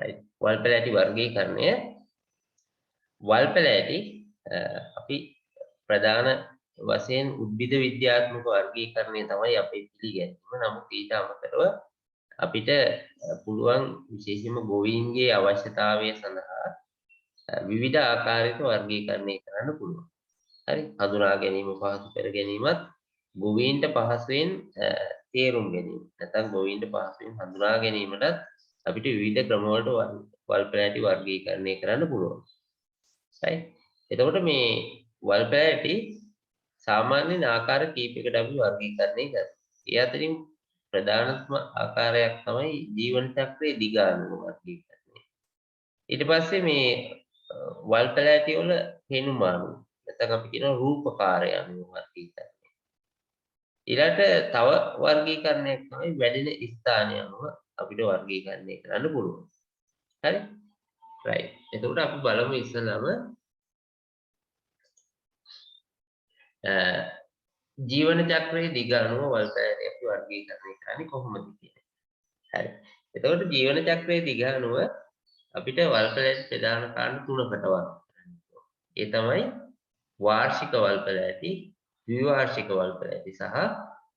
right වල් පැලෑටි වර්ගීකරණය වල් පැලෑටි අපි ප්‍රධාන වශයෙන් උද්භිද විද්‍යාත්මක වර්ගීකරණය තමයි අපේ පිළිගැනීම. නමුත් ඊට අමතරව අපිට පුළුවන් විශේෂයෙන්ම ගොවීන්ගේ අවශ්‍යතාවය සඳහා විවිධ ආකාරයක වර්ගීකරණය කරන්න පුළුවන්. හරි හඳුනා ගැනීම පහසු කර ගැනීමත් ගොවීන්ට පහසුවෙන් තේරුම් ගැනීම නැත්නම් ගොවීන්ට පහසුවෙන් හඳුනා ගැනීමටත් අපිට විවිධ ක්‍රම වලට වල් පැලෑටි වර්ගීකරණය කරන්න පුළුවන්. right එතකොට මේ වල් පැලෑටි සාමාන්‍යයෙන් ආකාර කීපයකට අපි වර්ගීකරණය කරනවා. ඒ අතරින් ප්‍රධානම ආකාරයක් තමයි ජීවන චක්‍රයේ දිග අණුව වර්ගීකරණය. ඊට පස්සේ මේ වල් පැලෑටි වල පෙනුම අණුව නැත්නම් අපි කියන රූපකාරය අණුව වර්ගීකරණය. ඊළඟට තව වර්ගීකරණයක් තමයි වැඩෙන ස්ථානය අණුව අපිට වර්ගීකරණය කරන්න පුළුවන්. හරි? right. එතකොට අපි බලමු ඉස්සෙල්ලාම ජීවන චක්‍රයේ දිග අණුව වල් පැලෑටි අපි වර්ගීකරණය කරන්නේ කොහොමද කියන්නේ. හරි. එතකොට ජීවන චක්‍රයේ දිග අණුව අපිට වල් පැලෑටි ප්‍රධාන කාරණ තුනකට වර්ග කරන්න. ඒ තමයි වාර්ෂික වල් පැලෑටි, ද්විවාර්ෂික වල් පැලෑටි සහ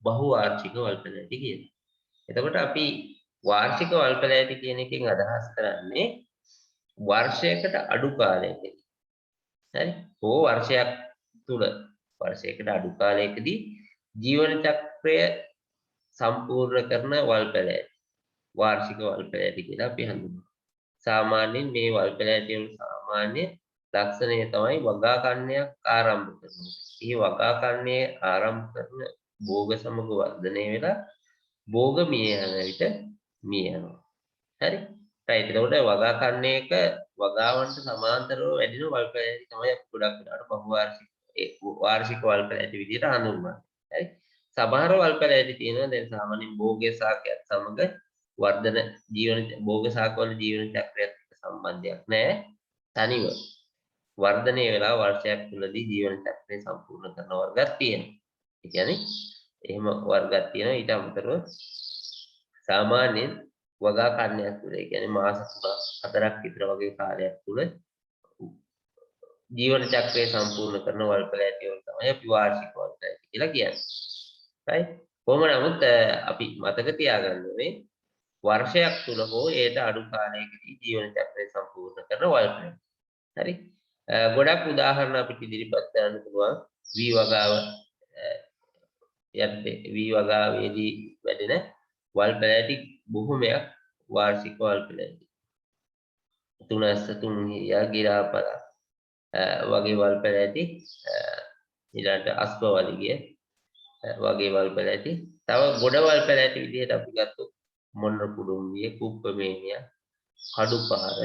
බහුවාර්ෂික වල් පැලෑටි කියලා. එතකොට අපි වාර්ෂික වල් පැලෑටි කියන එකෙන් අදහස් කරන්නේ වර්ෂයකට අඩු කාලයකදී. හරි? ඕ වර්ෂයක් තුල වර්ෂයකට අඩු කාලයකදී ජීවන චක්‍රය සම්පූර්ණ කරන වල් පැලෑටි වාර්ෂික වල් පැලෑටි කියලා අපි හඳුන්වනවා. සාමාන්‍යයෙන් මේ වල් පැලෑටි වල සාමාන්‍ය ලක්ෂණය තමයි වගා කන්නයක් ආරම්භ කරනවා. මේ වගා කන්නේ ආරම්භ කරන භෝග සමග වර්ධනය වෙලා භෝග මිය යන විට මිය යනවා. හරි? right. එතකොට වගා කන්නේක වගාවන්ට සමාන්තරව වැඩින වල් පැලෑටි තමයි අපි ගොඩක් වෙලාවට බහුවාර්ෂික වාර්ෂික වල් පැලෑටි විදිහට හඳුන්වන්නේ. හරි? සමහර වල් පැලෑටි තියෙනවා දැන් සාමාන්‍යයෙන් භෝගය සාකයක් සමග වර්ධන ජීවන භෝග සාකවල ජීවන චක්‍රයත් එක්ක සම්බන්ධයක් නැහැ. තනිව වර්ධනය වෙලා වර්ෂයක් තුලදී ජීවන චක්‍රය සම්පූර්ණ කරන වර්ගයක් තියෙනවා. ඒ කියන්නේ එහෙම වර්ගයක් තියෙනවා. ඊට අමතරව සාමාන්‍යයෙන් වගා කන්නයක් තුල ඒ කියන්නේ මාස 3-4ක් විතර වගේ කාලයක් තුල ජීවන චක්‍රය සම්පූර්ණ කරන වල් පැලෑටි වල තමයි අපි වාර්ෂික වල් පැලෑටි කියලා කියන්නේ. right? කොහොම නමුත් අපි මතක තියාගන්න ඕනේ වර්ෂයක් තුල හෝ ඒට අඩු කාලයකදී ජීවන චක්‍රය සම්පූර්ණ කරන වල් පැලෑටි. හරි? ගොඩක් උදාහරණ අපිට ඉදිරිපත් කරන්න පුළුවන් වී වගාව යද්දී වී වගාවේදී වැඩෙන වල් පැලෑටි බොහොමයක් වාර්ෂික වල් පැලෑටි. තුනස්ස තුන්හිරියා ගිරාපල වගේ වල් පැලෑටි ඊළඟට අස්පවලිගය වගේ වල් පැලෑටි තව ගොඩ වල් පැලෑටි විදිහට අපි ගත්තොත් මොණ්ඩ කුඩුම්බිය කුප්පමේනිය කඩුපාර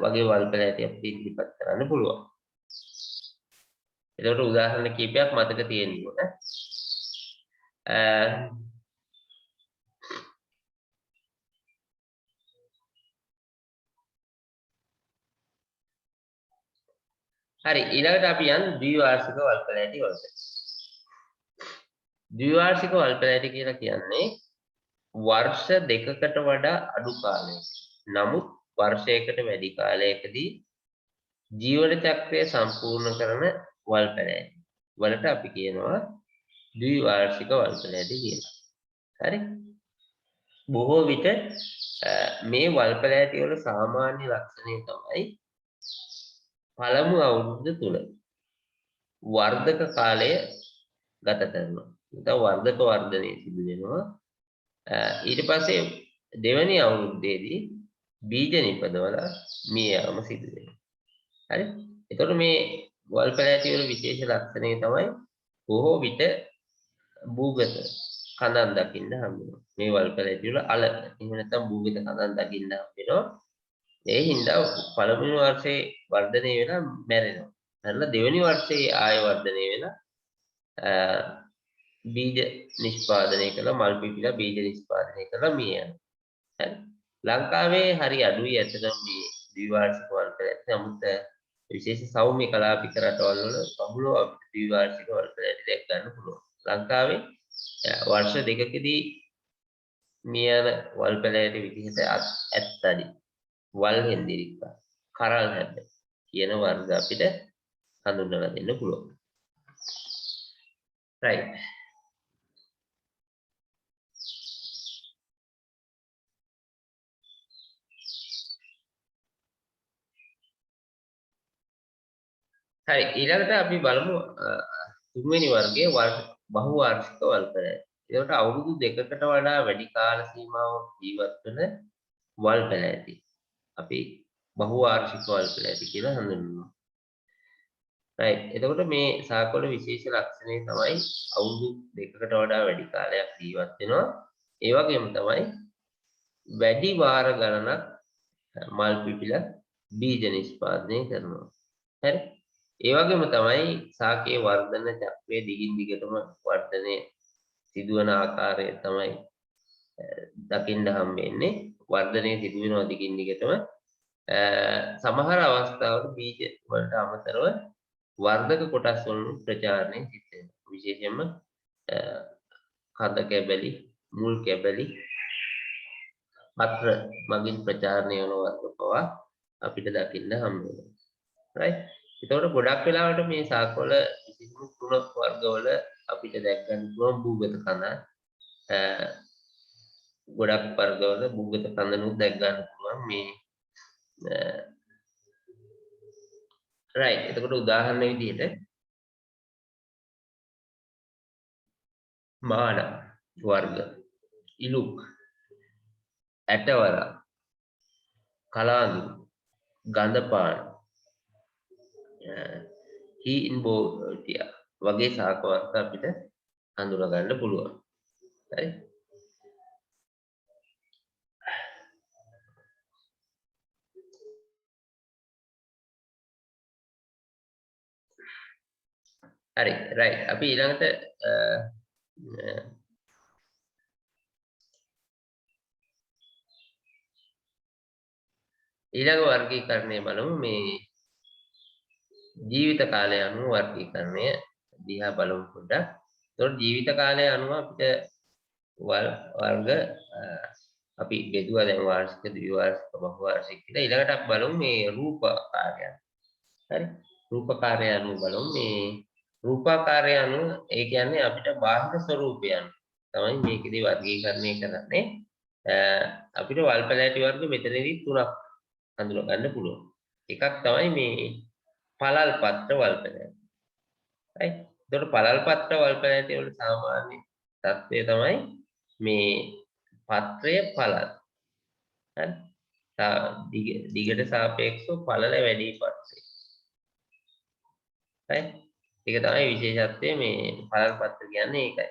වගේ වල් පැලෑටි අපිට ඉදිරිපත් කරන්න පුළුවන්. ඒකට උදාහරණ කීපයක් මතක තියෙන්න ඕන. හරි ඊළඟට අපි යන් ද්විවාර්ෂික වල් පැලෑටි වලට. ද්විවාර්ෂික වල් පැලෑටි කියලා කියන්නේ වර්ෂ දෙකකට වඩා අඩු කාලයක. නමුත් වර්ෂයකට වැඩි කාලයකදී ජීවන චක්‍රය සම්පූර්ණ කරන වල් පැලෑටි වලට අපි කියනවා ද්විවාර්ෂික වල් පැලෑටි කියලා. හරි? බොහෝ විට මේ වල් පැලෑටි වල සාමාන්‍ය ලක්ෂණය තමයි පළමු අවුරුද්ද තුල වර්ධක කාලය ගත කරනවා. නැත්නම් වර්ධක වර්ධනය සිදු වෙනවා. ඊට පස්සේ දෙවැනි අවුරුද්දේදී බීජ නිපදවලා මිය යාම සිදු වෙනවා. හරි? එතකොට මේ වල් පැලෑටි වල විශේෂ ලක්ෂණය තමයි බොහෝ විට භූගත කඳන් දකින්න හම්බ වෙනවා. මේ වල් පැලෑටි වල අල එහෙම නැත්නම් භූගත කඳන් දකින්න හම්බ වෙනවා. ඒ හින්දා පළමුව වර්ෂයේ වර්ධනය වෙලා මැරෙනවා. මැරලා දෙවෙනි වර්ෂයේ ආය වර්ධනය වෙලා බීජ නිෂ්පාදනය කළා මල් පිපිලා බීජ නිෂ්පාදනය කළා මිය යනවා. හරි. ලංකාවේ හරි අඩුයි ඇත්තටම මේ ද්විවාර්ෂික වල් පැලෑටි. නමුත් විශේෂ සෞම්‍ය කලාපික රටවල් වල බහුලව අපිට ද්විවාර්ෂික වල් පැලෑටි දැක් ගන්න පුළුවන්. ලංකාවේ වර්ෂ දෙකකදී මියන වල් පැලෑට විදිහට ඇත්තඩි වල් හෙන්දිරික්ක කරල් හැඩ කියන වර්ග අපිට හඳුන්වලා දෙන්න පුළුවන්. right. හරි ඊළඟට අපි බලමු තුන්වෙනි වර්ගයේ බහු වාර්ෂික වල් පැලෑටි. ඒකට අවුරුදු 2කට වඩා වැඩි කාල සීමාවක් ජීවත් වෙන වල් පැලෑටි අපි බහු වාර්ෂික වල් පැලෑටි කියලා හඳුන්වනවා. right. එතකොට මේ සාකවල විශේෂ ලක්ෂණය තමයි අවුරුදු 2කට වඩා වැඩි කාලයක් ජීවත් වෙනවා. ඒ වගේම තමයි වැඩි වාර ගණනක් මල් පිපිලා බීජ නිෂ්පාදනය කරනවා. හරි. ඒ වගේම තමයි සාකයේ වර්ධන චක්‍රයේ දිගින් දිගටම වර්ධනය සිදුවන ආකාරය තමයි දකින්න හම්බෙන්නේ. වර්ධනය සිදු වෙනවා දිගින් දිගටම. සමහර අවස්ථාවල බීජ වලට අමතරව වර්ධක කොටස් වලින් ප්‍රචාරණය සිද්ධ වෙනවා. විශේෂයෙන්ම කඳ කැබලි, මුල් කැබලි, පත්‍ර මගින් ප්‍රචාරණය වන වර්ග පවා අපිට දකින්න හම්බ වෙනවා. right. ඒතකොට ගොඩක් වෙලාවට මේ සාකවල විශේෂම තුනක් වර්ගවල අපිට දැක් ගන්න පුළුවන් භූගත කඳ. ගොඩක් වර්ගවල භූගත කඳනුත් දැක් ගන්න පුළුවන් මේ right. එතකොට උදාහරණ විදිහට මාන වර්ග, ඉලුක්, ඇටවර, කලාඳු, ගඳපාන, හීන්බෝටියා වගේ සාක වර්ග අපිට හඳුනා ගන්න පුළුවන්. හරි. හරි right. අපි ඊළඟට ඊළඟ වර්ගීකරණය බලමු. මේ ජීවිත කාලය අනුව වර්ගීකරණය දිහා බලමු පොඩ්ඩක්. ඒතකොට ජීවිත කාලය අනුව අපිට වර්ග අපි බෙදුවා දැන් වාර්ෂික, ද්විවාර්ෂික, බහුවාර්ෂික කියලා. ඊළඟට අපි බලමු මේ රූපාකාරයන්. හරි. රූපාකාරය අනුව බලමු. මේ රූපාකාරය අනුව ඒ කියන්නේ අපිට බාහිර ස්වરૂපයන් තමයි මේකෙදී වර්ගීකරණය කරන්නේ. අපිට වල් පැලෑටි වර්ග මෙතනදී තුනක් හඳුනා ගන්න පුළුවන්. එකක් තමයි මේ පළල් පත්‍ර වල් පැලෑටි. right. ඒතකොට පළල් පත්‍ර වල් පැලෑටි වල සාමාන්‍ය තත්ත්වය තමයි මේ පත්‍රය පළල්. හරි. දිගට සාපේක්ෂව පළල වැඩි පත්‍රය. right. ඒක තමයි විශේෂත්වය මේ පළල් පත්‍ර කියන්නේ ඒකයි.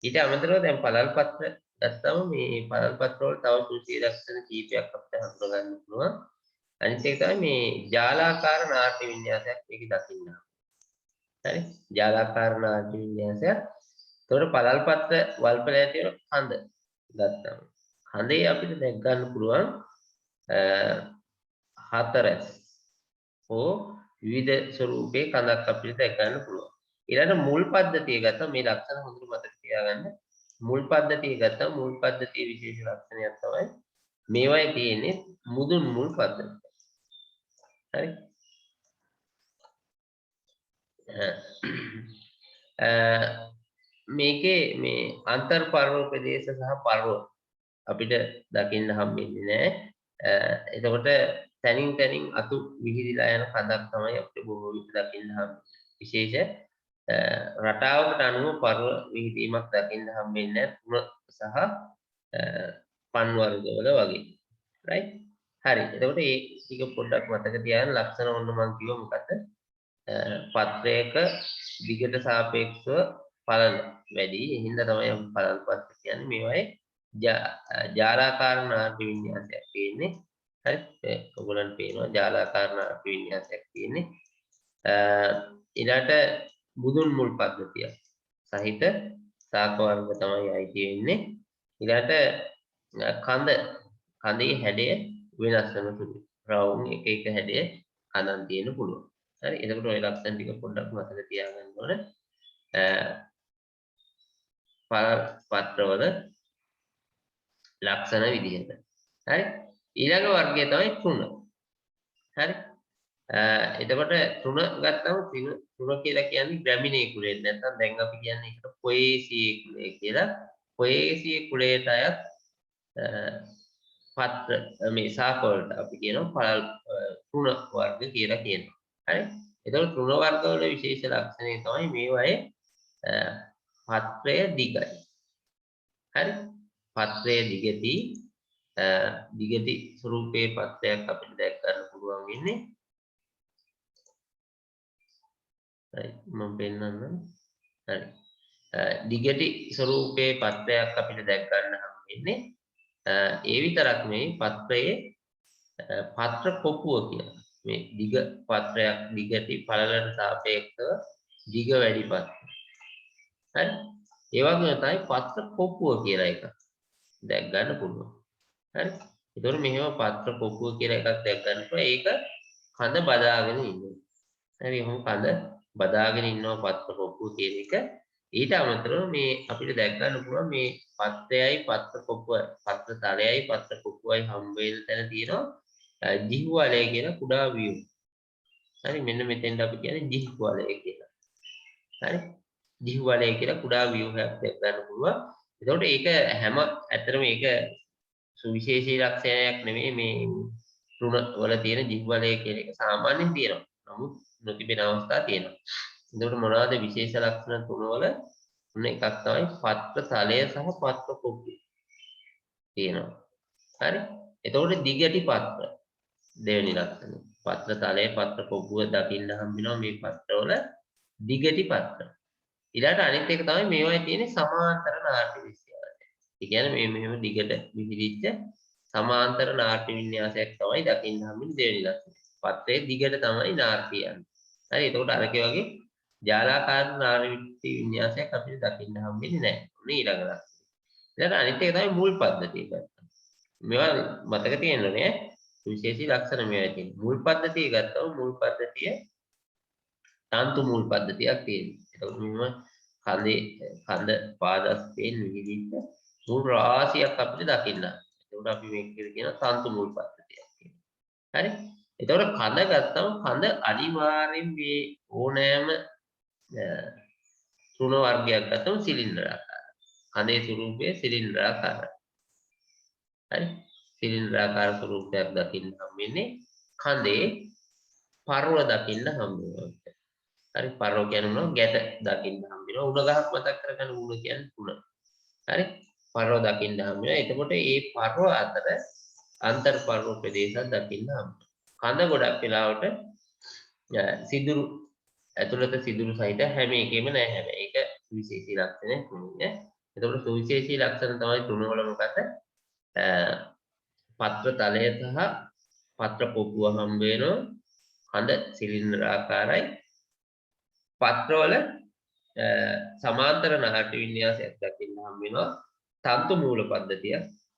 ඊට අමතරව දැන් පළල් පත්‍ර ගත්තම මේ පළල් පත්‍ර වල තව සුවිශේෂී ලක්ෂණ කීපයක් අපිට හඳුනා ගන්න පුළුවන්. අනිත් එක තමයි මේ ජාලාකාර නාට්‍ය වින්‍යාසයක් මේක දකින්න. හරි. ජාලාකාර නාට්‍ය වින්‍යාසයක්. ඒතකොට පළල් පත්‍ර වල් පැලෑටි වල කඳ ගත්තම කඳේ අපිට දැක් ගන්න පුළුවන් හතරස් හෝ විවිධ ස්වරූපයේ කඳක් අපිට දැක් ගන්න පුළුවන්. ඊළඟ මුල් පද්ධතිය ගත්තා මේ ලක්ෂණ හොඳට මතක තියාගන්න. මුල් පද්ධතිය ගත්තා මුල් පද්ධතියේ විශේෂ ලක්ෂණයක් තමයි මේවයි තියෙන්නේ මුදුන් මුල් පද්ධතිය. හරි. මේකේ මේ අන්තර් පර්ව ප්‍රදේශ සහ පර්ව අපිට දකින්න හම්බෙන්නේ නැහැ. එතකොට තනින් තනින් අතු විහිදිලා යන කඳක් තමයි අපිට බොහෝ විට දකින්න හම්බෙන්නේ. විශේෂ රටාවකට අනුව පර්ව විහිදීමක් දකින්න හම්බෙන්නේ නැහැ. තුන සහ පන් වර්ගවල වගේ. right. හරි. එතකොට මේ ටික පොඩ්ඩක් මතක තියාගන්න. ලක්ෂණ ඔන්න මම කිව්ව මොකද? පත්‍රයක දිගට සාපේක්ෂව පළල වැඩි. ඒ හින්දා තමයි පළල් පත්‍ර කියන්නේ. මේවායේ ජාලාකාර නාට්‍ය වින්‍යාසයක් තියෙන්නේ. හරි. ඔයගොල්ලන්ට පේනවා ජාලාකාර නාට්‍ය වින්‍යාසයක් තියෙන්නේ. ඊළාට මුදුන් මුල් පද්ධතිය සහිත සාක වර්ග තමයි අයිති වෙන්නේ. ඊළාට කඳේ හැඩය වෙනස් වෙන සුළු. රවුම් එක එක හැඩය කඳන් තියෙන්න පුළුවන්. හරි. එතකොට ඔය ලක්ෂණ ටික පොඩ්ඩක් මතක තියාගන්න ඕනේ. පත්‍රවල ලක්ෂණ විදිහට. හරි. ඊළඟ වර්ගය තමයි තෘණ. හරි. එතකොට තෘණ ගත්තම තෘණ කියලා කියන්නේ ග්‍රැමිනේ කුලයෙන්. නැත්නම් දැන් අපි කියන්නේ ඒකට පොයේසියේ කුලය කියලා. පොයේසියේ කුලයට අයත් පත්‍ර මේ ශාක වලට අපි කියනවා තෘණ වර්ග කියලා කියනවා. හරි. එතකොට තෘණ වර්ග වල විශේෂ ලක්ෂණය තමයි මේවායේ පත්‍රය දිගයි. හරි. පත්‍රය දිගටි ස්වරූපයේ පත්‍රයක් අපිට දැක් ගන්න පුළුවන් වෙන්නේ. හරි මම පෙන්නන්නම්. හරි. දිගටි ස්වරූපයේ පත්‍රයක් අපිට දැක් ගන්න හම් වෙන්නේ. ඒ විතරක් නෙවෙයි පත්‍රයේ පත්‍ර කොපුව කියලා. මේ දිග පත්‍රයක් දිගටි පළලට සාපේක්ෂව දිග වැඩි පත්‍ර. හරි. ඒ වගේම තමයි පත්‍ර කොපුව කියලා එකක් දැක් ගන්න පුළුවන්. හරි. ඒතකොට මෙහෙම පත්‍ර කොපුව කියලා එකක් දැක් ගන්න පුළුවන්. ඒක කඳ බදාගෙන ඉන්නවා. හරි. එහෙනම් කඳ බදාගෙන ඉන්නවා පත්‍ර කොපුව කියන එක. ඊට අමතරව මේ අපිට දැක් ගන්න පුළුවන් මේ පත්‍රයයි පත්‍ර කොපුවයි පත්‍ර තලයයි පත්‍ර කොපුවයි හම්බ වෙන තැන තියෙනවා ජිහ්වලය කියන කුඩා වියු. හරි. මෙන්න මෙතෙන්ට අපි කියන්නේ ජිහ්වලය කියලා. හරි. ජිහ්වලය කියලා කුඩා ව්‍යුහයක් දැක් ගන්න පුළුවන්. එතකොට ඒක හැම ඇත්තටම මේක සුවිශේෂී ලක්ෂණයක් නෙමෙයි මේ තෘණ වල තියෙන ජිහ්වලය කියන එක සාමාන්‍යයෙන් තියෙනවා. නමුත් නොතිබෙන අවස්ථා තියෙනවා. එතකොට මොනවාද විශේෂ ලක්ෂණ තෘණ වල? තුන එකක් තමයි පත්‍ර තලය සහ පත්‍ර කොපුව තියෙනවා. හරි. එතකොට දිගටි පත්‍ර දෙවෙනි ලක්ෂණය. පත්‍ර තලය පත්‍ර කොපුව දකින්න හම්බ වෙනවා මේ පත්‍රවල දිගටි පත්‍ර. ඊළඟට අනිත් එක තමයි මේවායේ තියෙන සමාන්තර නාට්‍ය විශ්යාසය. ඒ කියන්නේ මේ මෙහෙම දිගට විහිදිච්ච සමාන්තර නාට්‍ය වින්‍යාසයක් තමයි දකින්න හම්බෙන්නේ දෙවෙනි ලක්ෂණය. පත්‍රයේ දිගට තමයි නාට්‍ය යන්නේ. හරි. එතකොට අරකේ වගේ ජාලාකාර නාට්‍ය වින්‍යාසයක් අපිට දකින්න හම්බෙන්නේ නැහැ. ඔන්න ඊළඟ ලක්ෂණය. ඊළඟ අනිත් එක තමයි මුල් පද්ධතිය ගත්තා. මේවා මතක තියෙන්න ඕනේ. විශේෂී ලක්ෂණ මේවා තියෙන. මුල් පද්ධතිය ගත්තම මුල් පද්ධතිය තන්තු මුල් පද්ධතියක් තියෙනවා. එතකොට මෙන්න කඳ පාදස්පේන් විහිදිච්ච මුල් රාශියක් අපිට දකින්න. එතකොට අපි මේක කියන තන්තු මුල් පද්ධතියක් කියලා. හරි. එතකොට කඳ ගත්තම කඳ අනිවාර්යෙන් මේ ඕනෑම තෘණ වර්ගයක් ගත්තම සිලින්ඩරාකාරයි. කඳේ ස්වරූපය සිලින්ඩරාකාරයි. හරි. සිලින්ඩරාකාර ස්වරූපයක් දකින්න හම්බෙන්නේ කඳේ පර්ව දකින්න හම්බ වෙනවා. හරි. පර්ව කියන්නේ මොනවද? ගැට දකින්න හම්බ වෙනවා. උණ ගහක් මතක් කරගන්න උණ කියන්නේ උණ. හරි. පර්ව දකින්න හම්බ වෙනවා. එතකොට මේ පර්ව අතර අන්තර් පර්ව ප්‍රදේශයක් දකින්න හම්බ වෙනවා. කඳ ගොඩක් වෙලාවට සිදුරු ඇතුළත සිදුරු සහිත හැම එකෙම නෑ හැබැයි. ඒක සුවිශේෂී ලක්ෂණයක් නෙමෙයි. එතකොට සුවිශේෂී ලක්ෂණ තමයි තුනවල මොකද? පත්‍ර තලය සහ පත්‍ර කොපුව හම්බ වෙනවා. කඳ සිලින්ඩරාකාරයි. පත්‍රවල සමාන්තර නාට්‍ය වින්‍යාසයක් දකින්න හම්බ වෙනවා. තන්තු මූල පද්ධතිය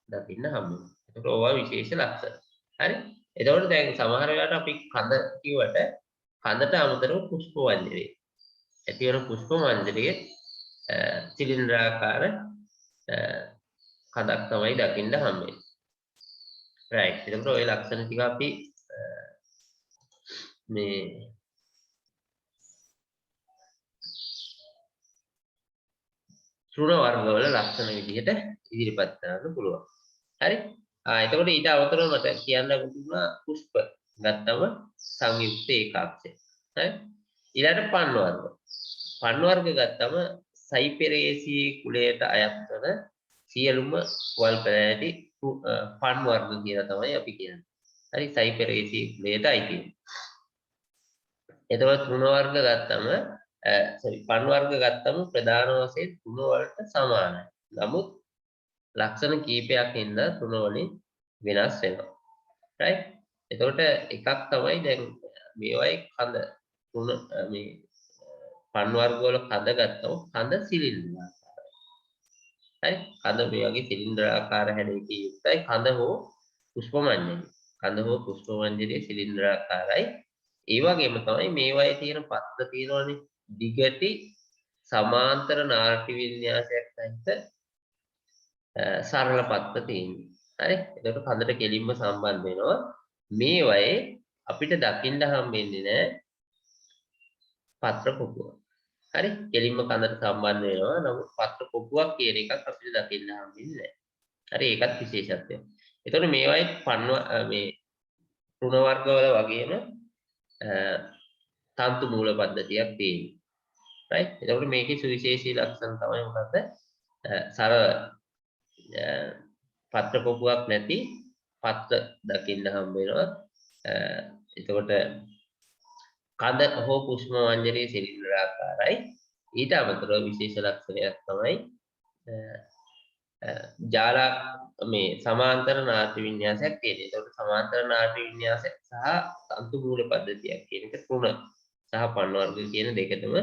දකින්න හම්බ වෙනවා. ඒකට ඕවා විශේෂ ලක්ෂණ. හරි. එතකොට දැන් සමහර වෙලාවට අපි කඳ කිව්වට කඳට අමතරව පුෂ්ප වංජරේ. ඇති වෙන පුෂ්ප මංජරයේ සිලින්ඩරාකාර කඳක් තමයි දකින්න හම්බ වෙන්නේ. රයිට්. එතකොට ওই ලක්ෂණ ටික අපි මේ තෘණ වර්ගවල ලක්ෂණ විදිහට ඉදිරිපත් කරන්න පුළුවන්. හරි. එතකොට ඊට අවතරව මට කියන්න පුළුවන් පුෂ්ප ගත්තම සංයුක්ත ඒකාක්ෂය. හරි. ඊළඟට පන් වර්ග. පන් වර්ග ගත්තම සයිපෙරේසී කුලයට අයත් වන සියලුම වල් පැලෑටි පන් වර්ග කියලා තමයි අපි කියන්නේ. හරි. සයිපෙරේසී කුලයට අයිති. එතකොට තෘණ වර්ග ගත්තම පන් වර්ග ගත්තම ප්‍රධාන වශයෙන් තෘණ වලට සමානයි. නමුත් ලක්ෂණ කීපයක් හින්දා තෘණ වලින් වෙනස් වෙනවා. රයිට්. එතකොට එකක් තමයි දැන් මේවයි කඳ තෘණ මේ පන් වර්ග වල කඳ ගත්තම කඳ සිලින්ඩරාකාරයි. හරි. කඳ මේ වගේ සිලින්ඩරාකාර හැඩයකින් යුක්තයි. කඳ හෝ පුෂ්ප මංජරි. කඳ හෝ පුෂ්ප මංජරිය සිලින්ඩරාකාරයි. ඒ වගේම තමයි මේවායේ තියෙන පත්‍ර තියෙනවනේ දිගටි සමාන්තර නාට්‍ය වින්‍යාසයක් සහිත සරල පත්ත තියෙන්නේ. හරි. එතකොට කඳට කෙලින්ම සම්බන්ධ වෙනවා. මේ වයේ අපිට දකින්න හම්බෙන්නේ නැහැ පත්‍ර පොකුව. හරි. කෙලින්ම කඳට සම්බන්ධ වෙනවා. නමුත් පත්‍ර පොකුවක් කියන එකක් අපිට දකින්න හම්බෙන්නේ නැහැ. හරි. ඒකත් විශේෂත්වයක්. එතකොට මේ වයේ මේ ඍණ වර්ගවල වගේම තන්තු මූල පද්ධතියක් තියෙනවා. right. එතකොට මේකේ සුවිශේෂී ලක්ෂණ තමයි මොකද්ද? සරල පත්‍ර පොකුවක් නැති පත්‍ර දකින්න හම්බ වෙනවා. එතකොට කඳ හෝ පුෂ්ම මංජරයේ සිලින්ඩරාකාරයි. ඊට අමතරව විශේෂ ලක්ෂණයක් තමයි ජාලා මේ සමාන්තර නාට්‍ය වින්‍යාසයක් තියෙනවා. ඒකට සමාන්තර නාට්‍ය වින්‍යාසයක් සහ තන්තු මූල පද්ධතියක් කියන එක තුන සහ පන් වර්ග කියන දෙකටම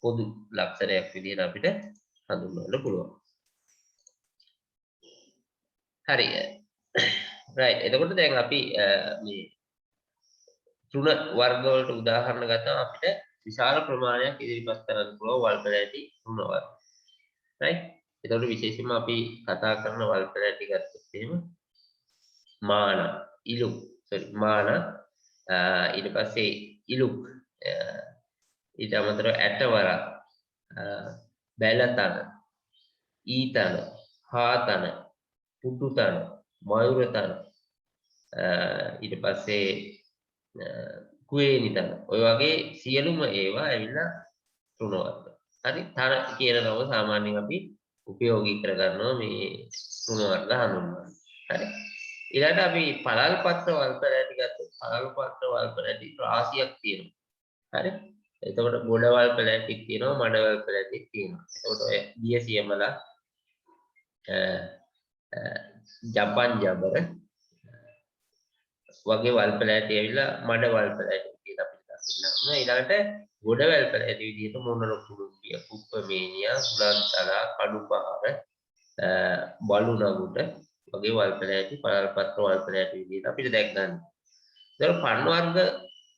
පොදු ලක්ෂණයක් විදිහට අපිට හඳුන්වන්න පුළුවන්. හරි. right. එතකොට දැන් අපි මේ තුන වර්ග වලට උදාහරණ ගත්තාම අපිට විශාල ප්‍රමාණයක් ඉදිරිපත් කරන්න පුළුවන් වල් පැලෑටි තුන වර්ග. right. එතකොට විශේෂයෙන්ම අපි කතා කරන වල් පැලෑටි ගත්තොත් එහෙම මාන, ඉලුක්, මාන ඊට පස්සේ ඉලුක් ඊට අමතරව ඇටවර, බැලතන, ඊතන, හාතන, පුටුතන, මයුරතන ඊට පස්සේ කුවේනිතන ඔය වගේ සියලුම ඒවා ඇවිල්ලා තුන වර්ග. හරි. තන කියන නම සාමාන්‍යයෙන් අපි උපයෝගී කරගන්නවා මේ තුන වර්ග හඳුන්වන්න. හරි. ඊළඟට අපි පළල් පත්‍ර වල් පැලෑටි ගත්තොත් පළල් පත්‍ර වල් පැලෑටි රාශියක් තියෙනවා. හරි. එතකොට ගොඩ වල් පැලෑටික් තියෙනවා, මඩ වල් පැලෑටික් තියෙනවා. එතකොට ඔය දියසියමල ජපන් ජබර වගේ වල් පැලෑටි ඇවිල්ලා මඩ වල් පැලෑටි කියලා අපිට දකින්න. ඊළඟට ගොඩ වල් පැලෑටි විදිහට මොනර කුරුපිය, කුප්පමේනියා, සුලන්තලා, කඩුපහර, බලු නගුට වගේ වල් පැලෑටි පළල් පත්‍ර වල් පැලෑටි විදිහට අපිට දැක් ගන්න. ඒතර පන් වර්ග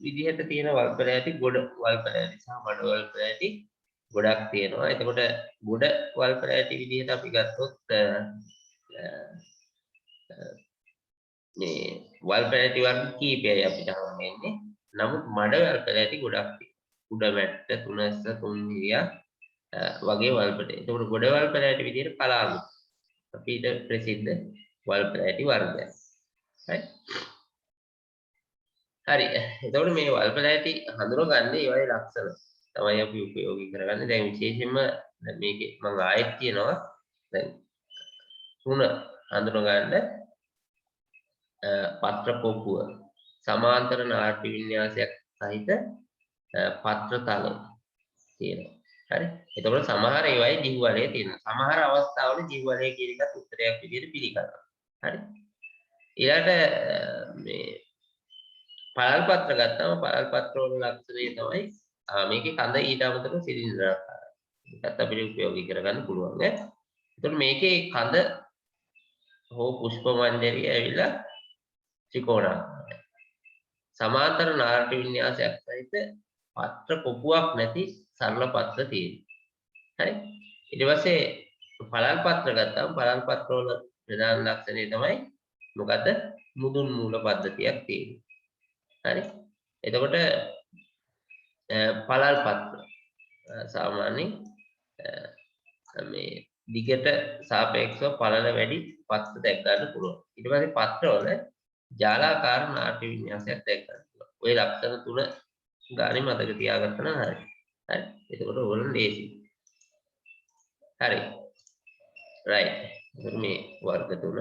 විදිහට තියෙන වල් පැලෑටි ගොඩ වල් පැලෑටි සහ මඩ වල් පැලෑටි ගොඩක් තියෙනවා. එතකොට ගොඩ වල් පැලෑටි විදිහට අපි ගත්තොත් මේ වල් පැලෑටි වර්ග කීපයයි අපිට හම්බෙන්නේ. නමුත් මඩ වල් පැලෑටි ගොඩක් තියෙනවා. උඩ මැට්ට, තුනස්ස, තුන්හිරියා වගේ වල් පැලෑටි. එතකොට ගොඩ වල් පැලෑටි විදිහට කලාමු අපිට ප්‍රසිද්ධ වල් පැලෑටි වර්ගයක්. හරි. එතකොට මේ වල් පැලෑටි හඳුනගන්නේ ඒ වගේ ලක්ෂණ තමයි අපි උපයෝගී කරගන්නේ. දැන් විශේෂයෙන්ම මේකේ මම ආයෙත් කියනවා දැන් තුන හඳුනගන්න පත්‍ර පොකුව සමාන්තර නාට්‍ය වින්‍යාසයක් සහිත පත්‍ර තල තියෙනවා. හරි. එතකොට සමහර ඒවායේ ජීවවලය තියෙනවා. සමහර අවස්ථාවල ජීවවලය කියන එකත් උත්තරයක් විදිහට පිළිගන්නවා. හරි. ඊළඟට මේ පළල් පත්‍ර ගත්තාම පළල් පත්‍ර වල ලක්ෂණය තමයි මේකේ කඳ ඊට අමතරව සිලින්ඩරාකාරයි. ඒකත් අපිට උපයෝගී කරගන්න පුළුවන් නේ. එතකොට මේකේ කඳ හෝ පුෂ්ප මණ්ඩලය ඇවිල්ලා ත්‍රිකෝණාකාරයි. සමාන්තර නාට්‍ය වින්‍යාසයක් සහිත පත්‍ර පොකුවක් නැති සරල පත්‍ර තියෙනවා. හරි. ඊට පස්සේ පළල් පත්‍ර ගත්තාම පළල් පත්‍ර වල ප්‍රධාන ලක්ෂණය තමයි මොකද්ද? මුදුන් මූල පද්ධතියක් තියෙනවා. හරි. එතකොට පළල් පත්‍ර සාමාන්‍යයෙන් මේ දිගට සාපේක්ෂව පළල වැඩි පත්‍ර දැක් ගන්න පුළුවන්. ඊට පස්සේ පත්‍ර වල ජාලාකාර නාට්‍ය වින්‍යාසයක් දැක් ගන්න පුළුවන්. ওই ලක්ෂණ තුන ගානේ මතක තියාගත්තා නම් හරි. හරි. එතකොට ඕගොල්ලෝ ලේසි. හරි. right. එතකොට මේ වර්ග තුන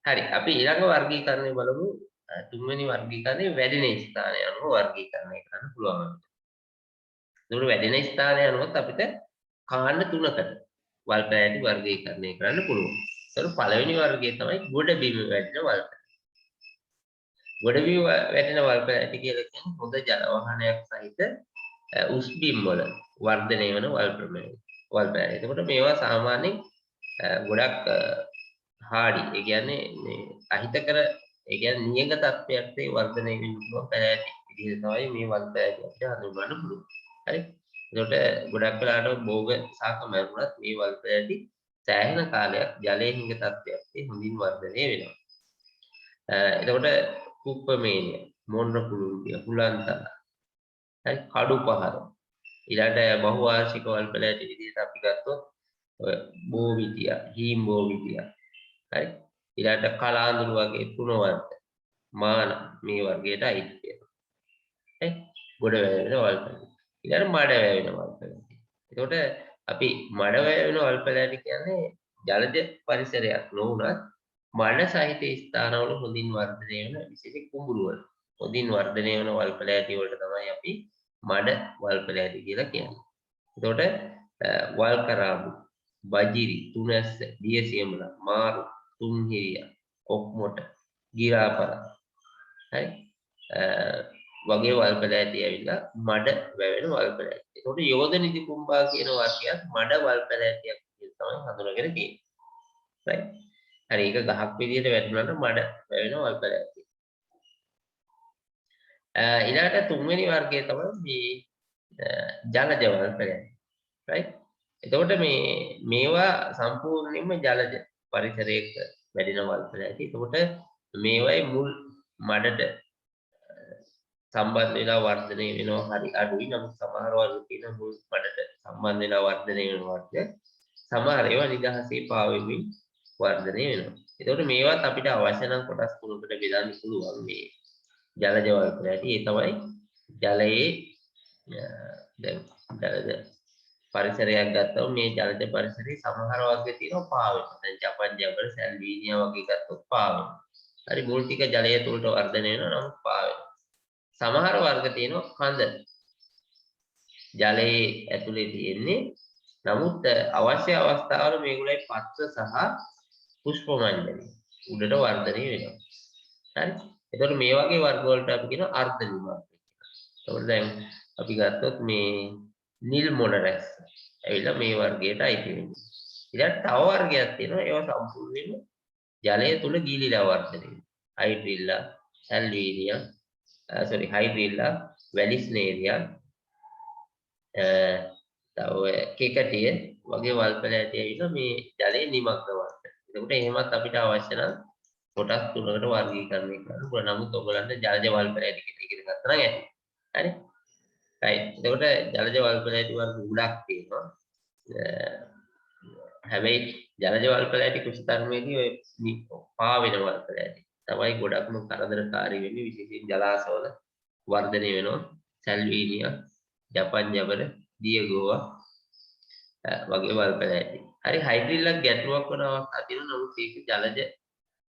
හරි. අපි ඊළඟ වර්ගීකරණය බලමු. තුන්වෙනි වර්ගීකරණය වැඩෙන ස්ථානය අනුව වර්ගීකරණය කරන්න පුළුවන්. ඒකට වැඩෙන ස්ථානය අනුවත් අපිට කාණ්ඩ තුනකට වල් පැලෑටි වර්ගීකරණය කරන්න පුළුවන්. ඒතර පළවෙනි වර්ගය තමයි ගොඩ බිම වැඩෙන වල් පැලෑටි. ගොඩබිම වැටෙන වල් පැලෑටි කියලා කියන්නේ හොඳ ජල වහනයක් සහිත උස් බිම් වල වර්ධනය වෙන වල් ප්‍රමාණය. වල් පැලෑටි. එතකොට මේවා සාමාන්‍යයෙන් ගොඩක් හාඩි. ඒ කියන්නේ මේ අහිතකර ඒ කියන්නේ නියඟ තත්ත්වයක් තේ වර්ධනය වෙන්න පුළුවන් පැලෑටි. විදිහට තමයි මේ වල් පැලෑටි අපිට හඳුන්වන්න පුළුවන්. හරි. එතකොට ගොඩක් වෙලාවට භෝග ශාක මැරුණත් මේ වල් පැලෑටි සෑහෙන කාලයක් ජලයේ හිඟ තත්ත්වයක් තේ හොඳින් වර්ධනය වෙනවා. එතකොට කුප්පමේනිය, මොන්න කුළුම්බිය, හුලන්තල, හරි කඩු පහර. ඊළඟට බහුවාර්ෂික වල් පැලෑටි විදිහට අපි ගත්තොත් ඔය බෝවිතිය, හීම් බෝවිතිය. හරි. ඊළඟට කලාඳුරු වගේ තුනවර්ග මාන මේ වර්ගයට අයිති වෙනවා. හරි. ගොඩ වැවෙන වල් පැලෑටි. ඊළඟට මඩ වැවෙන වල් පැලෑටි. එතකොට අපි මඩ වැවෙන වල් පැලෑටි කියන්නේ ජලජ පරිසරයක් නොවුනත් මඩ සහිත ස්ථානවල හොඳින් වර්ධනය වෙන විශේෂ කුඹුරු වල හොඳින් වර්ධනය වෙන වල් පැලෑටි වලට තමයි අපි මඩ වල් පැලෑටි කියලා කියන්නේ. එතකොට වල් කරාබු, බජිරි, තුනැස්ස, දියසියමල, මාරු, තුන්හිරිය, කොක්මොට, ගිරාපර. හරි. වගේ වල් පැලෑටි ඇවිල්ලා මඩ වැවෙන වල් පැලෑටි. එතකොට යෝධ නිදි කුම්භා කියන වර්ගයක් මඩ වල් පැලෑටියක් විදිහට තමයි හඳුනගෙන තියෙන්නේ. right. හරි ඒක ගහක් විදිහට වැටුණාට මඩ වැවෙන වල් පැලෑටි. ඊළඟට තුන්වෙනි වර්ගය තමයි මේ ජලජ වල් පැලෑටි. right. එතකොට මේවා සම්පූර්ණයෙන්ම ජලජ පරිසරයක වැඩෙන වල් පැලෑටි. එතකොට මේවයි මුල් මඩට සම්බන්ධ වෙලා වර්ධනය වෙනවා හරි අඩුයි. නමුත් සමහර වර්ග තියෙන මුල් මඩට සම්බන්ධ වෙලා වර්ධනය වෙන වර්ග සමහර ඒවා නිදහසේ පාවෙමින් වර්ධනය වෙනවා. එතකොට මේවත් අපිට අවශ්‍ය නම් කොටස් තුනකට බෙදන්න පුළුවන් මේ ජලජ වල් පැලෑටි. ඒ තමයි ජලයේ දැන් ජලජ පරිසරයක් ගත්තොත් මේ ජලජ පරිසරයේ සමහර වර්ග තියෙනවා පාවෙන. දැන් ජපන් ජබර සැල්වීනියා වගේ ගත්තොත් පාවෙන. හරි මුල් ටික ජලය තුලට වර්ධනය වෙනවා නමුත් පාවෙන. සමහර වර්ග තියෙනවා කඳ ජලයේ ඇතුලේ තියෙන්නේ. නමුත් අවශ්‍ය අවස්ථාවල මේගොල්ලේ පත්‍ර සහ පුෂ්ප මණ්ඩල උඩට වර්ධනය වෙනවා. හරි. එතකොට මේ වගේ වර්ග වලට අපි කියනවා අර්ධ විවර්ග කියලා. එතකොට දැන් අපි ගත්තොත් මේ නිල් මොනරැස් ඇවිල්ලා මේ වර්ගයට අයිති වෙනවා. ඊළඟ තව වර්ගයක් තියෙනවා ඒවා සම්පූර්ණයෙන්ම ජලය තුල ගිලිලා වර්ධනය වෙනවා. හයිඩ්‍රිල්ලා, සැල්වීනියා, හයිඩ්‍රිල්ලා, වැලිස්නේරියා, තව කෙකටිය වගේ වල් පැලෑටි ඇවිල්ලා මේ ජලයේ නිමග්න වර්ග. එතකොට එහෙමත් අපිට අවශ්‍ය නම් කොටස් තුනකට වර්ගීකරණය කරන්න පුළුවන්. නමුත් ඔයගලන්ට ජලජ වල් පැලෑටි කියලා ඉගෙන ගත්තා නම් ඇති. හරි. right. එතකොට ජලජ වල් පැලෑටි වර්ග ගොඩක් තියෙනවා. හැබැයි ජලජ වල් පැලෑටි කෘෂිකර්මයේදී ඔය පාවෙන වල් පැලෑටි තමයි ගොඩක්ම කරදරකාරී වෙන්නේ. විශේෂයෙන් ජලාශවල වර්ධනය වෙනවා. සැල්වීනියා, ජපන් ජබර, දියගෝවා වගේ වල් පැලෑටි. හරි හයිඩ්‍රිල්ලක් ගැටලුවක් වන අවස්ථා තියෙනවා. නමුත් ඒක ජලජ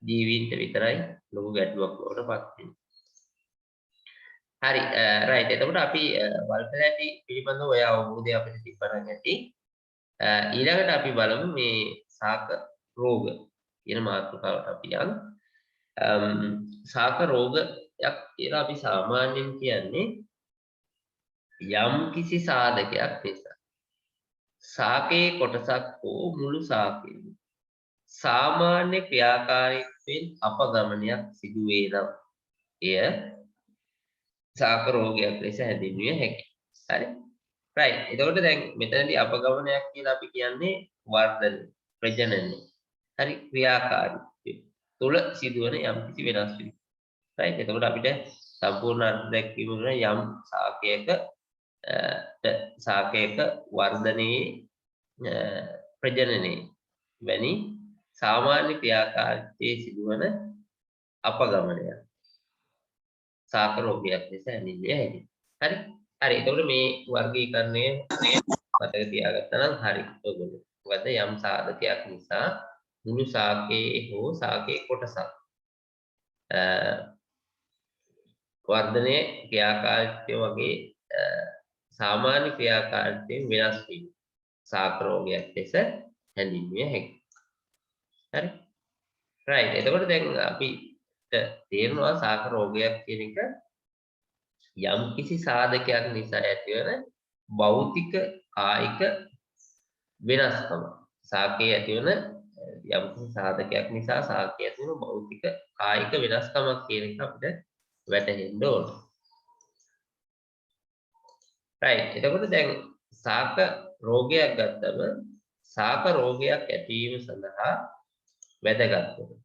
ජීවීන්ට විතරයි ලොකු ගැටලුවක් බවට පත් වෙන්නේ. හරි රයිට්. එතකොට අපි වල් පැලෑටි පිළිබඳව ඔය අවබෝධය අපිට තිබ්බනම් ඇති. ඊළඟට අපි බලමු මේ ශාක රෝග කියන මාතෘකාවට අපි යමු. ශාක රෝගයක් කියලා අපි සාමාන්‍යයෙන් කියන්නේ යම් කිසි සාධකයක් නිසා ශාකයේ කොටසක් හෝ මුළු ශාකයම සාමාන්‍ය ක්‍රියාකාරීත්වයෙන් අපගමනයක් සිදු වේ නම් එය ශාක රෝගයක් ලෙස හැඳින්විය හැකියි. හරි. right. එතකොට දැන් මෙතනදී අපගමනයක් කියලා අපි කියන්නේ වර්ධනය, ප්‍රජනනය. හරි ක්‍රියාකාරීත්වය තුල සිදුවන යම් කිසි වෙනස් වීමක්. right. එතකොට අපිට සම්පූර්ණ අර්ථ දැක්වීම කරන යම් ශාකයක වර්ධනයේ ප්‍රජනනයේ වැනි සාමාන්‍ය ක්‍රියාකාරීත්වයේ සිදුවන අපගමනයක් ශාක රෝගයක් ලෙස හැඳින්විය හැකියි. හරි. හරි. එතකොට මේ වර්ගීකරණය මතක තියාගත්තා නම් හරි. ඔයගොල්ලෝ. මොකද යම් සාධකයක් නිසා මුළු ශාකයේ හෝ ශාකයේ කොටසක් වර්ධනයේ ක්‍රියාකාරීත්වය වගේ සාමාන්‍ය ක්‍රියාකාරීත්වයෙන් වෙනස් වීම ශාක රෝගයක් ලෙස හැඳින්විය හැකියි. හරි. right. එතකොට දැන් අපි තේරෙනවා සාක රෝගයක් කියන එක යම් කිසි සාධකයක් නිසා ඇතිවන භෞතික කායික වෙනස්කම. සාකයේ ඇතිවන යම් කිසි සාධකයක් නිසා සාකයේ ඇතිවන භෞතික කායික වෙනස්කමක් කියන එක අපිට වැටහෙන්න ඕන. right. එතකොට දැන් සාක රෝගයක් ගත්තම සාක රෝගයක් ඇතිවීම සඳහා වැදගත් වෙනවා.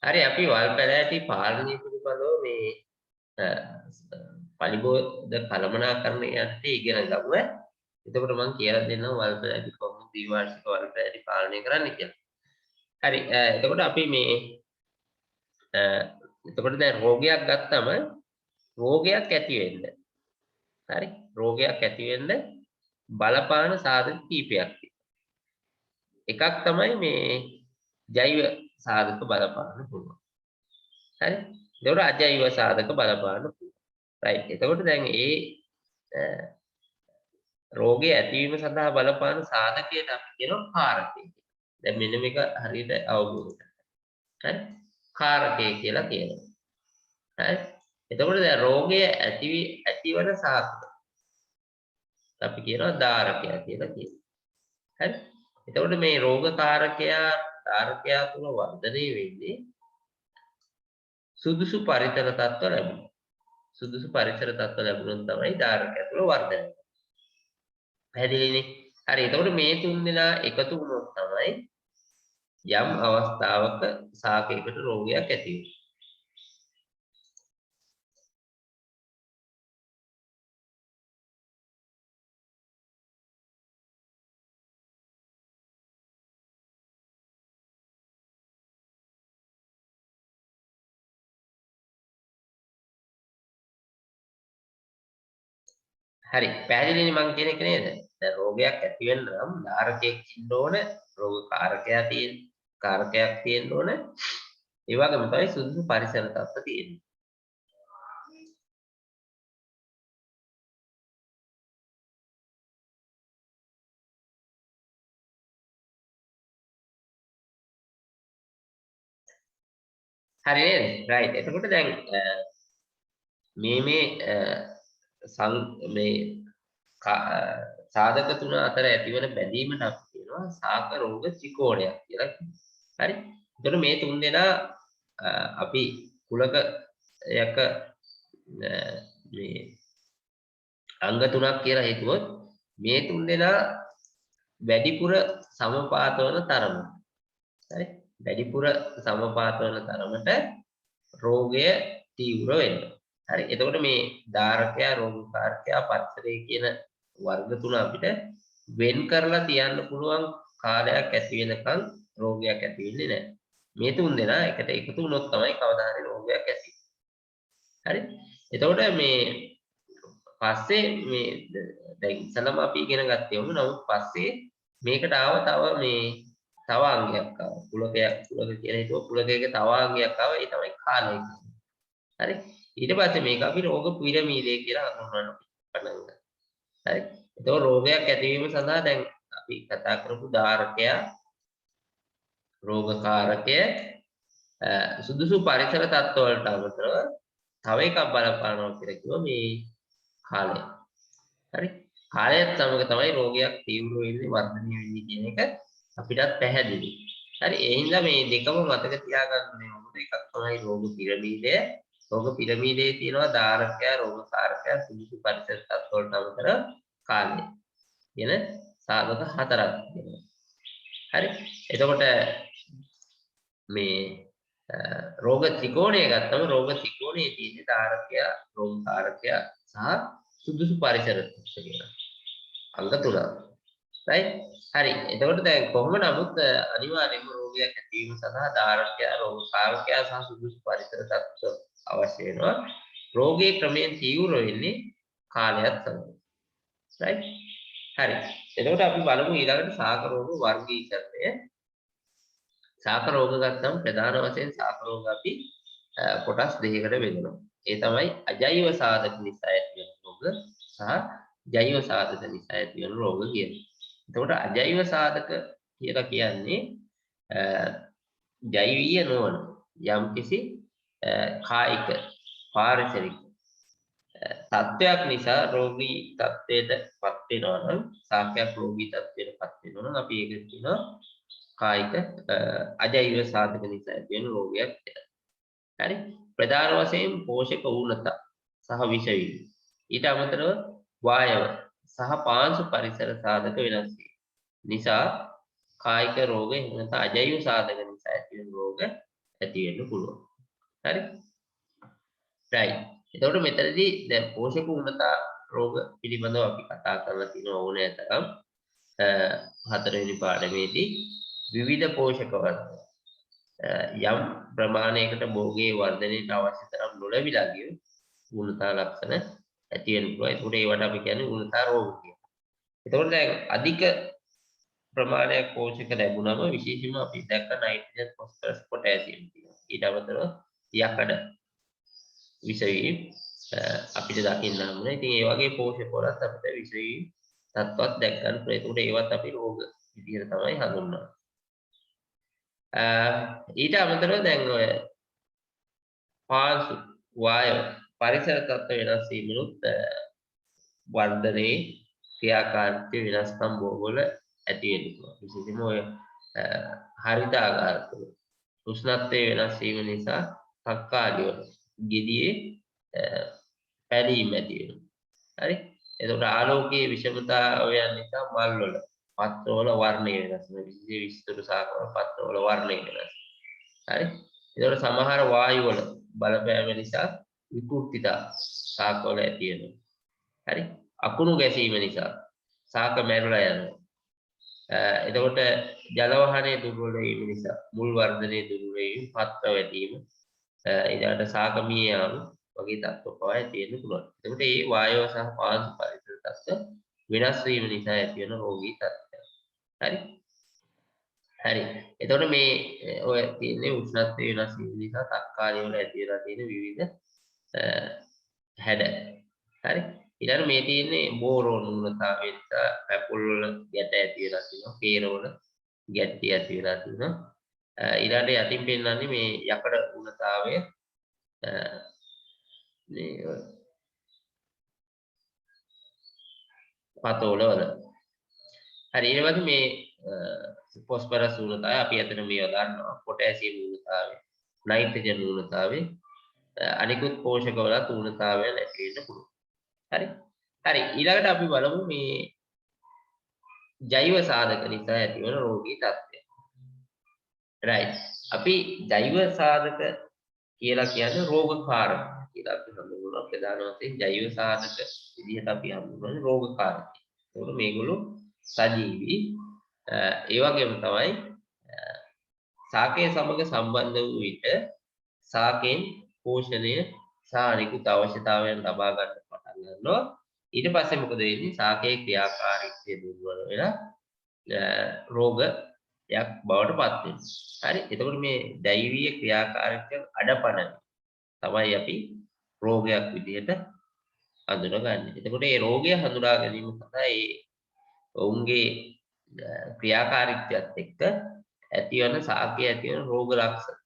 හරි අපි වල් පැලෑටි පාලනය පිළිබඳව මේ පලිබෝධ කළමනාකරණය යටතේ ඉගෙන ගමු. එතකොට මම කියලා දෙන්නම් වල් පැලෑටි කොහොමද ද්විවාර්ෂික වල් පැලෑටි පාලනය කරන්න කියලා. හරි එතකොට අපි මේ එතකොට දැන් රෝගයක් ගත්තම රෝගයක් ඇති වෙන්න හරි රෝගයක් ඇති වෙන්න බලපාන සාධක කීපයක් තියෙනවා. එකක් තමයි මේ ජෛව සාධක බලපාන්න පුළුවන්. හරි එතකොට අජෛව සාධක බලපාන්න පුළුවන්. right එතකොට දැන් රෝගය ඇතිවීම සඳහා බලපාන සාධකයට අපි කියනවා කාරකය. දැන් මෙන්න මේක හරියට අවබෝධ කරගන්න. හරි කාරකය කියලා කියනවා. හරි එතකොට දැන් රෝගය ඇතිවන සාධක අපි කියනවා ධාරකයා කියලා කියනවා. හරි එතකොට මේ රෝග කාරකයා තුල වර්ධනය වෙන්නේ සුදුසු පරිසර තත්ත්ව ලැබුණොත්. සුදුසු පරිසර තත්ත්ව ලැබුණොත් තමයි ධාරකයා තුල වර්ධනය වෙන්නේ. පැහැදිලිනේ? හරි එතකොට මේ තුන් දෙනා එකතු වුණොත් තමයි යම් අවස්ථාවක සාකයකට රෝගයක් ඇති වෙන්නේ. හරි පැහැදිලිනේ මං කියන එක නේද? දැන් රෝගයක් ඇති වෙන්න නම් ධාරකයක් ඉන්න ඕන, රෝග කාරකයක් තියෙන්න ඕන. ඒ වගේම තමයි සුදුසු පරිසර තත්ත්ව තියෙන්නේ. හරි නේද? right. එතකොට දැන් මේ සාධක තුන අතර ඇතිවන බැඳීමට අපි කියනවා සාක රෝග ත්‍රිකෝණයක් කියලා කියනවා. හරි. එතකොට මේ තුන් දෙනා අපි කුලක යක මේ අංග තුනක් කියලා හිතුවොත් මේ තුන් දෙනා වැඩිපුර සමපාත වන තරම. හරි. වැඩිපුර සමපාත වන තරමට රෝගය තීව්‍ර වෙනවා. හරි එතකොට මේ ධාරකයා රෝගකාරකයා පරිසරය කියන වර්ග තුන අපිට වෙන් කරලා තියන්න පුළුවන් කාලයක් ඇති වෙනකන් රෝගයක් ඇති වෙන්නේ නැහැ. මේ තුන් දෙනා එකට එකතු වුණොත් තමයි කවදා හරි රෝගයක් ඇති වෙන්නේ. හරි එතකොට මේ පස්සේ මේ දැන් ඉස්සලම අපි ඉගෙන ගත්තේ වුණ නමුත් පස්සේ මේකට ආව තව අංගයක් ආවා. කුලක කියලා හිතුවා කුලකයක තව අංගයක් ආවා ඒ තමයි කාලය. හරි ඊට පස්සේ මේක අපි රෝග පිරමීඩය කියලා හඳුන්වන්න පටන් ගත්තා. හරි එතකොට රෝගයක් ඇතිවීම සඳහා දැන් අපි කතා කරපු ධාරකයා රෝගකාරකය සුදුසු පරිසර තත්ත්ව වලට අමතරව තව එකක් බලපානවා කියලා කිව්වා මේ කාලය. හරි කාලයත් සමග තමයි රෝගයක් තීව්‍ර වෙන්නේ වර්ධනය වෙන්නේ කියන එක අපිටත් පැහැදිලි. හරි ඒ හින්දා මේ දෙකම මතක තියාගන්න ඕනේ. මොකද එකක් තමයි රෝග පිරමීඩය. රෝග පිරමීඩයේ තියෙනවා ධාරකයා රෝගකාරකයා සුදුසු පරිසර තත්ත්ව වලට අමතරව කාලය කියන සාධක හතරක් තියෙනවා. හරි එතකොට මේ රෝග ත්‍රිකෝණය ගත්තම රෝග ත්‍රිකෝණයේ තියෙන ධාරකයා රෝගකාරකයා සහ සුදුසු පරිසර තත්ත්ව කියලා අංග තුනක්. right හරි එතකොට දැන් කොහොම නමුත් අනිවාර්යයෙන්ම රෝගයක් ඇතිවීම සඳහා ධාරකයා රෝගකාරකයා සහ සුදුසු පරිසර තත්ත්ව අවශ්‍ය වෙනවා. රෝගයේ ක්‍රමයෙන් තීව්‍ර වෙන්නේ කාලයත් සමග. right හරි. එතකොට අපි බලමු ඊළඟට සාක රෝග වර්ගීකරණය. සාක රෝග ගත්තම ප්‍රධාන වශයෙන් සාක රෝග අපි කොටස් දෙකකට බෙදනවා. ඒ තමයි අජෛව සාධක නිසා ඇති වෙන රෝග සහ ජෛව සාධක නිසා ඇති වෙන රෝග කියන්නේ. එතකොට අජෛව සාධක කියලා කියන්නේ ජෛවීය නොවන යම්කිසි කායික පාරිසරික තත්ත්වයක් නිසා රෝගී තත්ත්වයට පත් වෙනවා නම් සාකයක් රෝගී තත්ත්වයට පත් වෙනවා නම් අපි ඒක කියනවා කායික අජෛව සාධක නිසා ඇති වෙන රෝගයක් කියලා. හරි. ප්‍රධාන වශයෙන් පෝෂක ඌනතා සහ විෂ වීම. ඊට අමතරව වායව සහ පාංශු පරිසර සාධක වෙනස් වීම නිසා කායික රෝග එහෙම නැත්නම් අජෛව සාධක නිසා ඇති වෙන රෝග ඇති වෙන්න පුළුවන්. හරි. right. එතකොට මෙතනදී දැන් පෝෂක ඌනතා රෝග පිළිබඳව අපි කතා කරලා තියෙනවා ඕනෑ තරම්. හතරවෙනි පාඩමේදී විවිධ පෝෂක වර්ග යම් ප්‍රමාණයකට භෝගයේ වර්ධනයට අවශ්‍ය තරම් නොලැබිලා ගිය ඌනතා ලක්ෂණ ඇති වෙන්න පුළුවන්. ඒකට ඒවට අපි කියන්නේ ඌනතා රෝග කියලා. එතකොට දැන් අධික ප්‍රමාණයක් පෝෂක ලැබුණම විශේෂයෙන්ම අපි දැක්ක නයිට්‍රජන් ෆොස්ෆරස් පොටෑසියම් තියෙනවා. ඊට අමතරව යකඩ විෂ වීම අපිට දකින්න හම්බුනේ. ඉතින් ඒ වගේ පෝෂක වලත් අපිට විෂ වීම තත්ත්වත් දැක් ගන්න පුළුවන්. ඒකට ඒවත් අපි රෝග විදිහට තමයි හඳුන්වන්නේ. ඊට අමතරව දැන් ඔය පාංශු වායව පරිසර තත්ත්ව වෙනස් වීමනුත් වර්ධනයේ ක්‍රියාකාරීත්වය වෙනස්කම් බොහෝල ඇති වෙන්න පුළුවන්. විශේෂයෙන්ම ඔය හරිතාගාර තුළ උෂ්ණත්වයේ වෙනස් වීම නිසා තක්කාලිය වල ගෙඩියේ පැලීම ඇති වෙනවා. හරි. එතකොට ආලෝකයේ විෂමතාවයන් නිසා මල් වල පත්‍රවල වර්ණය වෙනස් වෙනවා. විශේෂ විස්තර සාකවල පත්‍රවල වර්ණය වෙනස්. හරි. ඒතකොට සමහර වායු වල බලපෑම නිසා විකෘතිතා සාකවල ඇති වෙනවා. හරි. අකුණු ගැසීම නිසා සාක මැරලා යනවා. එතකොට ජල වහනයේ දුර්වල වීම නිසා මුල් වර්ධනයේ දුර්වල වීම, පත්‍ර වැටීම, ඊළඟට සාක මිය යාම වගේ තත්ත්ව පවා ඇති වෙන්න පුළුවන්. එතකොට මේ වායව සහ පාංශු පරිසර තත්ත්ව වෙනස් වීම නිසා ඇති වෙන රෝගී තත්ත්වය. හරි. හරි. එතකොට මේ ඔය තියෙන්නේ උෂ්ණත්වය වෙනස් වීම නිසා තක්කාලිය වල ඇති වෙලා තියෙන විවිධ හැඩ. හරි. ඊළඟ මේ තියෙන්නේ බෝරෝන් ඌනතාවය නිසා පැපුල් වල ගැට ඇති වෙලා තියෙනවා. කේර වල ගැටි ඇති වෙලා තියෙනවා. ඊළඟට යටින් පෙන්නන්නේ මේ යකඩ ඌනතාවය මේ පතෝල වල. හරි. ඊට පස්සේ මේ ෆොස්ෆරස් ඌනතාවය අපි අතන මේවා ගන්නවා. පොටෑසියම් ඌනතාවය, නයිට්‍රජන් ඌනතාවය, අනිකුත් පෝෂක වලත් ඌනතාවයන් ඇති වෙන්න පුළුවන්. හරි. හරි. ඊළඟට අපි බලමු මේ ජෛව සාධක නිසා ඇතිවන රෝගී තත්ත්වය. right. අපි ජෛව සාධක කියලා කියන්නේ රෝගකාරක කියලා අපි හඳුන්වනවා. ප්‍රධාන වශයෙන් ජෛව සාධක විදිහට අපි හඳුන්වන්නේ රෝගකාරක. ඒකෝ මේගොල්ලෝ සජීවී ඒ වගේම තමයි සාකයේ සමග සම්බන්ධ වූ විට සාකයෙන් පෝෂණය සහ අනිකුත් අවශ්‍යතාවයන් ලබා ගන්න පටන් ගන්නවා. ඊට පස්සේ මොකද වෙන්නේ? සාකයේ ක්‍රියාකාරීත්වය දුර්වල වෙලා රෝගයක් බවට පත් වෙනවා. හරි. එතකොට මේ ජෛවීය ක්‍රියාකාරීත්වය අඩපණ තමයි අපි රෝගයක් විදිහට හඳුනගන්නේ. එතකොට මේ රෝගය හඳුනා ගැනීම තමයි ඔවුන්ගේ ක්‍රියාකාරීත්වයත් එක්ක ඇතිවන සාකයේ ඇතිවන රෝග ලක්ෂණ.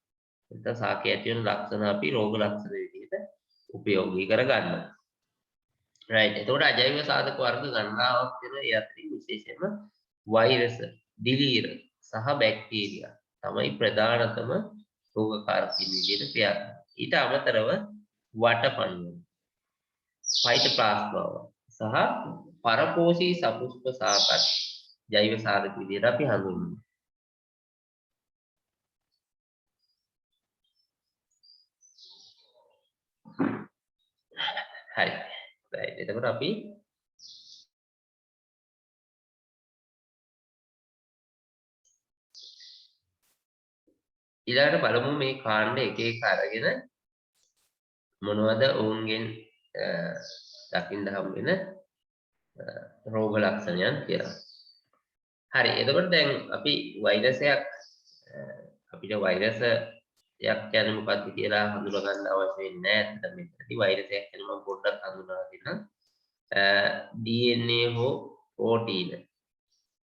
නැත්නම් සාකයේ ඇතිවන ලක්ෂණ අපි රෝග ලක්ෂණ විදිහට උපයෝගී කරගන්නවා. right. එතකොට අජෛව සාධක වර්ග ගණනාවක් වෙන ඒ අතරින් විශේෂයෙන්ම වෛරස්, දිලීර සහ බැක්ටීරියා තමයි ප්‍රධානතම රෝගකාරකීන් විදිහට ක්‍රියාත්මක. ඊට අමතරව වටපණුව, ෆයිටෝප්ලාස්මා සහ පරපෝෂී සපුෂ්ප සාකත් ජෛව සාධක විදිහට අපි හඳුන්වනවා. හරි. right. එතකොට අපි ඊළඟට බලමු මේ කාණ්ඩ එක එක අරගෙන මොනවද ඔවුන්ගෙන් දකින්න හම් වෙන රෝග ලක්ෂණයන් කියලා. හරි. එතකොට දැන් අපි වෛරසයක් අපිට වෛරසයක් කියන්නේ මොකක්ද කියලා හඳුනා ගන්න අවශ්‍ය වෙන්නේ නැහැ. ඇත්තට මෙතනදී වෛරසයක් කියන්නේ මම පොඩ්ඩක් හඳුනා දෙන්නම්. DNA හෝ ප්‍රෝටීන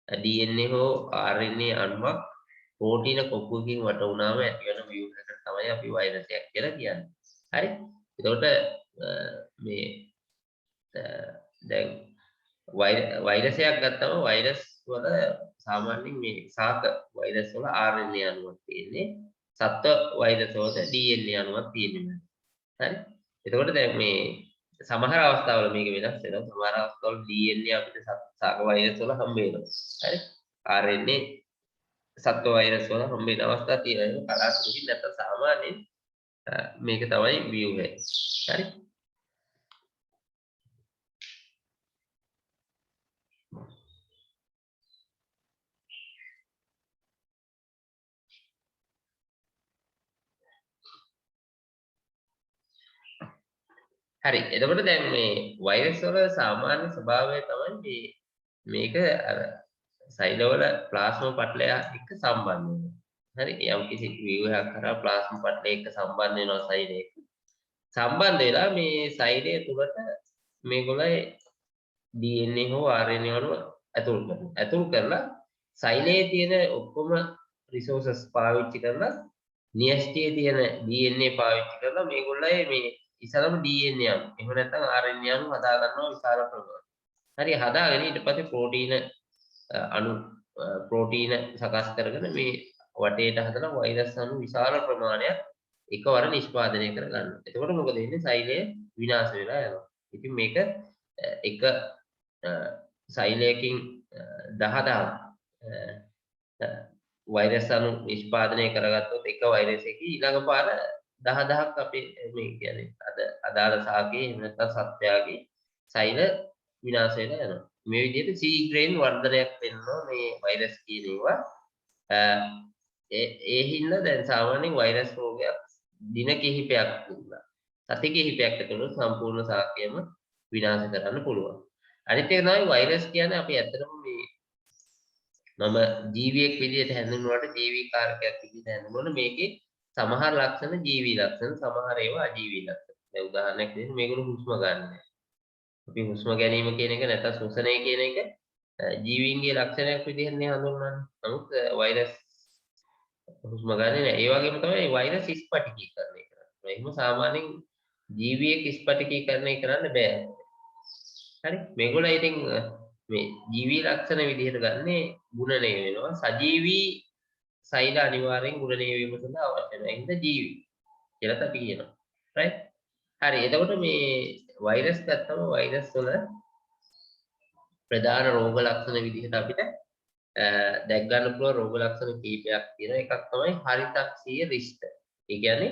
DNA හෝ RNA අණුවක් ප්‍රෝටීන කොපුවකින් වට වුණාම ඇතිවන ව්‍යුහයකට තමයි අපි වෛරසයක් කියලා කියන්නේ. හරි. එතකොට මේ දැන් වෛරසයක් ගත්තම වෛරස් වල සාමාන්‍යයෙන් මේ ශාක වෛරස් වල RNA අණුවක් තියෙන්නේ. සත්ව වෛරස් වල DNA අණුවක් තියෙනවා. හරි. එතකොට දැන් මේ සමහර අවස්ථාවල මේක වෙනස් වෙනවා. සමහර අවස්ථාවල DNA අපිට ශාක වෛරස් වල හම්බ වෙනවා. හරි. RNA සත්ව වෛරස් වල හම්බ වෙන අවස්ථා තියෙනවා. කලාතුරකින් නැත්නම් සාමාන්‍යයෙන් මේක තමයි ව්‍යුහය. හරි. හරි. එතකොට දැන් මේ වෛරස් වල සාමාන්‍ය ස්වභාවය තමයි මේක අර සෛලවල ප්ලාස්මා පටලය එක්ක සම්බන්ධ වෙනවා. හරි. යම් කිසි ව්‍යුහයක් කරා ප්ලාස්මා පටලය එක්ක සම්බන්ධ වෙනවා සෛලයක. සම්බන්ධ වෙලා මේ සෛලය තුළට මේගොල්ලෝ DNA හෝ RNA වල ඇතුල් කරනවා. ඇතුල් කරලා සෛලයේ තියෙන ඔක්කොම රිසෝසස් පාවිච්චි කරලා න්‍යෂ්ටියේ තියෙන DNA පාවිච්චි කරලා මේගොල්ලෝ මේ ඉස්සරම DNA අණු එහෙම නැත්නම් RNA අණු හදා ගන්නවා විශාල ප්‍රමාණයක්. හරි හදාගෙන ඊට පස්සේ අණු ප්‍රෝටීන සකස් කරගෙන මේ වටේට හදලා වෛරස් අණු විශාල ප්‍රමාණයක් එකවර නිෂ්පාදනය කරගන්න. එතකොට මොකද වෙන්නේ? සෛලය විනාශ වෙලා යනවා. ඉතින් මේක එක සෛලයකින් 10000 වෛරස් අණු නිෂ්පාදනය කරගත්තොත් එක වෛරසයක ඊළඟ පාර 10000ක් අපේ මේ කියන්නේ අදාළ ශාකයේ එහෙම නැත්නම් සත්වයාගේ සෛල විනාශ වෙලා යනවා. මේ විදිහට ශීඝ්‍රයෙන් වර්ධනයක් වෙනවා මේ වෛරස් කියන ඒවා. ඒ හින්දා දැන් සාමාන්‍යයෙන් වෛරස් රෝගයක් දින කිහිපයක් තිබුණා. සති කිහිපයක් ඇතුළත සම්පූර්ණ ශාකයම විනාශ කරන්න පුළුවන්. අනිත් එක තමයි වෛරස් කියන්නේ අපි ඇත්තටම මම ජීවියෙක් විදිහට හැඳින්වුවාට ජීවී කාරකයක් විදිහට හැඳින්වුවොත් මේකේ සමහර ලක්ෂණ ජීවී ලක්ෂණ සමහර ඒවා අජීවී ලක්ෂණ. දැන් උදාහරණයක් දෙන්න මේගොල්ලෝ හුස්ම ගන්න. අපි හුස්ම ගැනීම කියන එක නැත්නම් ශ්වසනය කියන එක ජීවීන්ගේ ලක්ෂණයක් විදිහට නේ හඳුන්වන්නේ. නමුත් වෛරස් හුස්ම ගන්නේ නැහැ. ඒ වගේම තමයි වෛරස් ස්පටිකීකරණය කරන්නේ. එහෙම සාමාන්‍යයෙන් ජීවියෙක් ස්පටිකීකරණය කරන්න බෑ. හරි මේගොල්ලෝ ඉතින් මේ ජීවී ලක්ෂණ විදිහට ගන්නේ ගුණණය වෙනවා. සජීවී සෛල අනිවාර්යෙන් ගුණණය වීම සඳහා අවශ්‍ය වෙනවා. එහෙනම් ජීවි කියලා අපි කියනවා. රයිට්? හරි. එතකොට මේ වෛරස් ගත්තම වෛරස් වල ප්‍රධාන රෝග ලක්ෂණ විදිහට අපිට දැක් ගන්න පුළුවන් රෝග ලක්ෂණ කීපයක් තියෙනවා. එකක් තමයි හරිතක්ෂීය රිෂ්ඨ. ඒ කියන්නේ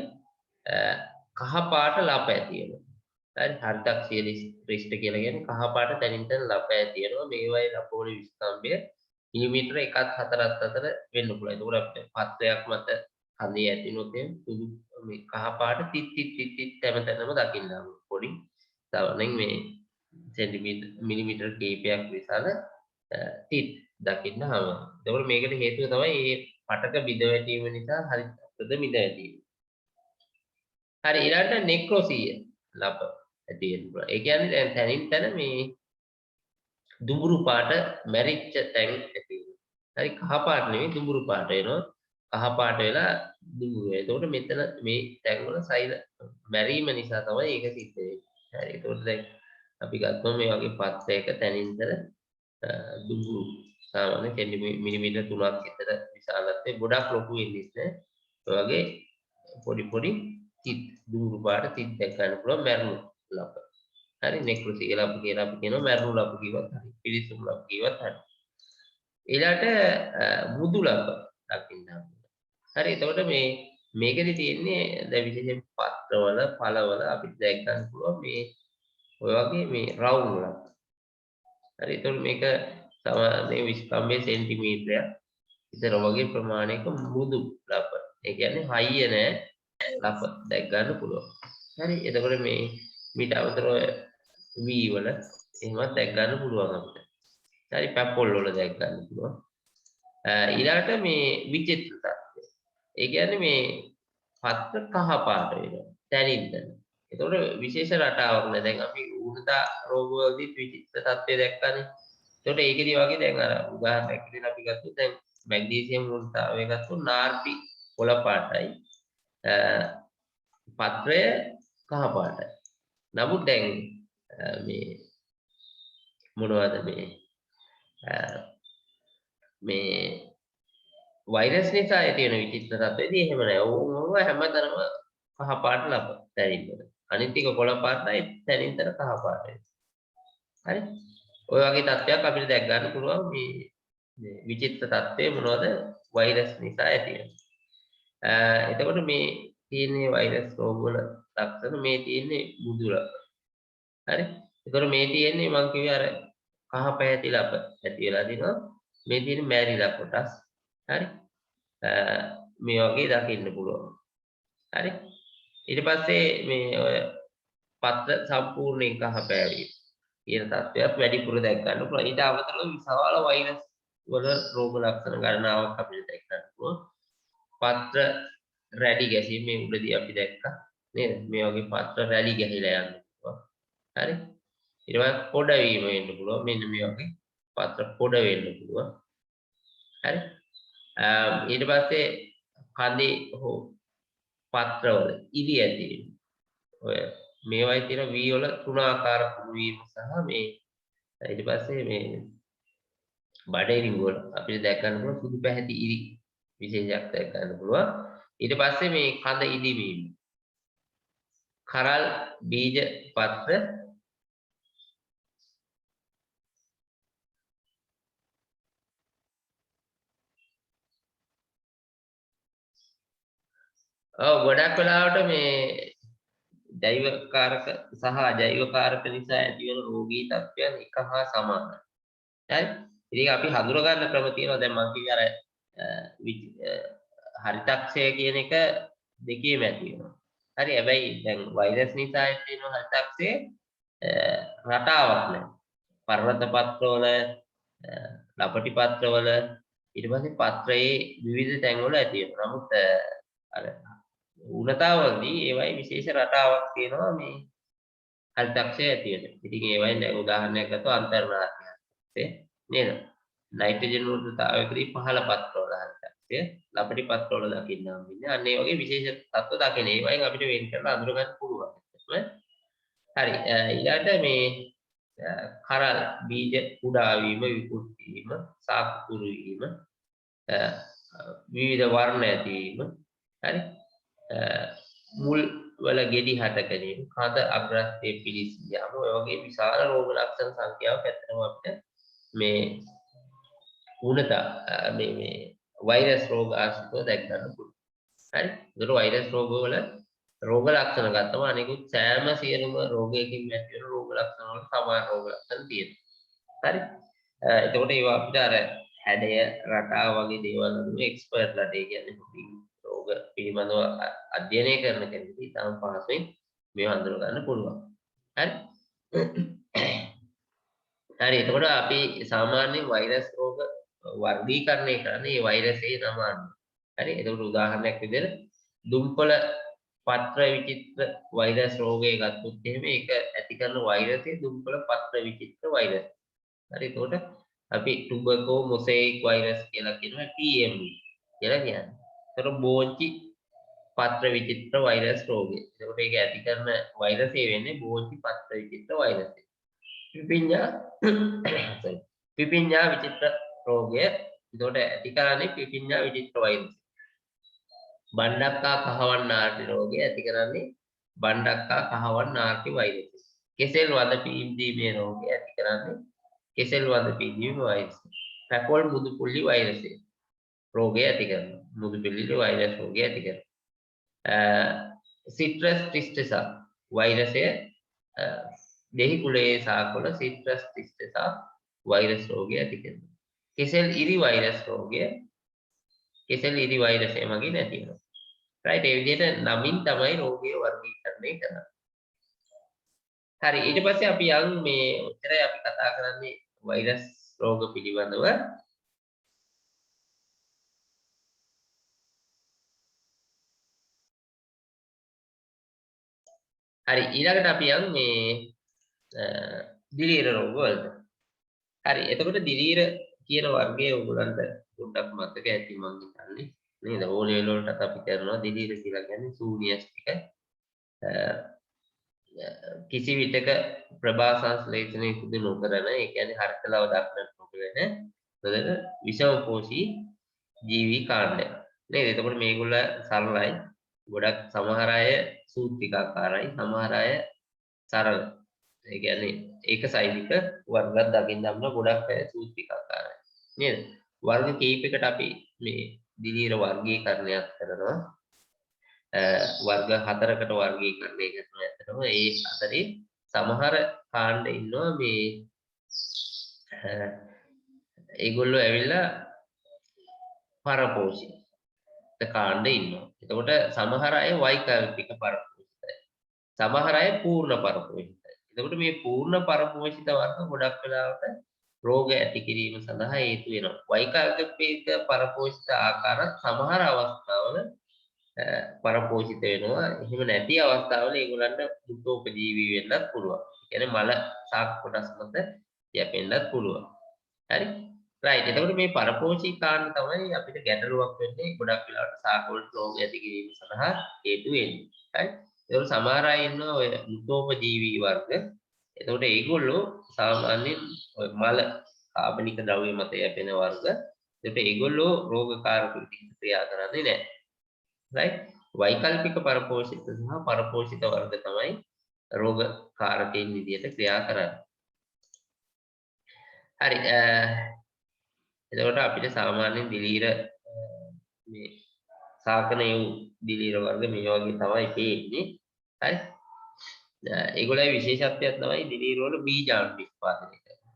කහ පාට ලප ඇති වෙනවා. හරි හරිතක්ෂීය රිෂ්ඨ කියලා කියන්නේ කහ පාට තනින් තන ලප ඇති වෙනවා. මේවයි ලපෝලි විස්තම්භය මිලිමීටර 1.4ක් අතර වෙන්න පුළුවන්. ඒකෝර අපිට පත්‍රයක් මත කඳේ ඇතිනොත් සුදු මේ කහ පාට තිත් හැමතැනම දකින්න පොඩි තවනෙන් මේ සෙන්ටිමීටර් මිලිමීටර කීපයක් විශාල තිත් දකින්න හම. ඒකෝර මේකට හේතුව තමයි මේ පටක බිඳ වැටීම නිසා හරි ප්‍රද බිඳ වැටීම. හරි ඊළඟට නෙක්‍රොසිය ලප ඇති වෙන්න පුළුවන්. ඒ කියන්නේ දැන් තනින් තන මේ දුඹුරු පාට මැරිච්ච තැන් ඇති වෙනවා. හරි කහ පාට නෙවෙයි දුඹුරු පාට වෙනවා. කහ පාට වෙලා දුඹුරු වෙනවා. එතකොට මෙතන මේ තැන් වල සෛල මැරීම නිසා තමයි ඒක සිද්ධ වෙන්නේ. හරි එතකොට දැන් අපි ගත්තොත් මේ වගේ පත්‍රයක තැනින්තර දුඹුරු සාමාන්‍ය මිලිමීටර 3ක් විතර විශාලත්වයේ ගොඩක් ලොකු වෙන්නේ නැහැ. ඒ වගේ පොඩි තිත් දුඹුරු පාට තිත් දැක් ගන්න පුළුවන් මැරුණු ලප. හරි නෙක්‍රොසි කියලා අපි කියනවා මැරුණු ලප කිව්වත් හරි පිළිසුණු ලප කිව්වත් හරි. ඊළාට මුදු ලප දකින්න. හරි එතකොට මේකෙදි තියෙන්නේ දැන් විශේෂයෙන් පත්‍රවල පළවල අපිට දැක් ගන්න පුළුවන් මේ ඔය වගේ මේ රවුම් ලප. හරි එතකොට මේක සාමාන්‍ය විස්කම්භයේ සෙන්ටිමීටරයක් විතර වගේ ප්‍රමාණයක මුදු ලප. ඒ කියන්නේ හයිය නෑ ලප දැක් ගන්න පුළුවන්. හරි එතකොට මේ මීට අමතරව V වල එහෙමත් දැක් ගන්න පුළුවන් අපිට. හරි පැපොල් වල දැක් ගන්න පුළුවන්. ඊළඟට මේ විචිත්‍ර තත්ත්වය. ඒ කියන්නේ මේ පත්‍ර කහ පාට වෙනවා. තැනින් තැන. ඒතකොට විශේෂ රටාවක් නෑ. දැන් අපි ඌනතා රෝගවලදී විචිත්‍ර තත්ත්වය දැක්කනේ. ඒතකොට ඒකෙදි වගේ දැන් අර උදාහරණයක් විදිහට අපි ගත්තොත් දැන් මැග්නීසියම් ඌනතාවය ගත්තොත් නාර්ටි කොළ පාටයි. පත්‍රය කහ පාටයි. නමුත් දැන් මේ මොනවද මේ වෛරස් නිසා ඇති වෙන විචිත්‍ර තත්ත්වෙදී එහෙම නෑ. ඕව හැමතැනම කහ පාට ලබ දැරින්ද. අනිත් ටික කොළ පාටයි තැනින් තැන කහ පාටයි. හරි? ඔය වගේ තත්ත්වයක් අපිට දැක් ගන්න පුළුවන් මේ විචිත්‍ර තත්ත්වය මොනවද? වෛරස් නිසා ඇති වෙන. එතකොට මේ තියෙන්නේ වෛරස් රෝගවල ලක්ෂණ මේ තියෙන්නේ බුදු ලක්ෂණ. හරි? එතකොට මේ තියෙන්නේ මම කිව්වේ අර කහ පැහැතිලා ඇති වෙලා දිනවා. මේ තියෙන්නේ මෑරිලා කොටස්. හරි? මේ වගේ දකින්න පුළුවන්. හරි? ඊට පස්සේ මේ ඔය පත්‍ර සම්පූර්ණයෙන් කහ පෑවීම කියන තත්ත්වයක් වැඩිපුර දැක් ගන්න පුළුවන්. ඊට අමතරව විශාල වෛරස් වල රෝග ලක්ෂණ ගණනාවක් අපිට දැක් ගන්න පුළුවන්. පත්‍ර රැලි ගැසීම මේ උඩදී අපි දැක්කා නේද? මේ වගේ පත්‍ර රැලි ගැහිලා යන්න පුළුවන්. හරි? ඊට පස්සේ පොඩ වීම වෙන්න පුළුවන්. මෙන්න මේ වගේ පත්‍ර පොඩ වෙන්න පුළුවන්. හරි? ඊට පස්සේ කඳේ හෝ පත්‍රවල ඉදි ඇති වෙන. ඔය මේවයි තියෙන වී වල තුනාකාර කුණු වීම සහ මේ ඊට පස්සේ මේ බඩේරින් වල අපිට දැක් ගන්න පුළුවන් සුදු පැහැති ඉරි විශේෂයක් දැක් ගන්න පුළුවන්. ඊට පස්සේ මේ කඳ ඉදි වීම. කරල් බීජ පත්‍ර ගොඩක් වෙලාවට මේ ජෛව කාරක සහ අජෛව කාරක නිසා ඇති වෙන රෝගී තත්ත්වයන් එක හා සමානයි. හරි? ඉතින් අපි හඳුනා ගන්න ක්‍රම තියෙනවා. දැන් මම කිව්වේ අර හරිතක්ෂය කියන එක දෙකේම ඇති වෙනවා. හරි? හැබැයි දැන් වෛරස් නිසා ඇති වෙන හරිතක්ෂය රටාවක් නැහැ. පර්වත පත්‍රවල ලපටි පත්‍රවල ඊට පස්සේ පත්‍රයේ විවිධ තැන්වල ඇති වෙනවා. නමුත් අර ඌනතාවලදී ඒවයි විශේෂ රටාවක් තියෙනවා මේ හරිතක්ෂය ඇති වෙන. ඉතින් ඒවයින් දැන් උදාහරණයක් ගත්තොත් අන්තර්නාට්‍ය නේද? නයිට්‍රජන් ඌනතාවයකදී පහළ පත්‍රවල හරිතක්ෂය ලපටි පත්‍රවල දකින්න හම්බෙන්නේ. අන්න ඒ වගේ විශේෂ තත්ත්ව දකින. ඒවයින් අපිට වෙන් කරලා අඳුර ගන්න පුළුවන්. හරි. ඊළඟට මේ කරල් බීජ කුඩා වීම, විකෘති වීම, සාකුරු වීම, විවිධ වර්ණ ඇතිවීම, හරි? මුල් වල ගෙඩි හට ගැනීම, කඳ අග්‍රස්තයේ පිලිසී යාම, ඔය වගේ විශාල රෝග ලක්ෂණ සංඛ්‍යාවක් ඇත්තටම අපිට මේ මේ වෛරස් රෝග ආශ්‍රිතව දැක් ගන්න පුළුවන්. හරි? ඒතර වෛරස් රෝග වල රෝග ලක්ෂණ ගත්තම අනිකුත් සෑම සියලුම රෝගයකින් ඇති වෙන රෝග ලක්ෂණ වල සමාන රෝග ලක්ෂණ තියෙනවා. හරි? එතකොට ඒවා අපිට අර හැඩය රටාව වගේ දේවල් වලින් එක්ස්පර්ට්ලාට ඒ කියන්නේ රෝග පිළිබඳව අධ්‍යයනය කරන කෙනෙකුට ඉතාම පහසුවෙන් මේවා හඳුන ගන්න පුළුවන්. හරි? හරි. එතකොට අපි සාමාන්‍යයෙන් වෛරස් රෝග වර්ගීකරණය කරන්නේ ඒ වෛරසයේ නම අනුව. හරි? එතකොට උදාහරණයක් විදිහට දුම්පල පත්‍ර විචිත්‍ර වෛරස් රෝගය ගත්තොත් එහෙම ඒක ඇති කරන වෛරසය දුම්පල පත්‍ර විචිත්‍ර වෛරස්. හරි? එතකොට අපි ටුබර්කෝ මොසෙයික් වෛරස් කියලා කියනවා TMV කියලා කියන්නේ. එතකොට බෝංචි පත්‍ර විචිත්‍ර වෛරස් රෝගය. එතකොට ඒක ඇති කරන වෛරසය වෙන්නේ බෝංචි පත්‍ර විචිත්‍ර වෛරසය. පිපිඤ්ඤා විචිත්‍ර රෝගය. එතකොට ඇති කරන්නේ පිපිඤ්ඤා විචිත්‍ර වෛරසය. බණ්ඩක්කා කහවන් නාටි රෝගය ඇති කරන්නේ බණ්ඩක්කා කහවන් නාටි වෛරසය. කෙසෙල් වද පීම්දීමේ රෝගය ඇති කරන්නේ කෙසෙල් වද පීම්දීමේ වෛරසය. පැපොල් මුදුපුල්ලි වෛරසය රෝගය ඇති කරනවා. මුදුපුල්ලි වෛරස් රෝගය ඇති කරනවා. සිට්‍රස් ටිස්ටසා වෛරසය දෙහි කුලයේ සාකොළ සිට්‍රස් ටිස්ටසා වෛරස් රෝගය ඇති කරනවා. කෙසෙල් ඉරි වෛරස් රෝගය කෙසෙල් ඉරි වෛරසය මගින් ඇති වෙනවා. රයිට්? ඒ විදිහට නමින් තමයි රෝගය වර්ගීකරණය කරන්නේ. හරි ඊට පස්සේ අපි යන් මේ උත්තරය අපි කතා කරන්නේ වෛරස් රෝග පිළිබඳව. හරි ඊළඟට අපි යන් මේ දිලීර රෝග වලට. හරි එතකොට දිලීර කියන වර්ගයේ ඔයගොල්ලන්ට පොඩ්ඩක් මතක ඇති මං හිතන්නේ නේද? ඕ ලෙවල් වලටත් අපි කරනවා දිලීර කියලා කියන්නේ ශූන්‍යස්තික කිසි විටක ප්‍රභා සංශ්ලේෂණය සිදු නොකරන ඒ කියන්නේ හර්තලව දක්නට නොකරන මොකද විෂමපෝෂී ජීවී කාණ්ඩය නේද? එතකොට මේගොල්ල සරලයි ගොඩක් සමහර අය සූත්‍රිකාකාරයි සමහර අය සරල ඒ කියන්නේ ඒක සෛනික වර්ගයක් දකින්න අපිට ගොඩක් අය සූත්‍රිකාකාරයි නේද? වර්ග කීපයකට අපි මේ දිලීර වර්ගීකරණයක් කරනවා. වර්ග 4කට වර්ගීකරණය කරනවා. ඇත්තටම ඒ අතරේ සමහර කාණ්ඩ ඉන්නවා මේ ඒගොල්ලෝ ඇවිල්ලා පරපෝෂිත කාණ්ඩ ඉන්නවා. එතකොට සමහර අය වෛකල්පික පරපෝෂිතයි. සමහර අය පූර්ණ පරපෝෂිතයි. එතකොට මේ පූර්ණ පරපෝෂිත වර්ග ගොඩක් වෙලාවට රෝග ඇති කිරීම සඳහා හේතු වෙනවා. වෛකල්පික පරපෝෂිත ආකාරات සමහර අවස්ථාවල පරපෝෂිත වෙනවා. එහෙම නැති අවස්ථාවල ඒගොල්ලන්ට උපජීවී වෙන්නත් පුළුවන්. ඒ කියන්නේ මල සාක් කොටස් මත යැපෙන්නත් පුළුවන්. හරි? රයිට්. එතකොට මේ පරපෝෂී කාණ්ඩ තමයි අපිට ගැටලුවක් වෙන්නේ ගොඩක් වෙලාවට සාක වලට රෝග ඇති කිරීම සඳහා හේතු වෙන්නේ. හරි? ඒවල සමහර අය ඉන්නවා ඔය උපජීවී වර්ග. එතකොට ඒගොල්ලෝ සාමාන්‍යයෙන් ඔය මල කාබනික ද්‍රව්‍ය මත යැපෙන වර්ග. එතකොට ඒගොල්ලෝ රෝගකාරක විදිහට ක්‍රියා කරන්නේ නැහැ. right වෛකල්පික පරපෝෂිත සහ පරපෝෂිත වර්ග තමයි රෝග කාරකයන් විදිහට ක්‍රියා කරන්නේ. හරි එතකොට අපිට සාමාන්‍යයෙන් දිලීර මේ සාකනයේ දිලීර වර්ග මේ වගේ තමයි තියෙන්නේ. හරි ඒගොල්ලේ විශේෂත්වයක් තමයි දිලීර වල බීජාණු නිෂ්පාදනය කරනවා.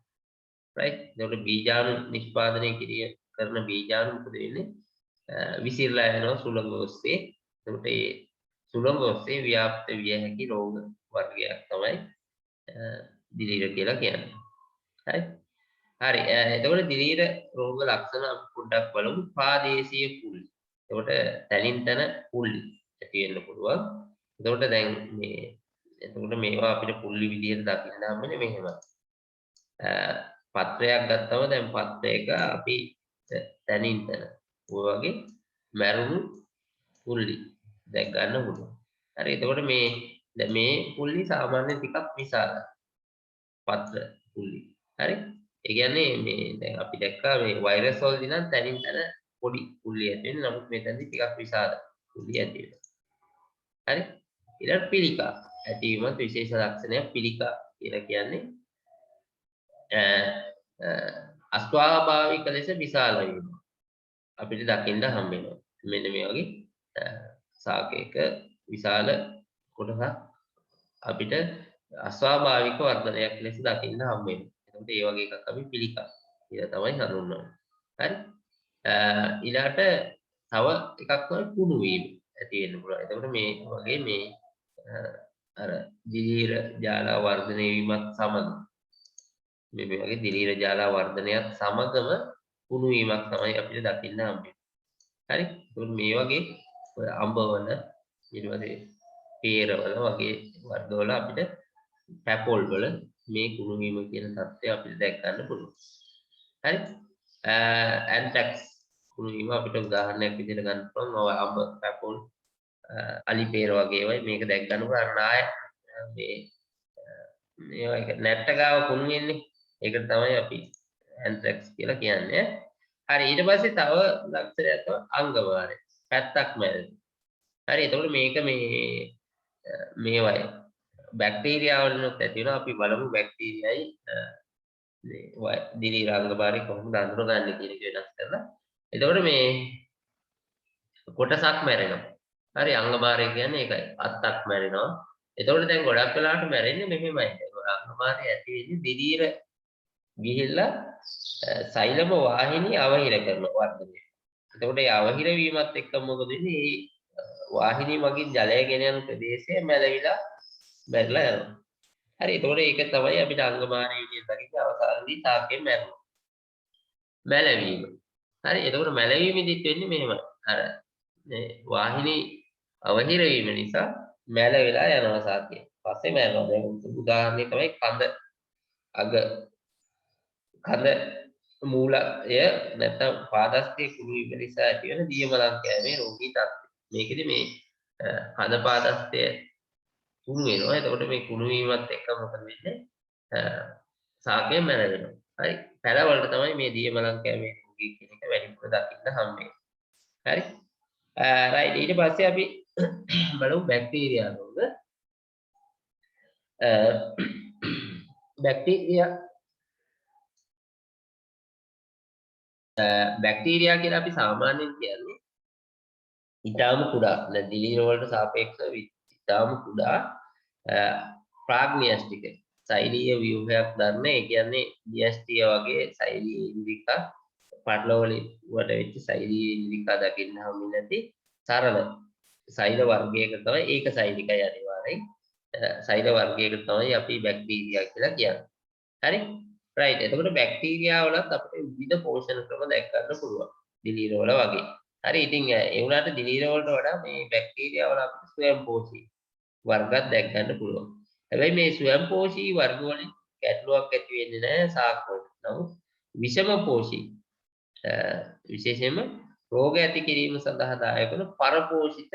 right එතකොට බීජාණු නිෂ්පාදනය කරන බීජාණු මොකද වෙන්නේ? විසිරලා යනවා සුළඟ ඔස්සේ. එතකොට ඒ සුළඟ ඔස්සේ ව්‍යාප්ත විය හැකි රෝග වර්ගයක් තමයි දිලීර කියලා කියන්නේ. හරි. හරි. එතකොට දිලීර රෝග ලක්ෂණ අපි පොඩ්ඩක් බලමු. ප්‍රාදේශීය පුල්ලි. එතකොට තනින් තන පුල්ලි ඇති වෙන්න පුළුවන්. එතකොට දැන් මේවා අපිට පුල්ලි විදිහට දකින්න හම්බෙන්නේ මෙහෙම. පත්‍රයක් ගත්තම දැන් පත්‍රයක අපි තනින් තන ඔය වගේ මැරුණු පුල්ලි දැක් ගන්න පුළුවන්. හරි එතකොට මේ පුල්ලි සාමාන්‍ය ටිකක් විශාලයි. පත්‍ර පුල්ලි. හරි. ඒ කියන්නේ මේ දැන් අපි දැක්කා මේ වෛරස් වලදී නම් තනින් තන පොඩි පුල්ලි ඇති වෙන්නේ. නමුත් මෙතනදී ටිකක් විශාල පුල්ලි ඇති වෙනවා. හරි. ඊළඟ පිළිකා ඇතිවීමත් විශේෂ ලක්ෂණයක් පිළිකා කියලා කියන්නේ අස්වාභාවික ලෙස විශාල වීම. අපිට දකින්න හම්බ වෙනවා. මෙන්න මේ වගේ සාකයක විශාල කොටසක් අපිට අස්වාභාවික වර්ධනයක් ලෙස දකින්න හම්බ වෙනවා. එතකොට ඒ වගේ එකක් අපි පිළිකා කියලා තමයි හඳුන්වන්නේ. හරි? ඊළාට තව එකක් තමයි කුණු වීම ඇති වෙන්න පුළුවන්. එතකොට මේ වගේ මේ අර දිලීර ජාලා වර්ධනය වීමත් සමග මේ වගේ දිලීර ජාලා වර්ධනයත් සමගම කුණු වීමක් තමයි අපිට දකින්න හම්බෙන්නේ. හරි? ඒත් මේ වගේ ඔය අඹවල ඊට පස්සේ peerවල වගේ වර්ගවල අපිට පැපොල් වල මේ කුණු වීම කියන தත්ත්වය අපිට දැක් ගන්න පුළුවන්. හරි? ඇන්ට්‍රැක්ස් කුණු වීම අපිට උදාහරණයක් විදිහට ගන්න පුළුවන්. ඔය අඹ පැපොල් අලි peer වගේ ඒවා මේක දැක් ගන්න පුළුවන්. නාය මේවා නැට්ට ගාව කුණු වෙන්නේ. ඒකට තමයි අපි ඇන්ට්‍රැක්ස් කියලා කියන්නේ. හරි ඊට පස්සේ තව ලක්ෂණයක් තමයි අංගවාරය. පැත්තක් මැරෙන. හරි එතකොට මේක මේවයි බැක්ටීරියා වලිනුත් ඇති වෙනවා. අපි බලමු බැක්ටීරියයි මේ දිලීර අංගවාරය කොහොමද අඳුරගන්නේ කියන එක වෙනස් කරලා. එතකොට මේ කොටසක් මැරෙනවා. හරි අංගවාරය කියන්නේ ඒකයි. අත්තක් මැරෙනවා. එතකොට දැන් ගොඩක් වෙලාවට මැරෙන්නේ මෙහෙමයි. අංගවාරය ඇති වෙන්නේ දිලීර ගිහිල්ලා සෛලම වාහිනී අවහිර කරන වර්ධනය. එතකොට ඒ අවහිර වීමත් එක්ක මොකද වෙන්නේ? මේ වාහිනී මගින් ජලය ගෙන යන ප්‍රදේශය මැලවිලා මැරලා යනවා. හරි. එතකොට ඒක තමයි අපිට අංගමානය විදිහට දකින්න අවසානයේදී ශාකයෙන් මැරෙනවා. මැලවීම. හරි. එතකොට මැලවීමෙදිත් වෙන්නේ මෙහෙමයි. අර මේ වාහිනී අවහිර වීම නිසා මැල වෙලා යනවා ශාකය. පස්සේ මැරෙනවා. දැන් උදාහරණය තමයි අග කඳ මූලය නැත්නම් පාදස්ථයේ කුණු වීම නිසා ඇතිවන දියමලං කෑමේ රෝගී තත්ත්වය. මේකෙදි මේ කඳ පාදස්ථය කුණු වෙනවා. එතකොට මේ කුණු වීමත් එක්ක මොකද වෙන්නේ? ශාකය මැරෙනවා. හරි. පැල වලට තමයි මේ දියමලං කෑමේ රෝගී කියන එක වැඩිපුර දකින්න හම්බෙන්නේ. හරි. රයිට්. ඊට පස්සේ අපි බලමු බැක්ටීරියා රෝග. බැක්ටීරියා කියලා අපි සාමාන්‍යයෙන් කියන්නේ ඊටාම කුඩා දැන් දිලීර වලට සාපේක්ෂව ඊටාම කුඩා ප්‍රාග්නියස්ටික සෛලීය ව්‍යුහයක් දරන ඒ කියන්නේ ඩියස්ටිය වගේ සෛලීය ඉන්ද්‍රිකා පටලවලින් වට වෙච්ච සෛලීය ඉන්ද්‍රිකා දකින්න හම්බෙන්නේ නැති සරල සෛල වර්ගයකට තමයි ඒක සෛලිකයි අනිවාර්යෙන් සෛල වර්ගයකට තමයි අපි බැක්ටීරියා කියලා කියන්නේ. හරි? රයිට්. එතකොට බැක්ටීරියා වලත් අපිට විවිධ පෝෂණ ක්‍රම දැක් ගන්න පුළුවන්. දිලීර වල වගේ. හරි. ඉතින් ඒ වුණාට දිලීර වලට වඩා මේ බැක්ටීරියා වල අපිට ස්වයංපෝෂී වර්ගයක් දැක් ගන්න පුළුවන්. හැබැයි මේ ස්වයංපෝෂී වර්ග වලින් ගැටලුවක් ඇති වෙන්නේ නැහැ ශාක වලට. නමුත් විෂමපෝෂී විශේෂයෙන්ම රෝග ඇති කිරීම සඳහා දායක වන පරපෝෂිත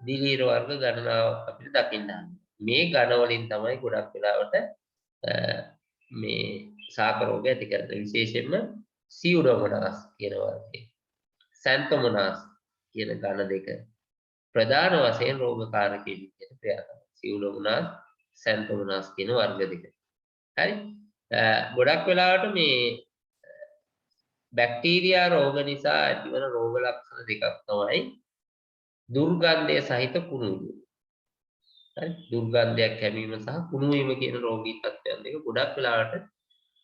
දිලීර වර්ග ගණනාවක් අපිට දකින්න. මේ ගණ වලින් තමයි ගොඩක් වෙලාවට මේ ශාක රෝග ඇති කරන විශේෂයෙන්ම සියුඩෝමොනාස් කියන වර්ගයේ සැන්තොමොනාස් කියන ගණ දෙක ප්‍රධාන වශයෙන් රෝගකාරකයේ විදිහට ක්‍රියා කරනවා. සියුඩෝමොනාස් සැන්තොමොනාස් කියන වර්ග දෙක. හරි? ගොඩක් වෙලාවට මේ බැක්ටීරියා රෝග නිසා ඇතිවන රෝග ලක්ෂණ දෙකක් තමයි දුර්ගන්ධය සහිත කුණු වීම. හරි? දුර්ගන්ධයක් හැමීම සහ කුණු වීම කියන රෝගී තත්ත්වයන් දෙක ගොඩක් වෙලාවට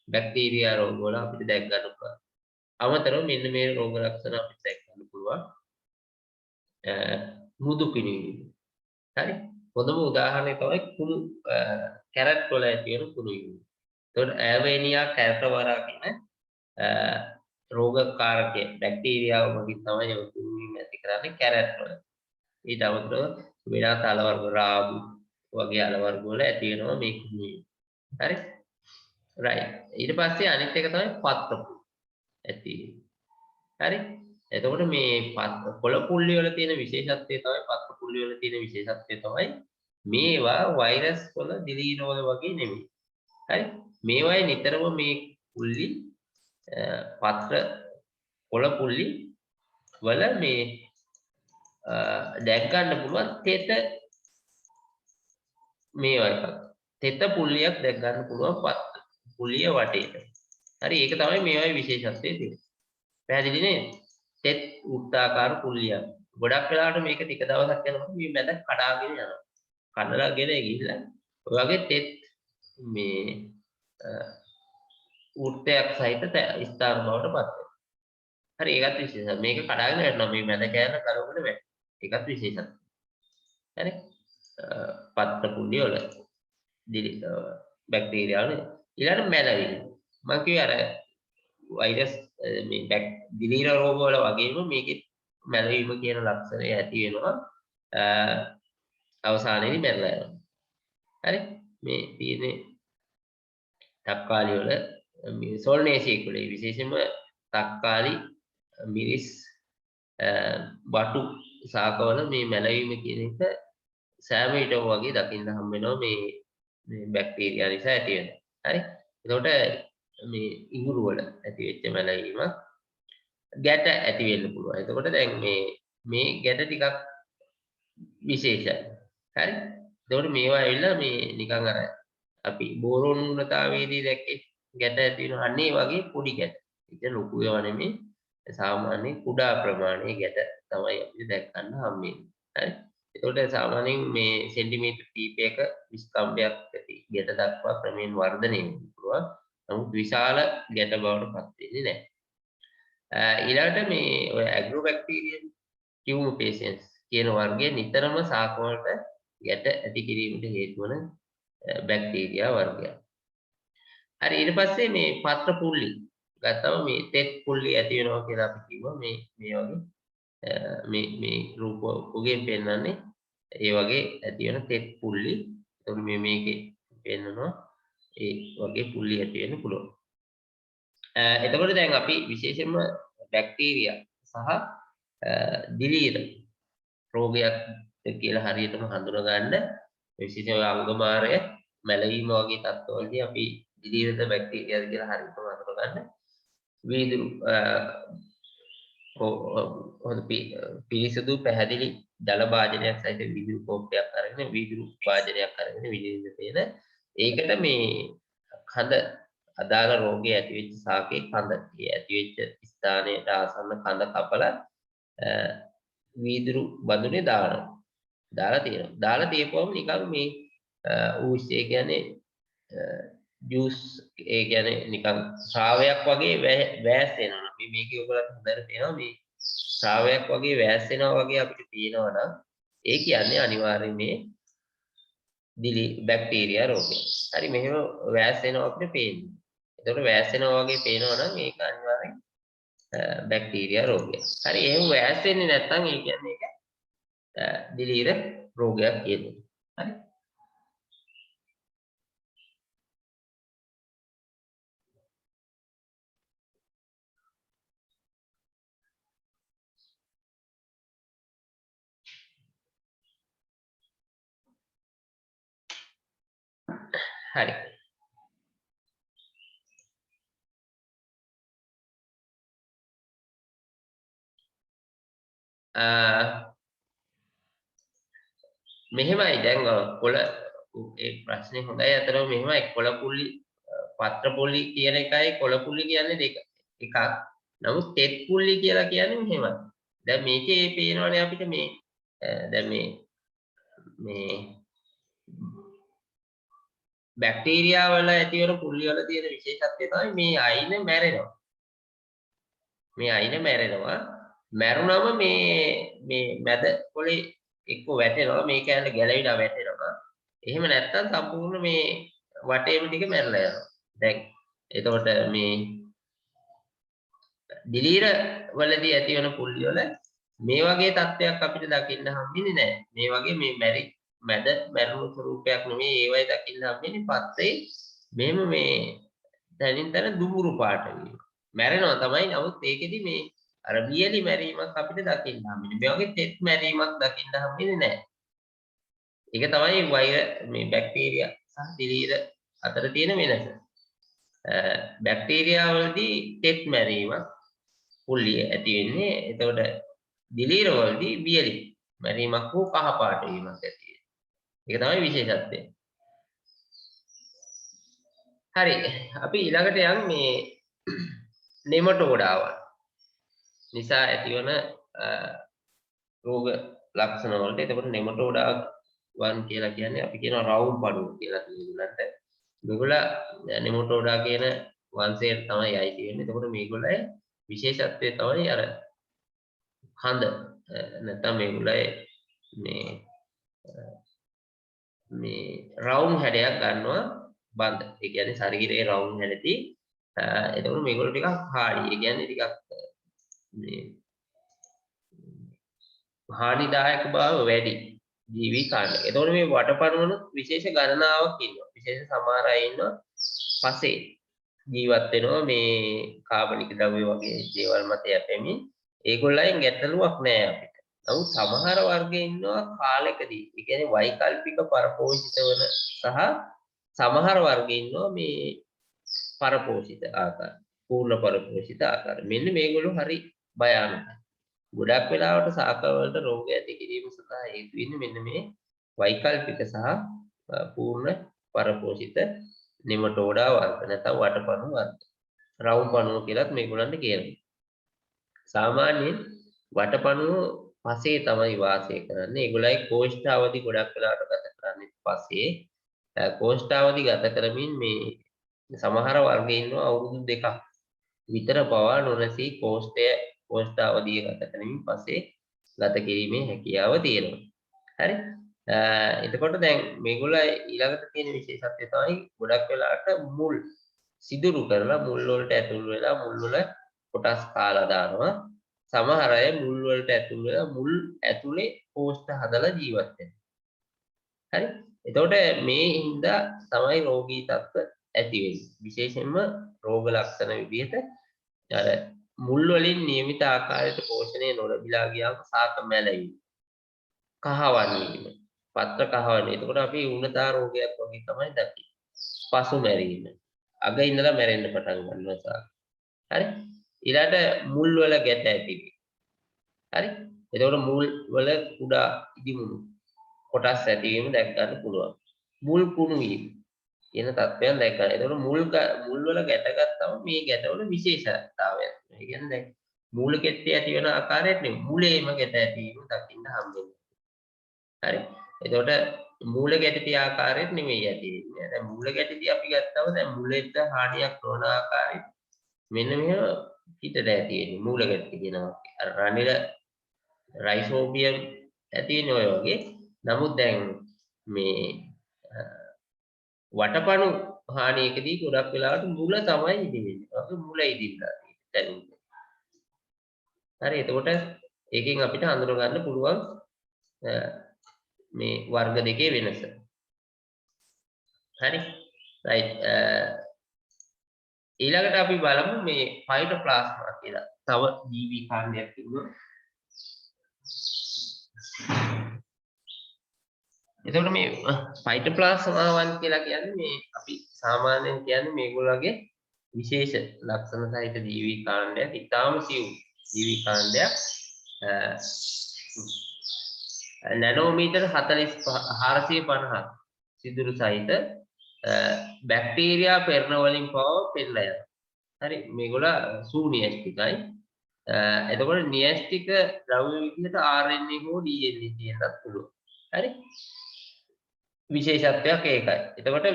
බැක්ටීරියා රෝග වල අපිට දැක් ගන්න පුළුවන්. අමතරව මෙන්න මේ රෝග ලක්ෂණ අපිට දැක් ගන්න පුළුවන්. මෘදු පිණිවීම. හරි? හොඳම උදාහරණය තමයි කුණු කැරට් වල ඇති වෙන කුණු වීම. එතකොට ඇවේනියා කැරටවරා කියන රෝගකාරකය බැක්ටීරියාව මගින් තමයි ඒ කුණු වීම ඇති කරන්නේ කැරට් වල. ඊට අමතරව වෙනත් අල වර්ග රාබු වගේ අල වර්ග වල ඇති වෙනවා මේ කුණු වීම. හරි? රයිට්. ඊට පස්සේ අනිත් එක තමයි පත්ත ඇති. හරි? එතකොට මේ කොළ පුල්ලි වල තියෙන විශේෂත්වය තමයි පත්ත පුල්ලි වල තියෙන විශේෂත්වය තමයි මේවා වෛරස් වල දිලීර වල වගේ නෙමෙයි. හරි? මේවායේ නිතරම මේ පුල්ලි පත්‍ර කොළ පුල්ලි වල මේ දැක් ගන්න පුළුවන් තෙත මේවා එකක්. තෙත පුල්ලියක් දැක් ගන්න පුළුවන් පත්ත පුල්ලිය වටේට. හරි? ඒක තමයි මේවායේ විශේෂත්වය තියෙන්නේ. පැහැදිලි නේද? තෙත් වෘත්තාකාර පුල්ලියක්. ගොඩක් වෙලාවට මේක ටික දවසක් යනකොට මේ මැද කඩාගෙන යනවා. කඩලාගෙන ගිහිල්ලා ඔය වගේ තෙත් මේ වෘත්තයක් සහිත ස්ථාන බවට පත් වෙනවා. හරි ඒකත් විශේෂයි. මේක කඩාගෙන යනවා මේ මැද කෑල්ල කරවගෙන වැටෙනවා. ඒකත් විශේෂයි. හරි? පත්‍ර පුල්ලිය වල බැක්ටීරියා වල ඊළඟ මැලවීම. මම කිව්වේ අර වෛරස් මේ දිලීර රෝග වල වගේම මේකේ මැලවීම කියන ලක්ෂණය ඇති වෙනවා අවසානයේදී මැරලා යනවා. හරි? මේ තියෙන්නේ තක්කාලි වල මේ සොල්නේසියෙක් වල විශේෂයෙන්ම තක්කාලි මිරිස් බටු ශාකවල මේ මැලවීම කියන එක සෑම විටම වගේ දකින්න හම්බ වෙනවා මේ බැක්ටීරියා නිසා ඇති වෙන. හරි? එතකොට මේ ඉඟුරු වල ඇති වෙච්ච මැලවීම ගැට ඇති වෙන්න පුළුවන්. එතකොට දැන් මේ ගැට ටිකක් විශේෂයි. හරි? එතකොට මේවා ඇවිල්ලා මේ නිකන් අර අපි බෝරෝන් ඌනතාවේදී දැක්කේ ගැට ඇති වෙන අන්නේ වගේ පොඩි ගැට. ඒක ලොකු ඒවා නෙමෙයි. සාමාන්‍ය කුඩා ප්‍රමාණයේ ගැට තමයි අපිට දැක් ගන්න හම්බෙන්නේ. හරි? එතකොට සාමාන්‍යයෙන් මේ සෙන්ටිමීටර් කීපයක විස්කම්භයක් ඇති ගැට දක්වා ක්‍රමයෙන් වර්ධනය වෙන්න පුළුවන්. නමුත් විශාල ගැට බවට පත් වෙන්නේ නැහැ. ඊළඟට මේ ඔය ඇග්‍රෝබැක්ටීරියම් කියුමපේෂන්ස් කියන වර්ගයේ නිතරම ශාක වලට ගැට ඇති කිරීමට හේතු වන බැක්ටීරියා වර්ගයක්. හරි ඊට පස්සේ මේ පත්‍ර පුල්ලි ගත්තම මේ තෙත් පුල්ලි ඇති වෙනවා කියලා අපි කිව්වා මේ වගේ මේ රූප ඔගෙන් පෙන්වන්නේ ඒ වගේ ඇති වෙන තෙත් පුල්ලි. එතකොට මේකේ පෙන්වනවා ඒ වගේ පුල්ලි ඇති වෙන්න පුළුවන්. එතකොට දැන් අපි විශේෂයෙන්ම බැක්ටීරියා සහ දිලීර රෝගයක් කියලා හරියටම හඳුනා ගන්න විශේෂයෙන්ම අංගමාරය මැලවීම වගේ තත්ත්වවලදී අපි දිලීරද බැක්ටීරියාද කියලා හරියටම හඳුනා ගන්න වීදුරු හොඳ පිරිසිදු පැහැදිලි ජල භාජනයක් සහිත වීදුරු කෝප්පයක් අරගෙන වීදුරු භාජනයක් අරගෙන විදිහට තියෙන ඒකට මේ කඳ අදාළ රෝගය ඇති වෙච්ච සාකේ කඳ ඇති වෙච්ච ස්ථානයට ආසන්න කඳ කපලා වීදුරු බඳුනේ දාලා තියෙනවා. දාලා තියපුවම නිකන් මේ ඌෂ්‍ය කියන්නේ ජූස් ඒ කියන්නේ නිකන් ශ්‍රාවයක් වගේ වැස්සෙනවා. අපි මේකේ ඔයගලන්ට හොඳට තේරෙනවා මේ ශ්‍රාවයක් වගේ වැස්සෙනවා වගේ අපිට පේනවා නම් ඒ කියන්නේ අනිවාර්යයෙන් මේ බැක්ටීරියා රෝගය. හරි මෙහෙම වැස්සෙනවා අපිට පේන්නේ. එතකොට වැස්සෙනවා වගේ පේනවා නම් ඒක අනිවාර්යෙන් බැක්ටීරියා රෝගය. හරි එහෙම වැස්සෙන්නේ නැත්නම් ඒ කියන්නේ ඒක දිලීර රෝගයක් කියන්නේ. හරි හරි මෙහෙමයි දැන් කොළ ඒ ප්‍රශ්නේ හොඳයි අතරම මෙහෙමයි කොළ පුල්ලි පත්‍ර පුල්ලි කියන එකයි කොළ පුල්ලි කියන්නේ දෙක එකක්. නමුත් තෙත් පුල්ලි කියලා කියන්නේ මෙහෙමයි. දැන් මේකේ පේනවනේ අපිට මේ දැන් මේ බැක්ටීරියා වල ඇති වෙන පුල්ලි වල තියෙන විශේෂත්වය තමයි මේ අයින මැරෙනවා. මේ අයින මැරෙනවා. මැරුණම මේ මැද පොලේ එක්ක වැටෙනවා මේ කැලේ ගැලවිලා වැටෙනවා. එහෙම නැත්නම් සම්පූර්ණ මේ වටේම ටික මැරලා යනවා. දැන් එතකොට මේ දිලීර වලදී ඇති වෙන පුල්ලි වල මේ වගේ තත්ත්වයක් අපිට දකින්න හම්බෙන්නේ නැහැ. මේ වගේ මේ මැද මැරුණු ස්වරූපයක් නෙමෙයි ඒවයි දකින්න හම්බෙන්නේ පස්සේ මෙහෙම මේ දැනින් තන දුඹුරු පාට වීම. මැරෙනවා තමයි නමුත් ඒකෙදි මේ අර වියලි මැරීමක් අපිට දකින්න හම්බෙන්නේ. මේ වගේ තෙත් මැරීමක් දකින්න හම්බෙන්නේ නැහැ. ඒක තමයි මේ බැක්ටීරියා සහ දිලීර අතර තියෙන වෙනස. බැක්ටීරියා වලදී තෙත් මැරීමක් පුල්ලිය ඇති වෙන්නේ. එතකොට දිලීර වලදී වියලි මැරීමක් හෝ කහ පාට වීමක් ඇති වෙනවා. ඒක තමයි විශේෂත්වය. හරි අපි ඊළඟට යන් මේ නෙමටෝඩාවන් නිසා ඇතිවන රෝග ලක්ෂණ වලට. එතකොට නෙමටෝඩාවන් කියලා කියන්නේ අපි කියනවා රවුම් පඩුව කියලා කියනකට මේගොල්ල නෙමටෝඩා කියන වංශයට තමයි අයිති වෙන්නේ. එතකොට මේගොල්ලේ විශේෂත්වය තමයි අර කඳ නැත්නම් මේගොල්ලේ මේ රවුම් හැඩයක් ගන්නවා බඳ. ඒ කියන්නේ ශරීරයේ රවුම් හැඩති. එතකොට මේගොල්ලෝ ටිකක් හාඩි. ඒ කියන්නේ ටිකක් මේ හානිදායක බව වැඩි ජීවි කාණ්ඩ. එතකොට මේ වටපරවන විශේෂ ගණනාවක් ඉන්නවා. විශේෂ සමහර අය ඉන්නවා පසේ ජීවත් වෙනවා මේ කාබනික ද්‍රව්‍ය වගේ දේවල් මත යැපෙමින්. ඒගොල්ලයන් ගැටලුවක් නෑ අපිට. නමුත් සමහර වර්ගයේ ඉන්නවා කාලෙකදී. ඒ කියන්නේ වෛකල්පික පරපෝෂිත වන සහ සමහර වර්ගයේ ඉන්නවා මේ පරපෝෂිත ආකාර. පූර්ණ පරපෝෂිත ආකාර. මෙන්න මේගොල්ලෝ හරි භයානකයි. ගොඩක් වෙලාවට සාකවල වලට රෝග ඇති කිරීම සඳහා හේතු වෙන්නේ මෙන්න මේ වෛකල්පික සහ පූර්ණ පරපෝෂිත නෙමටෝඩා වර්ග නැත්නම් වටපණු වර්ග. රවුම් පණුව කියලාත් මේගොල්ලන්ට කියනවා. සාමාන්‍යයෙන් වටපණුව පසේ තමයි වාසය කරන්නේ. ඒගොල්ලයි කෝෂ්ඨාවදි ගොඩක් වෙලාවට ගත කරන්නේ පසේ. කෝෂ්ඨාවදි ගත කරමින් මේ සමහර වර්ගයේ ඉන්නවා අවුරුදු 2ක් විතර පවා නොනැසී කෝෂ්ඨාවදිය ගත කරමින් පසේ ගත කිරීමේ හැකියාව තියෙනවා. හරි. එතකොට දැන් මේගොල්ලෝ ඊළඟට තියෙන විශේෂත්වය තමයි ගොඩක් වෙලාවට මුල් සිදුරු කරලා මුල් වලට ඇතුල් වෙලා මුල් වල කොටස් කාලා දානවා. සමහර අය මුල් වලට ඇතුල් වෙලා මුල් ඇතුලේ පෝස්ට් හදලා ජීවත් වෙනවා. හරි? එතකොට මේ හින්දා තමයි රෝගී තත්ත්ව ඇති වෙන්නේ. විශේෂයෙන්ම රෝග ලක්ෂණ විදිහට අර මුල් වලින් නියමිත ආකාරයට පෝෂණය නොලැබිලා ගියාම සාක මැලවීම, කහවන් වීම, පත්‍ර කහවන. එතකොට අපි උණතා රෝගයක් වගේ තමයි දකින්නේ. පසු මැරීම. අග ඉඳලා මැරෙන්න පටන් ගන්නවා සාක. හරි? ඊළාට මුල් වල ගැට ඇතිවීම. හරි? එතකොට මුල් වල කුඩා ඉදිමුණු කොටස් ඇතිවීම දැක් ගන්න පුළුවන්. මුල් කුණු වීම කියන තත්ත්වයන් දැක් ගන්න. එතකොට මුල් වල ගැට ගත්තම මේ ගැටවල විශේෂතාවයක්. ඒ කියන්නේ දැන් මූල කෙට්ටේ ඇති වෙන ආකාරයට නෙමෙයි මූලේම ගැට ඇතිවීම දකින්න හම්බෙන්නේ. හරි. එතකොට මූල ගැටටි ආකාරයට නෙමෙයි ඇති වෙන්නේ. දැන් මූල ගැටටි අපි ගත්තම දැන් මුලෙට හානියක් නොවන ආකාරයට මෙන්න මෙහෙම පිටට ඇති වෙන්නේ මූල ගැටටි කියනවා. අර රනිල රයිසෝබියම් ඇති වෙන්නේ ඔය වගේ. නමුත් දැන් මේ වටපණු හානියකදී ගොඩක් වෙලාවට මුල තමයි ඉදිරින්නේ. ඒක මුල ඉදිරිලා තියෙන්නේ. හරි. එතකොට ඒකෙන් අපිට හඳුන ගන්න පුළුවන් මේ වර්ග දෙකේ වෙනස. හරි. right. ඊළඟට අපි බලමු මේ ෆයිටෝප්ලාස්මා කියලා. තව ජීවි කාණ්ඩයක් තිබුණා. එතකොට මේ ෆයිටෝප්ලාස්මාවන් කියලා කියන්නේ මේ අපි සාමාන්‍යයෙන් කියන්නේ මේගොල්ලෝගේ විශේෂ ලක්ෂණ සහිත ජීවි කාණ්ඩයක්. ඊටාම සියුම් ජීවි කාණ්ඩයක්. නැනෝමීටර් 450 සිදුරු සහිත බැක්ටීරියා පෙරණ වලින් පව පෙරලා යනවා. හරි මේගොල්ලෝ සූනියස්ටිකයි. එතකොට නියස්ටික ද්‍රව්‍ය විදිහට RNA හෝ DNA තියෙන්නත් පුළුවන්. හරි විශේෂත්වයක් ඒකයි. එතකොට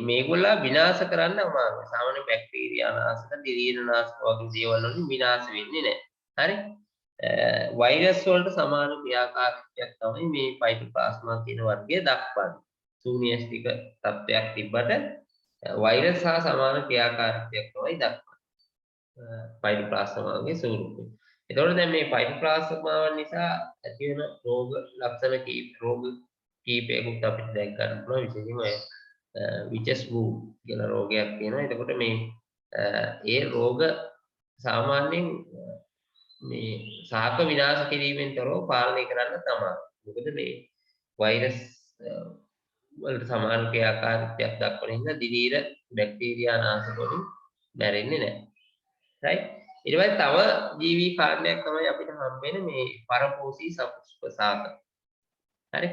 මේගොල්ලෝ විනාශ කරන්න අමාරුයි. සාමාන්‍ය බැක්ටීරියා නාශක, දිලීර නාශක වගේ දේවල් වලින් විනාශ වෙන්නේ නැහැ. හරි වෛරස් වලට සමාන ක්‍රියාකාරීත්වයක් තමයි මේ ෆයිටෝප්ලාස්මා කියන වර්ගය දක්වන්නේ. ශූන්‍යස්තික තත්ත්වයක් තිබ්බට වෛරස් හා සමාන ක්‍රියාකාරීත්වයක් තමයි දක්වන්නේ. ෆයිටෝප්ලාස්මාගේ ස්වරූපය. එතකොට දැන් මේ ෆයිටෝප්ලාස්මාවන් නිසා ඇති වෙන රෝග ලක්ෂණ රෝග කීපයකට අපිට දැක් ගන්න පුළුවන්. විශේෂයෙන්ම විචස් වූ කියලා රෝගයක් තියෙනවා. එතකොට මේ ඒ රෝග සාමාන්‍යයෙන් මේ සාක විනාශ කිරීමෙන් තොරව පාලනය කරන්න තමයි. මොකද මේ වෛරස් වලට සමාන ක්‍රියාකාරීත්වයක් දක්වන හින්දා දිලීර බැක්ටීරියා නාශක වලින් මැරෙන්නේ නැහැ. right ඊට පස්සේ තව ජීවි කාණ්ඩයක් තමයි අපිට හම්බෙන්නේ මේ පරපෝෂී සපුෂ්ප සාක. හරි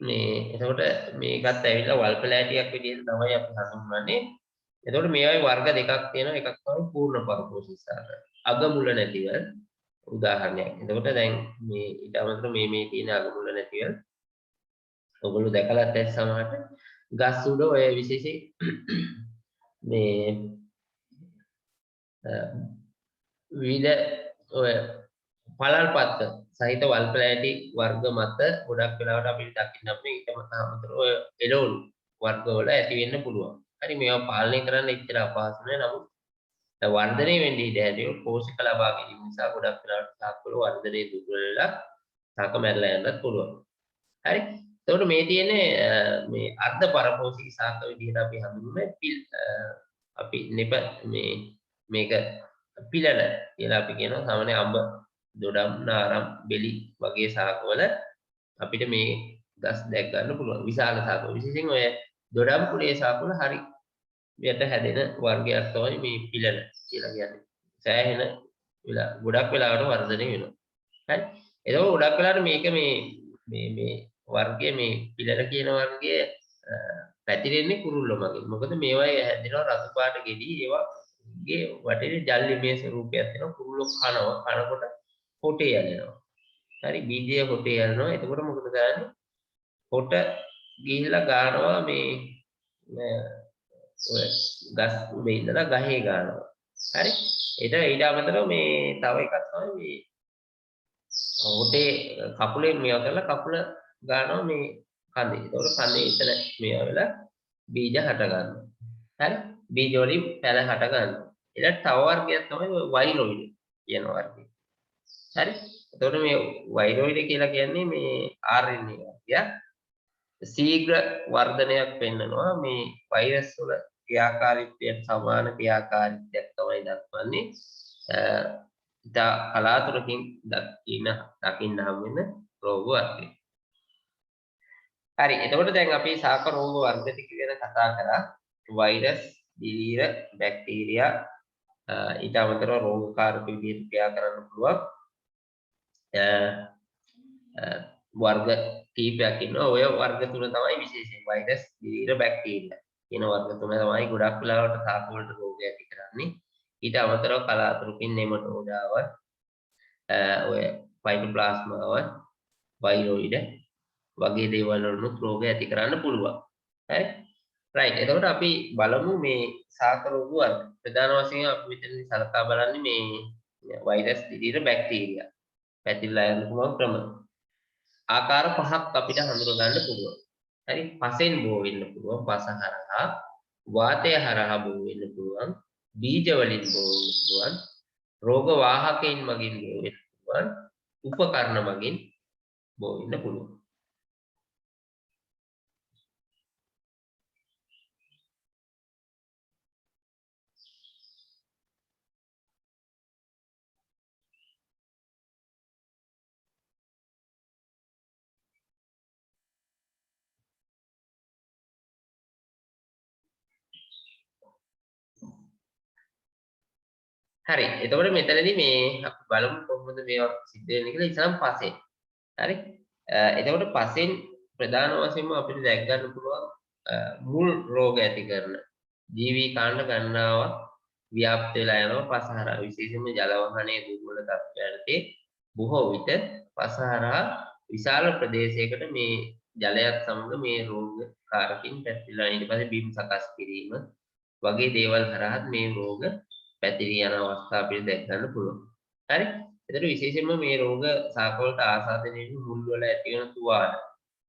මේ එතකොට මේකත් ඇවිල්ලා වල්පලෑටියක් විදිහට තමයි අපි හඳුන්වන්නේ. එතකොට මේවායි වර්ග දෙකක් තියෙනවා. එකක් තමයි පූර්ණ පරපෝෂී සාක. අග මුල නැතිව උදාහරණයක්. එතකොට දැන් මේ ඊට අමතරව මේ තියෙන අග මුල නැතිව ඔයගොල්ලෝ දැකලා ඇති සමහරට ගස් උඩ ඔය විශේෂයෙන් මේ විවිධ ඔය පළල් පත්ත සහිත වල්පලෑටි වර්ග මත ගොඩක් වෙලාවට අපිට දකින්න අපේ ඊටම අමතරව ඔය එළවලු වර්ග වල ඇති වෙන්න පුළුවන්. හරි මේවා පාලනය කරන්න ඉච්චර අපහසු නෑ. නමුත් වර්ධනය වෙන්නේ ඉඳී පෝෂක ලබා ගැනීම නිසා ගොඩක් වෙලාවට සාකවල වර්ධනයේ දුර්වල වෙලා සාක මැරලා යන්නත් පුළුවන්. හරි එතකොට මේ තියෙන්නේ මේ අර්ධ පරපෝෂී සාක විදිහට අපි හඳුන්වන්නේ අපි මේක පිළල කියලා අපි කියනවා. සාමාන්‍ය අඹ දොඩම් නාරම් බෙලි වගේ සාකවල අපිට මේ ගස් දැක් ගන්න පුළුවන්. විශාල සාකවල විශේෂයෙන් ඔය දොඩම් කුලේ සාකවල හරි යට හැදෙන වර්ගයක් තමයි මේ පිළල කියලා කියන්නේ. සෑහෙන වෙලා ගොඩක් වෙලාවට වර්ධනය වෙනවා. හරි එතකොට ගොඩක් වෙලාවට මේක මේ වර්ගයේ මේ පිළල කියන වර්ගයේ පැතිරෙන්නේ කුරුල්ලෝ මගින්. මොකද මේවා හැදෙනවා රතු පාට ගෙඩි ඒවාගේ වටේ ජල්ලිමය ස්වරූපයක් තියෙනවා. කුරුල්ලෝ කනකොට හොටේ යනවා. හරි බීජය හොටේ යනවා. එතකොට මොකද කරන්නේ? හොට ගිහිල්ලා ගන්නවා මේ ඔය ගස් උඩ ඉඳලා ගහේ ගන්නවා. හරි ඊට අමතරව මේ තව එකක් තමයි මේ ඔහුටේ කකුලේ මේවා කරලා කකුල ගන්නවා මේ කඳේ. ඒතකොට කඳේ ඉතල මේවා වෙලා බීජ හට ගන්නවා. හරි? බීජ වලින් පැල හට ගන්නවා. ඊළඟ තව වර්ගයක් තමයි ඔය වෛරොයිඩ් කියන වර්ගය. හරි? එතකොට මේ වෛරොයිඩ් කියලා කියන්නේ මේ RNA වර්ගයක්. ශීඝ්‍ර වර්ධනයක් පෙන්නනවා මේ වෛරස් වල ක්‍රියාකාරීත්වයට සමාන ක්‍රියාකාරීත්වයක් තමයි දක්වන්නේ. ඉතා කලාතුරකින් දකින්න හම් වෙන රෝග වර්ගය. හරි. එතකොට දැන් අපි ශාක රෝග වර්ග ටික ගැන කතා කරා. වෛරස්, දිලීර, බැක්ටීරියා ඊට අමතරව රෝගකාරක විදිහට ක්‍රියා කරන්න පුළුවන් වර්ග කීපයක් ඉන්නවා. ඔය වර්ග තුන තමයි විශේෂයෙන් වෛරස්, දිලීර, බැක්ටීරියා කියන වර්ග තුන තමයි ගොඩක් වෙලාවට ශාක වලට රෝග ඇති කරන්නේ. ඊට අමතරව කලාතුරකින් නෙමටෝඩාවත් ඔය ෆයිටෝප්ලාස්මාවත් වෛරොයිඩ් වගේ දේවල් වලුත් රෝග ඇති කරන්න පුළුවන්. හරි? රයිට්. එතකොට අපි බලමු මේ ශාක රෝග වර්ග. ප්‍රධාන වශයෙන් අපි මෙතනදී සලකා බලන්නේ මේ වෛරස්, දිලීර, බැක්ටීරියා පැතිරලා යන ක්‍රම. ආකාර පහක් අපිට හඳුනා ගන්න පුළුවන්. හරි? පසෙන් බෝ වෙන්න පුළුවන්, පස හරහා, වාතය හරහා බෝ වෙන්න පුළුවන්, බීජ වලින් බෝ වෙන්න පුළුවන්, රෝග වාහකයන් මගින් බෝ වෙන්න පුළුවන්, උපකරණ මගින් බෝ වෙන්න පුළුවන්. හරි. එතකොට මෙතනදී මේ අපි බලමු කොහොමද මේවා සිද්ධ වෙන්නේ කියලා ඉස්සරම් පසෙන්. හරි? එතකොට පසෙන් ප්‍රධාන වශයෙන්ම අපිට දැක් ගන්න පුළුවන් මුල් රෝග ඇති කරන ජීවී කාණ්ඩ ගණනාවක් ව්‍යාප්ත වෙලා යනවා පස හරහා. විශේෂයෙන්ම ජල වහනයේ දුර්වල තත්ත්වයන්ට බොහෝ විට පස හරහා විශාල ප්‍රදේශයකට මේ ජලයත් සමග මේ රෝග කාරකින් පැතිරලා ඊට පස්සේ බිම් සකස් කිරීම වගේ දේවල් හරහාත් මේ රෝග පැතිරී යන අවස්ථා අපිට දැක් ගන්න පුළුවන්. හරි? එතකොට විශේෂයෙන්ම මේ රෝග ශාක වලට ආසාදනය වෙන මුල් වල ඇති වෙන තුවාල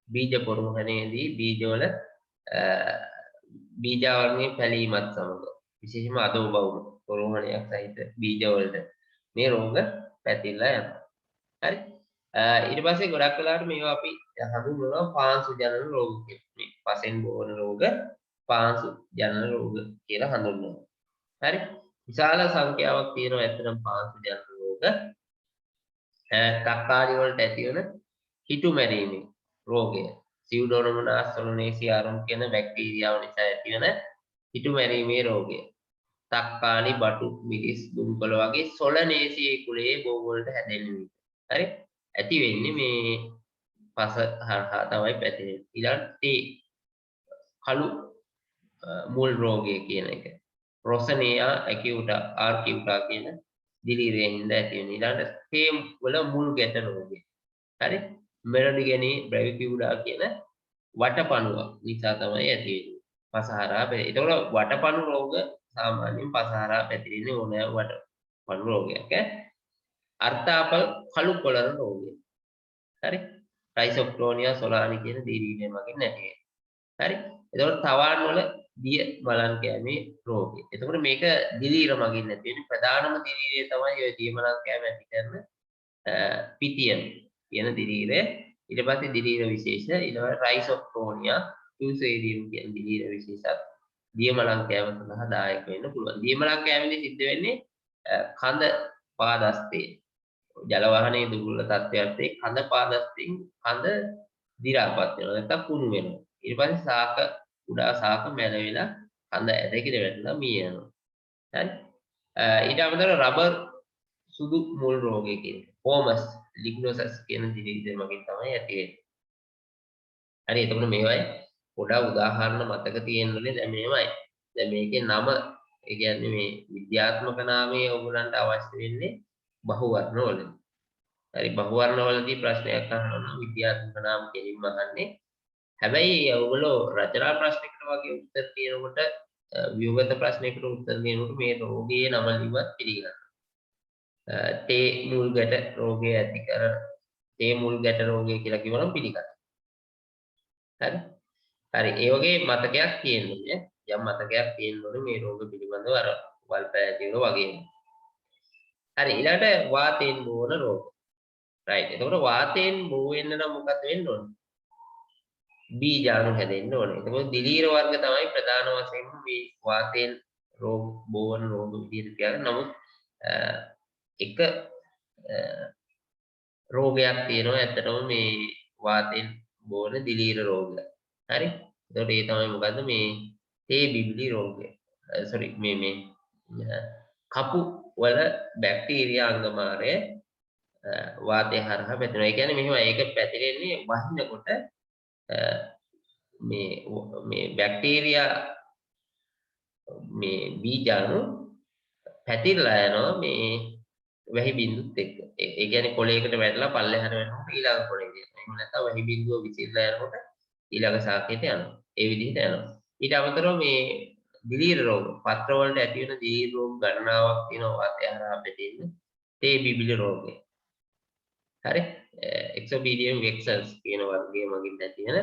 බීජ පොරොහණේදී බීජවල බීජාවරණයේ පැලීමත් සමග විශේෂයෙන්ම අදෝබවුම පොරොහණයක් සහිත බීජ වලට මේ රෝග පැතිරලා යනවා. හරි? ඊට පස්සේ ගොඩක් වෙලාවට මේවා අපි හඳුන්වනවා පාංශු ජනන රෝග කියලා. මේ පසෙන් බෝවන රෝග පාංශු ජනන රෝග කියලා හඳුන්වනවා. හරි? විශාල සංඛ්‍යාවක් තියෙනවා ඇත්තටම පාංශු ජනන රෝග. තක්කාලි වලට ඇති වෙන හිටු මැරීමේ රෝගය. සියුඩෝමෝනාස් සොලනේසියාරුම් කියන බැක්ටීරියාව නිසා ඇති වෙන හිටු මැරීමේ රෝගය. තක්කාලි, බටු, මිරිස්, දුම්කොළ වගේ සොලනේසියේ කුලයේ බෝ වලට හැදෙන්නේ. හරි? ඇති වෙන්නේ මේ පස හරහා තමයි පැතිරෙන්නේ. ඊළඟට කළු මුල් රෝගය කියන එක. රොසනියා ඇකියුටා ආර්කියුටා කියන දිලීරයෙන් හින්දා ඇති වෙන. ඊළඟට හේම් වල මුල් ගැට රෝගය. හරි? මෙලොඩිගනි බ්‍රැවිකියුඩා කියන වටපණුව නිසා තමයි ඇති වෙන්නේ. පස හරහා පැතිරෙන්නේ. ඒතකොට වටපණු රෝග සාමාන්‍යයෙන් පස හරහා පැතිරෙන්නේ ඕනෑ වටපණු රෝගයක්. අර්ථාපල් කළු කොළර රෝගය. හරි? රයිසොප්ටෝනියා සොලානි කියන දිලීරය මගින් ඇති වෙනවා. හරි? එතකොට තවාන් වල දිය බලන් කෑමේ රෝගය. එතකොට මේක දිලීර මගින් නැති වෙන්නේ. ප්‍රධානම දිලීරය තමයි ඔය දිය බලන් කෑම ඇති කරන පිතියන කියන දිලීරය. ඊට පස්සේ දිලීර විශේෂ ඊළඟට රයිසොප්ටෝනියා ෆියුසේරියම් කියන දිලීර විශේෂත් දිය බලන් කෑම සඳහා දායක වෙන්න පුළුවන්. දිය බලන් කෑමේදී සිද්ධ වෙන්නේ කඳ පාදස්තේ ජල වහනයේ දුර්වල තත්ත්වයට කඳ පාදස්තෙන් කඳ දි รา පත් වෙනවා නැත්නම් කුණු වෙනවා. ඊට පස්සේ ශාක කුඩා ශාක මැලවිලා කඳ ඇදකිට වැටෙනවා මිය යනවා. හරි? ඊට අමතරව රබර් සුදු මුල් රෝගය කියන්නේ හෝමස් ලිග්නොසස් කියන දිලීර මගින් තමයි ඇති වෙන්නේ. හරි? එතකොට මේවයි පොඩා උදාහරණ මතක තියෙන්නේ දැන් මේවයි. දැන් මේකේ නම ඒ කියන්නේ මේ විද්‍යාත්මක නාමයේ ඔයගලන්ට අවශ්‍ය වෙන්නේ බහුවර්ණ වලදී. හරි බහුවර්ණ වලදී ප්‍රශ්නයක් අහනවා නම් විද්‍යාත්මක නාම කෙලින්ම අහන්නේ. හැබැයි ඔයගොල්ලෝ රචනා ප්‍රශ්නයකට වගේ උත්තර කියනකොට ව්‍යුහගත ප්‍රශ්නයකට උත්තර දෙනකොට මේ රෝගයේ නම ලිව්වත් පිළිගන්නවා. තේ මුල් ගැට රෝගය ඇති කර තේ මුල් ගැට රෝගය කියලා කිව්වනම් පිළිගන්න. හරි. හරි. ඒ වගේ මතකයක් තියෙන්න ඕනේ. යම් මතකයක් තියෙන්න ඕනේ මේ රෝග පිළිබඳව අර වල්පැහැති වල වගේම. හරි. ඊළඟට වාතයෙන් බෝවන රෝග. රයිට්. එතකොට වාතයෙන් බෝ වෙන්න නම් මොකද වෙන්න ඕනේ? බීජාණු හැදෙන්න ඕනේ. එතකොට දිලීර වර්ග තමයි ප්‍රධාන වශයෙන්ම මේ වාතයෙන් රෝග බෝවන රෝග විදිහට කියන්නේ. නමුත් එක රෝගයක් තියෙනවා ඇත්තටම මේ වාතයෙන් බෝවන දිලීර රෝගය. හරි. එතකොට ඒ තමයි මොකද්ද මේ තේ බිබිලි රෝගය. සෝරි මේ කපු වල බැක්ටීරියා අංගමාරය වාතය හරහා පැතිරෙනවා. ඒ කියන්නේ මෙහෙම ඒක පැතිරෙන්නේ වහිනකොට මේ බැක්ටීරියා මේ බීජාණු පැතිරලා යනවා මේ වැහි බිඳුත් එක්ක. ඒ කියන්නේ කොළයකට වැටලා පල්ලෙහාට වැටෙනකොට ඊළඟ කොළේ තියෙනවා. එහෙම නැත්නම් වැහි බිඳුව විසිරලා යනකොට ඊළඟ ශාකයට යනවා. ඒ විදිහට යනවා. ඊට අමතරව මේ දිලීර රෝග පත්‍ර වලට ඇති වෙන දිලීර රෝග ගණනාවක් තියෙනවා වාතය හරහා පැතිරෙන තේ බිබිලි රෝගය. හරි. එක්සෝබීඩියම් වෙක්සල්ස් කියන වර්ගයේ මගින් ඇති වෙන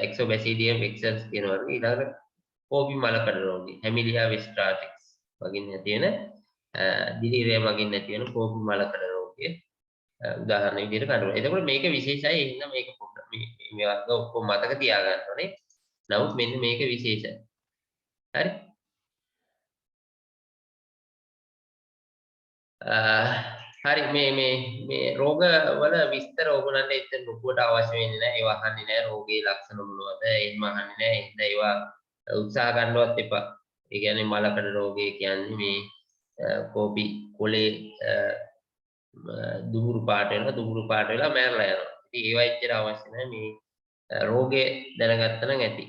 එක්සෝබැසිඩියම් වෙක්සල්ස් කියන වර්ගය ඊළඟට කෝපි මලකඩ රෝගී හැමිලියා වෙස්ට්‍රාටික්ස් වගින් ඇති වෙන දිලීරය මගින් ඇති වෙන කෝපි මලකඩ රෝගය උදාහරණ විදිහට ගන්නවා. එතකොට මේක විශේෂයි. එහෙනම් මේක පොඩ්ඩක් මේ වර්ග ඔක්කොම මතක තියාගන්න ඕනේ. නමුත් මෙන්න මේක විශේෂයි. හරි. හරි මේ රෝග වල විස්තර ඕගොල්ලන්ට එතන ලොකුවට අවශ්‍ය වෙන්නේ නැහැ. ඒවා අහන්නේ නැහැ. රෝගයේ ලක්ෂණ මොනවද? එහෙම අහන්නේ නැහැ. එහෙනම් ඒවා උත්සාහ ගන්නවත් එපා. ඒ කියන්නේ මලකඩ රෝගය කියන්නේ මේ කෝපි කොලේ දුඹුරු පාට වෙනවා. දුඹුරු පාට වෙලා මැරලා යනවා. ඉතින් ඒවා එච්චර අවශ්‍ය නැහැ. මේ රෝගේ දැනගත්ත නම් ඇති.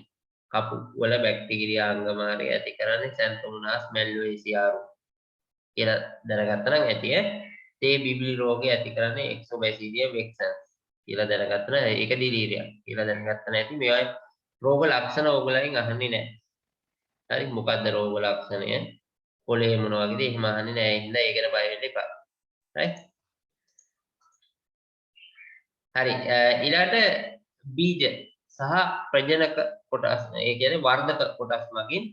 කපු වල බැක්ටීරියා අංගමාරය ඇති කරන්නේ සැන්තෝමෝනාස් මැල්වේසියාරු කියලා දැනගත්ත නම් ඇති තේ බිබිලි රෝගය ඇති කරන්නේ එක්සෝබැසිඩියම් වෙක්සන්ස් කියලා දැනගත්ත නම් ඒක දිලීරියක් කියලා දැනගත්ත නැති මේවා රෝග ලක්ෂණ ඕගොල්ලන් අහන්නේ නැහැ. හරි මොකද්ද රෝග ලක්ෂණය? කොලේ මොන වගේද එහෙම අහන්නේ නැහැ. ඒ හින්දා ඒකට බය වෙන්න එපා. right? හරි ඊළාට බීජ සහ ප්‍රජනක කොටස් ඒ කියන්නේ වර්ධක කොටස් මගින්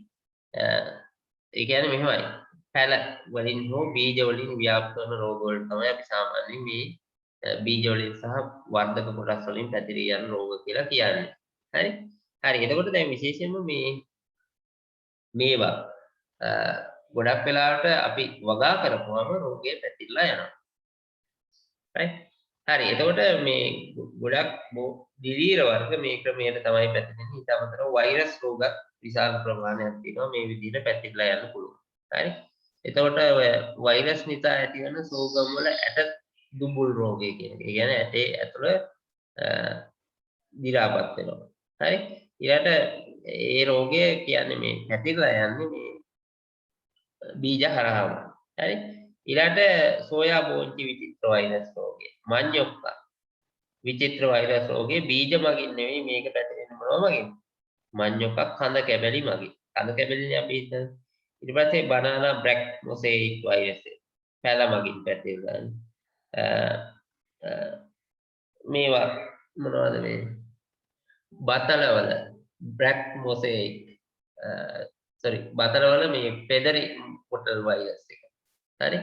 ඒ කියන්නේ මෙහෙමයි පැල වලින් හෝ බීජ වලින් ව්‍යාප්ත වන රෝග වලට තමයි අපි සාමාන්‍යයෙන් මේ බීජ වලින් සහ වර්ධක කොටස් වලින් පැතිරී යන රෝග කියලා කියන්නේ. හරි. හරි. එතකොට දැන් විශේෂයෙන්ම මේවා ගොඩක් වෙලාවට අපි වගා කරපුවම රෝගය පැතිරලා යනවා. right? හරි. එතකොට මේ ගොඩක් දිලීර වර්ග මේ ක්‍රමයට තමයි පැතිරෙන්නේ. ඊට අමතරව වෛරස් රෝග විශාල ප්‍රමාණයක් තියෙනවා මේ විදිහට පැතිරලා යන්න පුළුවන්. හරි. එතකොට වෛරස් නිසා ඇතිවන සෝගම් වල ඇට දුඹුල් රෝගය කියන එක. ඒ කියන්නේ ඇටේ ඇතුළ දි รา පත් වෙනවා. හරි. ඊට ඒ රෝගය කියන්නේ මේ පැතිරලා යන්නේ මේ බීජ හරහාම. හරි. ඊළඟට සෝයා බෝංචි විචිත්‍ර වෛරස් රෝගය. මඤ්ඤොක්කා විචිත්‍ර වෛරස් රෝගේ බීජ මගින් නෙවෙයි මේක පැතිරෙන්නේ මොනවා මගින්? මඤ්ඤොක්කා කඳ කැබලි මගින්. කඳ කැබලිනේ අපි හිතන්නේ. ඊට පස්සේ බනානා බ්‍රැක් මොසෙයික් වෛරස් පැල මගින් පැතිරෙනවා. මේවා මොනවද මේ? බතලවල බ්‍රැක් මොසෙයික් බතලවල මේ පෙදරි පොටල් වෛරස් එක. හරි.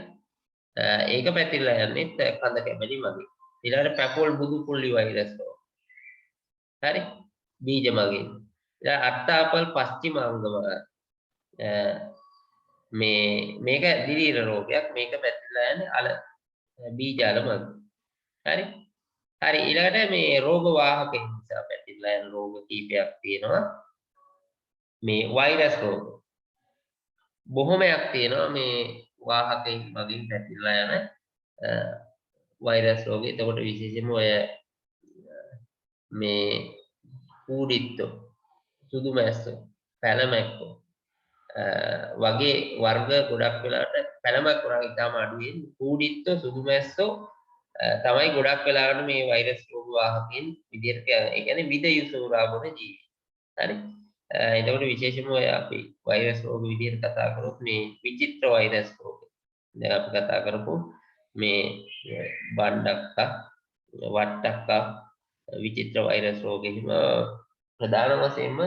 ඒක පැතිරලා යන්නේ කඳ කැබලි මගින්. ඊළඟට පැපොල් බුදු පුල්ලි වෛරස් රෝග. හරි. බීජ මගින්. ඊළඟ අට්ටාපල් පස්චිම අංගමාර මේක දිලීර රෝගයක්. මේක පැතිරලා යන්නේ අල බීජාල මගින්. හරි. හරි ඊළඟට මේ රෝග වාහකයන් නිසා පැතිරලා යන රෝග කීපයක් තියෙනවා. මේ වෛරස් රෝග බොහොමයක් තියෙනවා මේ වාහකයන් මගින් පැතිරලා යන වෛරස් රෝගය. එතකොට විශේෂයෙන්ම ඔය මේ කූඩිත්තෝ, සුදු මැස්සෝ, පැලමැක්කෝ වගේ වර්ග ගොඩක් වෙලාවට පැලමැක්ක වර්ග ඉතාම අඩුවෙන් කූඩිත්තෝ, සුදු මැස්සෝ තමයි ගොඩක් වෙලාවට මේ වෛරස් රෝග වාහකයන් විදිහට කියන්නේ. ඒ කියන්නේ විද යුසුරා බොන ජීවි. හරි. එතකොට විශේෂයෙන්ම ඔය අපි වෛරස් රෝග විදිහට කතා කරොත් මේ විචිත්‍ර වෛරස් රෝග. දැන් අපි කතා කරපු මේ බණ්ඩක්කා වට්ටක්කා විචිත්‍ර වෛරස් රෝගෙ හිම ප්‍රධාන වශයෙන්ම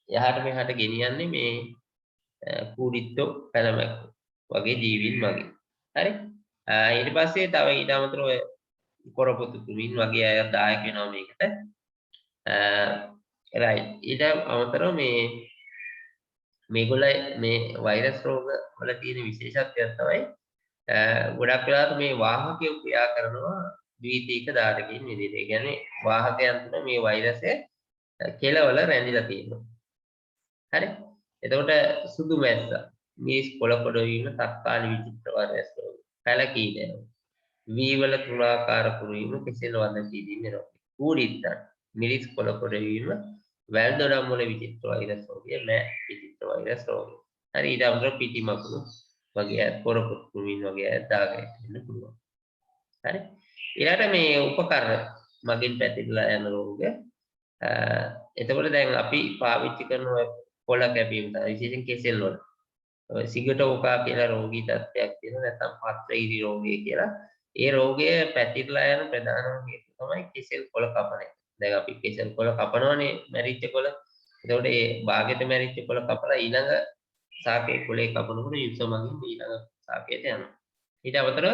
යහට මෙහාට ගෙනියන්නේ මේ කූඩිත්තෝ පැලමැක්කෝ වගේ ජීවීන් වගේ. හරි. ඊට පස්සේ තව ඊට අමතරව ඔය කොරපොතු කුමින් වගේ අය දායක වෙනවා මේකට. රයිට්. ඊට අමතරව මේගොල්ල මේ වෛරස් රෝග වල තියෙන විශේෂත්වයක් තමයි ගොඩක් වෙලාවට මේ වාහකය ක්‍රියා කරනවා ද්විතීක ධාරකයන් විදිහට. ඒ කියන්නේ වාහකයන් තුන මේ වෛරසය කෙලවල රැඳිලා තියෙනවා. හරි. එතකොට සුදු මැස්ස, මිස් කොළ වීම, තක්කාලි විචිත්‍ර වෛරස් රෝග, පැලකීඩය, වී වල තුලාකාර කුරුවීම, කෙසෙල් වඳ කීදීම වෙනවා. කූඩිත්තන්, මිරිස් කොළ වීම, වැල් දොඩම් වල විචිත්‍ර වෛරස් රෝගය, මෑ විචිත්‍ර වෛරස් රෝගය. හරි. ඊට අමතරව පිටි මකුණු වගේ කොරපොත් කුමින් වගේ දාගෙන ඉන්න පුළුවන්. හරි. ඊළඟට මේ උපකරණ මගින් පැතිරලා යන රෝග. එතකොට දැන් අපි පාවිච්චි කරන කොළ කැපීම තමයි විශේෂයෙන් කෙසෙල් වල. සිගටෝකා කියලා රෝගී තත්ත්වයක් තියෙනවා, නැත්නම් පත්‍ර ඉරි රෝගය කියලා. ඒ රෝගය පැතිරලා යන ප්‍රධානම හේතුව තමයි කෙසෙල් කොළ කපන එක. දැන් අපි කෙසෙල් කොළ කපනවනේ මැරිච්ච කොළ. එතකොට ඒ භාගෙට මැරිච්ච කොළ කපලා ඊළඟ සාකේ කොළේ කපනකොට යුස මගින් ඊළඟ සාකේට යනවා. ඊට අමතරව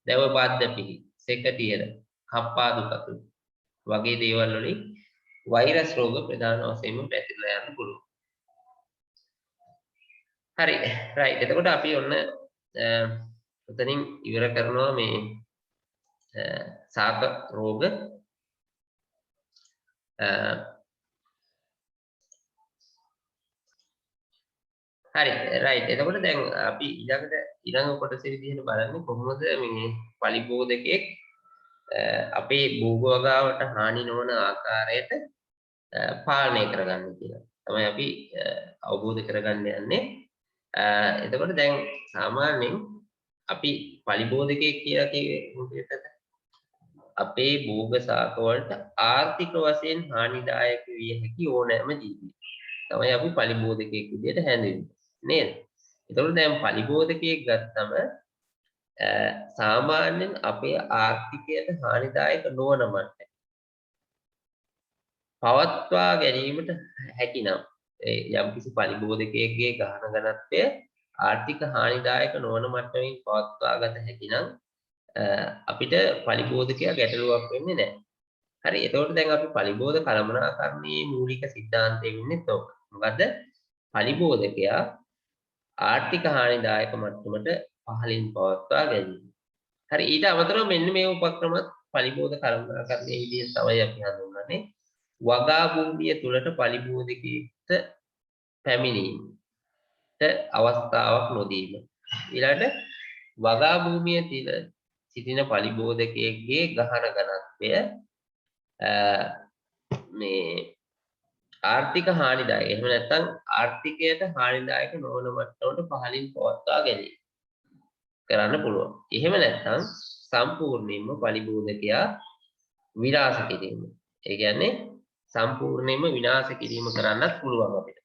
දැව බාද්ද පිහි, සෙකටියර, කප්පාදු කතු වගේ දේවල් වලින් වෛරස් රෝග ප්‍රධාන වශයෙන්ම පැතිරලා යන්න පුළුවන්. හරි. රයිට්. එතකොට අපි ඔන්න උතනින් ඉවර කරනවා මේ සාක රෝග. හරි. රයිට්. එතකොට දැන් අපි ඊළඟ කොටසේ විදිහට බලන්නේ කොහොමද මේ පලිබෝධකයක් අපේ භූගෝගාවට හානි නොවන ආකාරයට පාලනය කරගන්න කියලා. තමයි අපි අවබෝධ කරගන්න යන්නේ. එතකොට දැන් සාමාන්‍යයෙන් අපි පලිබෝධකයක් කියලා කිව්වේ අපේ භෝග ශාක වලට ආර්ථික වශයෙන් හානිදායක විය හැකි ඕනෑම ජීවියෙක් තමයි අපි පලිබෝධකයක් විදිහට හැඳින්වෙන්නේ නේද? එතකොට දැන් පලිබෝධකයක් ගත්තම සාමාන්‍යයෙන් අපේ ආර්ථිකයට හානිදායක නොවන මට්ටමේ පවත්වා ගැනීමට හැකිනම් යම්කිසි පලිබෝධකයකගේ ගහන ඝනත්වය ආර්ථික හානිදායක නොවන මට්ටමින් පවත්වාගත හැකිනම් අපිට පලිබෝධකයා ගැටලුවක් වෙන්නේ නැහැ. හරි. එතකොට දැන් අපි පලිබෝධ කළමනාකරණයේ මූලික સિદ્ધාන්තය වෙන්නේ තෝක. මොකද්ද? පලිබෝධකයා ආර්ථික හානිදායක මට්ටමට පහළින් පවත්වා ගැනීම. හරි. ඊට අමතරව මෙන්න මේ උපක්‍රමත් පලිබෝධ කළමනාකරණයේ විදිහට තමයි අපි හඳුන්වන්නේ. වගා භූමිය තුලට පලිබෝධකයට පැමිණීමට අවස්ථාවක් නොදීම. ඊළඟට වගා භූමිය තුල සිටින පලිබෝධකයේගේ ගහන ඝනත්වය මේ ආර්ථික හානිදායක එහෙම නැත්නම් ආර්ථිකයට හානිදායක නොවන මට්ටමට පහළින් පවත්වා ගැනීම කරන්න පුළුවන්. එහෙම නැත්නම් සම්පූර්ණයෙන්ම පලිබෝධකයා විනාශ කිරීම. ඒ කියන්නේ සම්පූර්ණයෙන්ම විනාශ කිරීම කරන්නත් පුළුවන් අපිට.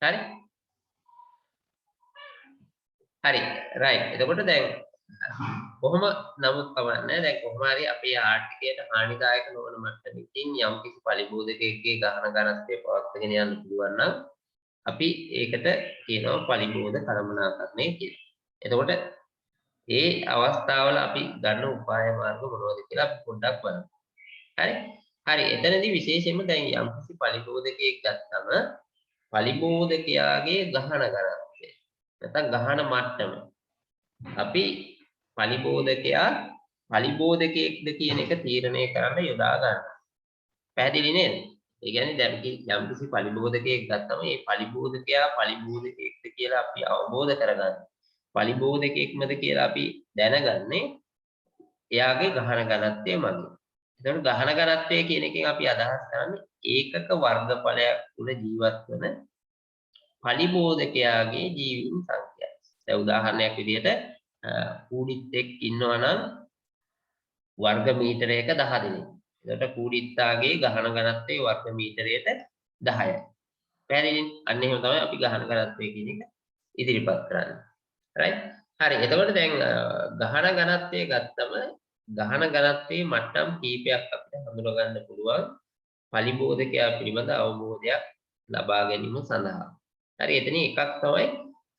හරි? හරි. රයිට්. එතකොට දැන් කොහොම නමුත් කවන්නේ දැන් කොහොම හරි අපේ ආර්ථිකයට හානිදායක නොවන මට්ටමකින් යම්කිසි පලිබෝධකයකගේ ගහන ඝනත්වය පවත්වාගෙන යන්න පුළුවන් නම් අපි ඒකට කියනවා පලිබෝධ කළමනාකරණය කියලා. එතකොට ඒ අවස්ථාවල අපි ගන්න උපාය මාර්ග මොනවද කියලා අපි පොඩ්ඩක් බලමු. හරි? හරි. එතනදී විශේෂයෙන්ම දැන් යම්කිසි පලිබෝධකයක් ගත්තම පලිබෝධකයාගේ ගහන ඝනත්වය නැත්නම් ගහන මට්ටම අපි පලිබෝධකයක්ද කියන එක තීරණය කරන්න යොදා ගන්න. පැහැදිලි නේද? ඒ කියන්නේ දැන් යම්කිසි පලිබෝධකයක් ගත්තම මේ පලිබෝධකයා පලිබෝධකයෙක්ද කියලා අපි අවබෝධ කරගන්න. පලිබෝධකයෙක්මද කියලා අපි දැනගන්නේ එයාගේ ගහන ඝනත්වය මගින්. එතකොට ගහන ඝනත්වය කියන එකෙන් අපි අදහස් කරන්නේ ඒකක වර්ගඵලයක් තුළ ජීවත් වන පලිබෝධකයාගේ ජීවීන් සංඛ්‍යාව. දැන් උදාහරණයක් විදිහට කූඩිත්තෙක් ඉන්නවා නම් වර්ග මීටරයක 10 දෙනෙක්. එතකොට කූඩිත්තාගේ ගහන ඝනත්වය වර්ග මීටරයට 10යි. පැහැදිලිද? අන්න එහෙම තමයි අපි ගහන ඝනත්වය කියන එක ඉදිරිපත් කරන්නේ. right? හරි. එතකොට දැන් ගහන ඝනත්වය ගත්තම ගහන ඝනත්වයේ මට්ටම් කීපයක් අපිට හඳුනා ගන්න පුළුවන් පලිබෝධකයා පිළිබඳ අවබෝධයක් ලබා ගැනීම සඳහා. හරි. එතන එකක් තමයි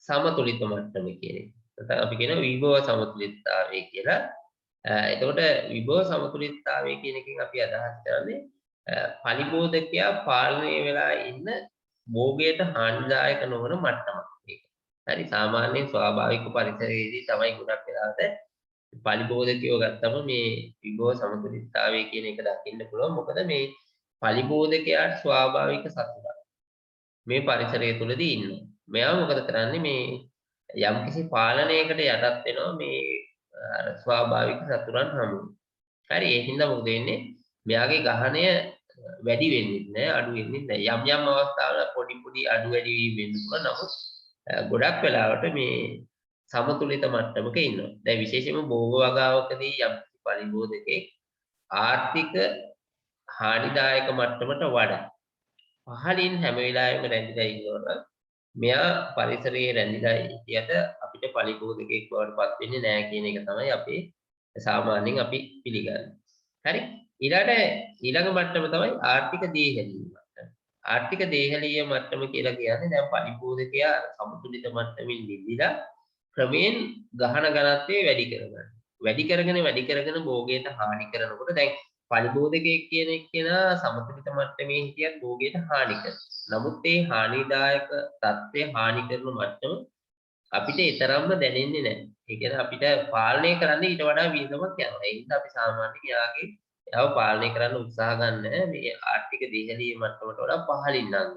සමතුලිත මට්ටම කියන එක. නැත්නම් අපි කියන විභව සමතුලිතතාවය කියලා. එතකොට විභව සමතුලිතතාවය කියන එකෙන් අපි අදහස් කරන්නේ පලිබෝධකයා පාලනය වෙලා ඉන්න භෝගයට හානිදායක නොවන මට්ටමක් මේක. හරි සාමාන්‍යයෙන් ස්වාභාවික පරිසරයේදී තමයි ගොඩක් වෙලාවට පලිබෝධකයෝ ගත්තම මේ විභව සමතුලිතතාවය කියන එක දකින්න පුළුවන්. මොකද මේ පලිබෝධකයාට ස්වාභාවික සතුටක් මේ පරිසරය තුළදී ඉන්නවා. මෙයා මොකද කරන්නේ මේ යම්කිසි පාලනයකට යටත් වෙනවා මේ අර ස්වාභාවික සතුරන් හමුවේ. හරි ඒ හින්දා මොකද වෙන්නේ? මෙයාගේ ගහණය වැඩි වෙන්නේ නැහැ අඩු වෙන්නේ නැහැ. යම් යම් අවස්ථාවල පොඩි පොඩි අඩු වැඩි වීම වෙන්න පුළුවන්. නමුත් ගොඩක් වෙලාවට මේ සමතුලිත මට්ටමක ඉන්නවා. දැන් විශේෂයෙන්ම භෝග වගාවකදී යම් පරිබෝධකේ ආර්ථික හානිදායක මට්ටමට වඩා පහළින් හැම වෙලාවෙම රැඳිලා ඉන්නවනම් මෙයා පරිසරයේ රැඳිලා හිටියට අපිට පරිබෝධකෙක් බවට පත් වෙන්නේ නැහැ කියන එක තමයි අපේ සාමාන්‍යයෙන් අපි පිළිගන්නේ. හරි ඊළඟ මට්ටම තමයි ආර්ථික දේහලීය මට්ටම. ආර්ථික දේහලීය මට්ටම කියලා කියන්නේ දැන් පරිබෝධකයා සමතුලිත මට්ටමින් නිදිලා ක්‍රමයෙන් ගහන ඝනත්වය වැඩි කරගෙන භෝගයට හානි කරනකොට දැන් පරිබෝධකයෙක් කියන එක්කෙනා සමතුලිත මට්ටමේ හිටියත් භෝගයට හානි කරනවා. නමුත් ඒ හානිදායක தත්ත්වය හානි කරන මට්ටම අපිට ඊතරම්ම දැනෙන්නේ නැහැ. ඒ කියන්නේ අපිට පාලනය කරන්න ඊට වඩා වියදමක් යනවා. ඒ නිසා අපි සාමාන්‍යයෙන් එයාව පාලනය කරන්න උත්සාහ ගන්න මේ ආර්ථික දේහලීය මට්ටමට වඩා පහළින් නම්.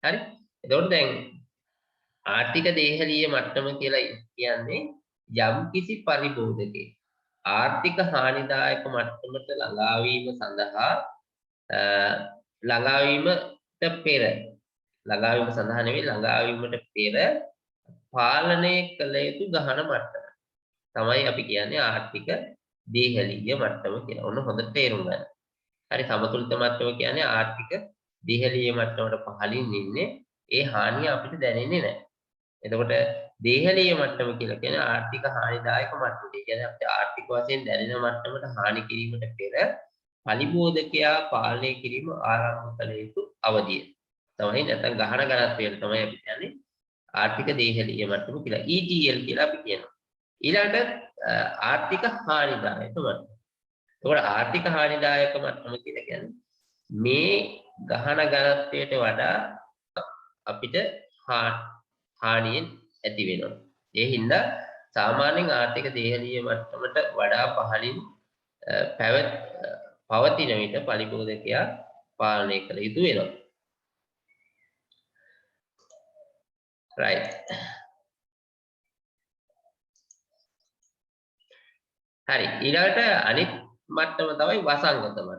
හරි? එතකොට දැන් ආර්ථික දේහලීය මට්ටම කියලා කියන්නේ යම්කිසි පරිබෝධකයක් ආර්ථික හානිදායක මට්ටමට ළඟා වීම සඳහා ළඟා වීමට පෙර පාලනය කළ යුතු ගහන මට්ටම තමයි අපි කියන්නේ ආර්ථික දේහලීය මට්ටම කියලා. ඔන්න හොඳට තේරුම් ගන්න. හරි සමතුලිත මට්ටම කියන්නේ ආර්ථික දේහලීය මට්ටමට පහළින් ඉන්නේ ඒ හානිය අපිට දැනෙන්නේ නැහැ. එතකොට දේහලීය මට්ටම කියලා කියන්නේ ආර්ථික හානිදායක මට්ටම. ඒ කියන්නේ අපිට ආර්ථික වශයෙන් දැනෙන මට්ටමට හානි කිරීමට පෙර පරිබෝධකයා පාලනය කිරීම ආරම්භ කළ යුතු අවධිය. තමයි නැත්නම් ගහන ඝනත්වයට තමයි අපි කියන්නේ ආර්ථික දේහලීය මට්ටම කියලා. ETL කියලා අපි කියනවා. ඊළඟට ආර්ථික හානිදායක මට්ටම. එතකොට ආර්ථික හානිදායක මට්ටම කියලා කියන්නේ මේ ගහන ඝනත්වයට වඩා අපිට හානියෙන් ඇති වෙනවා. ඒ හින්දා සාමාන්‍යයෙන් ආර්ථික දේහලීය මට්ටමට වඩා පහළින් පවතින විට පරිබෝධකයා පාලනය කළ යුතු වෙනවා. right හරි ඊළඟට අනිත් මට්ටම තමයි වසංගත මට්ටම.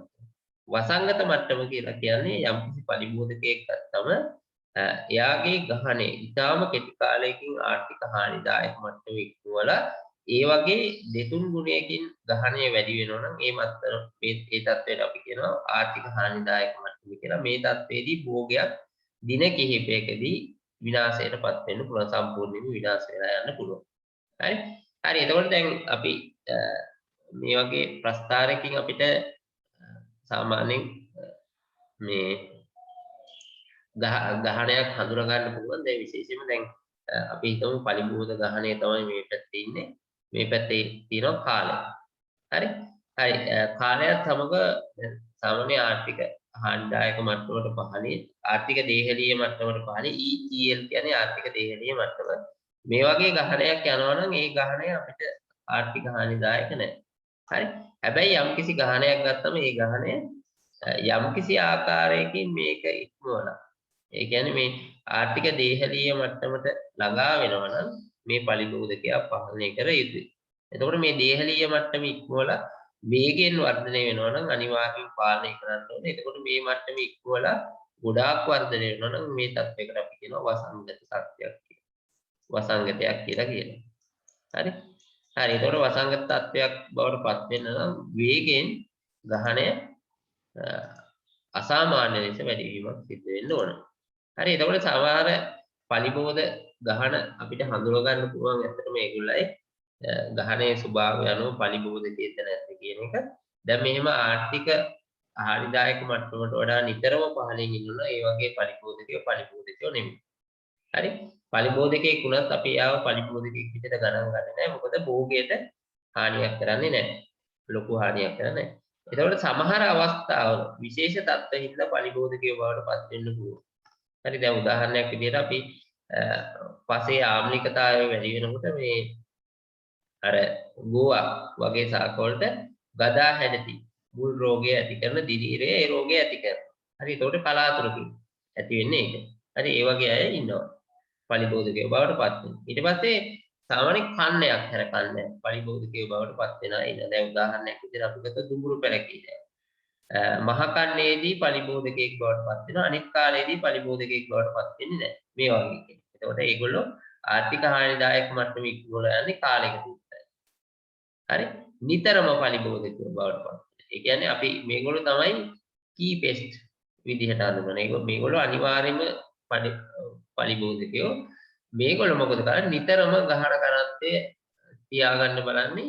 වසංගත මට්ටම කියලා කියන්නේ යම්කිසි පරිබෝධකයක් ගත්තම එයාගේ ගහණය ඉතාම කෙටි කාලයකින් ආර්ථික හානිදායක මට්ටම ඉක්මවලා ඒ වගේ දෙතුන් ගුණයකින් ගහණය වැඩි වෙනවා නම් ඒ තත්ත්වයට අපි කියනවා ආර්ථික හානිදායක මට්ටම කියලා. මේ තත්ත්වයේදී භෝගයක් දින කිහිපයකදී විනාශයටපත් වෙන්න පුළුවන්, සම්පූර්ණයෙන්ම විනාශ වෙලා යන්න පුළුවන්. හරි එතකොට දැන් අපි මේ වගේ ප්‍රස්තාරයකින් අපිට සාමාන්‍යයෙන් මේ ගහණයක් හඳුනා ගන්න පුළුවන්. දැන් විශේෂයෙන්ම දැන් අපි හිතමු පරිබෝධ ගහණය තමයි මේ පැත්තේ ඉන්නේ. මේ පැත්තේ තියෙනවා කාලය. හරි කාලයත් සමග සාමාන්‍ය ආර්ථික හානිදායක මට්ටමට පහළින් ආර්ථික දේහලීය මට්ටමට පහළින් ETL කියන්නේ ආර්ථික දේහලීය මට්ටම. මේ වගේ ගහණයක් යනවා නම් ඒ ගහණය අපිට ආර්ථික හානිදායක නැහැ. හරි හැබැයි යම්කිසි ගහණයක් ගත්තම ඒ ගහණය යම්කිසි ආකාරයකින් මේක ඉක්මවලා ඒ කියන්නේ මේ ආර්ථික දේහලීය මට්ටමට ළඟා වෙනවා නම් මේ පරිබෝධකයා පාලනය කර යුතුයි. එතකොට මේ දේහලීය මට්ටම ඉක්මවලා වේගයෙන් වර්ධනය වෙනවා නම් අනිවාර්යයෙන් පාලනය කරන්න ඕනේ. එතකොට මේ මට්ටම ඉක්මවලා ගොඩාක් වර්ධනය වෙනවා නම් මේ තත්ත්වයකට අපි කියනවා වසංගත තත්ත්වයක් කියලා. වසංගතයක් කියලා කියනවා. හරි එතකොට වසංගත තත්ත්වයක් බවට පත් වෙන්න නම් වේගයෙන් ගහණය අසාමාන්‍ය ලෙස වැඩි වීමක් සිද්ධ වෙන්න ඕන. හරි එතකොට සමහර පරිබෝධ ගහන අපිට හඳුනා ගන්න පුළුවන් ඇත්තටම මේගොල්ලයි ගහනේ ස්වභාවය අනුව පලිබෝධකයේද නැද්ද කියන එක. දැන් මෙහෙම ආර්ථික හානිදායක මට්ටමට වඩා නිතරම පහළින් ඉන්නවා ඒ වගේ පලිබෝධකයෝ නෙමෙයි. හරි? පලිබෝධකයෙක් වුණත් අපි යාව පලිබෝධකයෙක් විදිහට ගණන් ගන්නේ නැහැ. මොකද භෝගයට හානියක් කරන්නේ නැහැ. ලොකු හානියක් කරන්නේ නැහැ. එතකොට සමහර අවස්ථාවල විශේෂ තත්ත්වෙින්ද පලිබෝධකයෝ බවට පත් වෙන්න පුළුවන්. හරි දැන් උදාහරණයක් විදිහට අපි පසේ ආම්ලිකතාවය වැඩි වෙනකොට මේ අර ගෝවා වගේ සාකවලට ගදා හැඩති මුල් රෝගය ඇති කරන දිලීරය ඒ රෝගය ඇති කරනවා. හරි එතකොට කලාතුරකින් ඇති වෙන්නේ ඒක. හරි ඒ වගේ අය ඉන්නවා. පලිබෝධකයෝ බවට පත් වෙනවා. ඊට පස්සේ සාමාන්‍ය කන්නයක් හැර කන්නේ පලිබෝධකයෝ බවට පත් වෙනා ඉන්න. දැන් උදාහරණයක් විදිහට අපි ගත්ත දුඹුරු පැලකීද. මහ කන්නේදී පලිබෝධකයෙක් බවට පත් වෙනවා. අනිත් කාලේදී පලිබෝධකයෙක් බවට පත් වෙන්නේ නැහැ. මේ වගේ කෙනෙක්. එතකොට ඒගොල්ලෝ ආර්ථික හානිදායක මට්ටම ඉක්මවලා යන්නේ කාලයකට විතරයි. හරි? නිතරම පලිබෝධකයෝ බවට පත් වෙනවා. ඒ කියන්නේ අපි මේගොල්ලෝ තමයි කී පෙස්ට් විදිහට හඳුනන. මේගොල්ලෝ අනිවාර්යයෙන්ම පලිබෝධකයෝ. මේගොල්ලෝ මොකද කරන්නේ? නිතරම ගහන කරත්තේ තියාගන්න බලන්නේ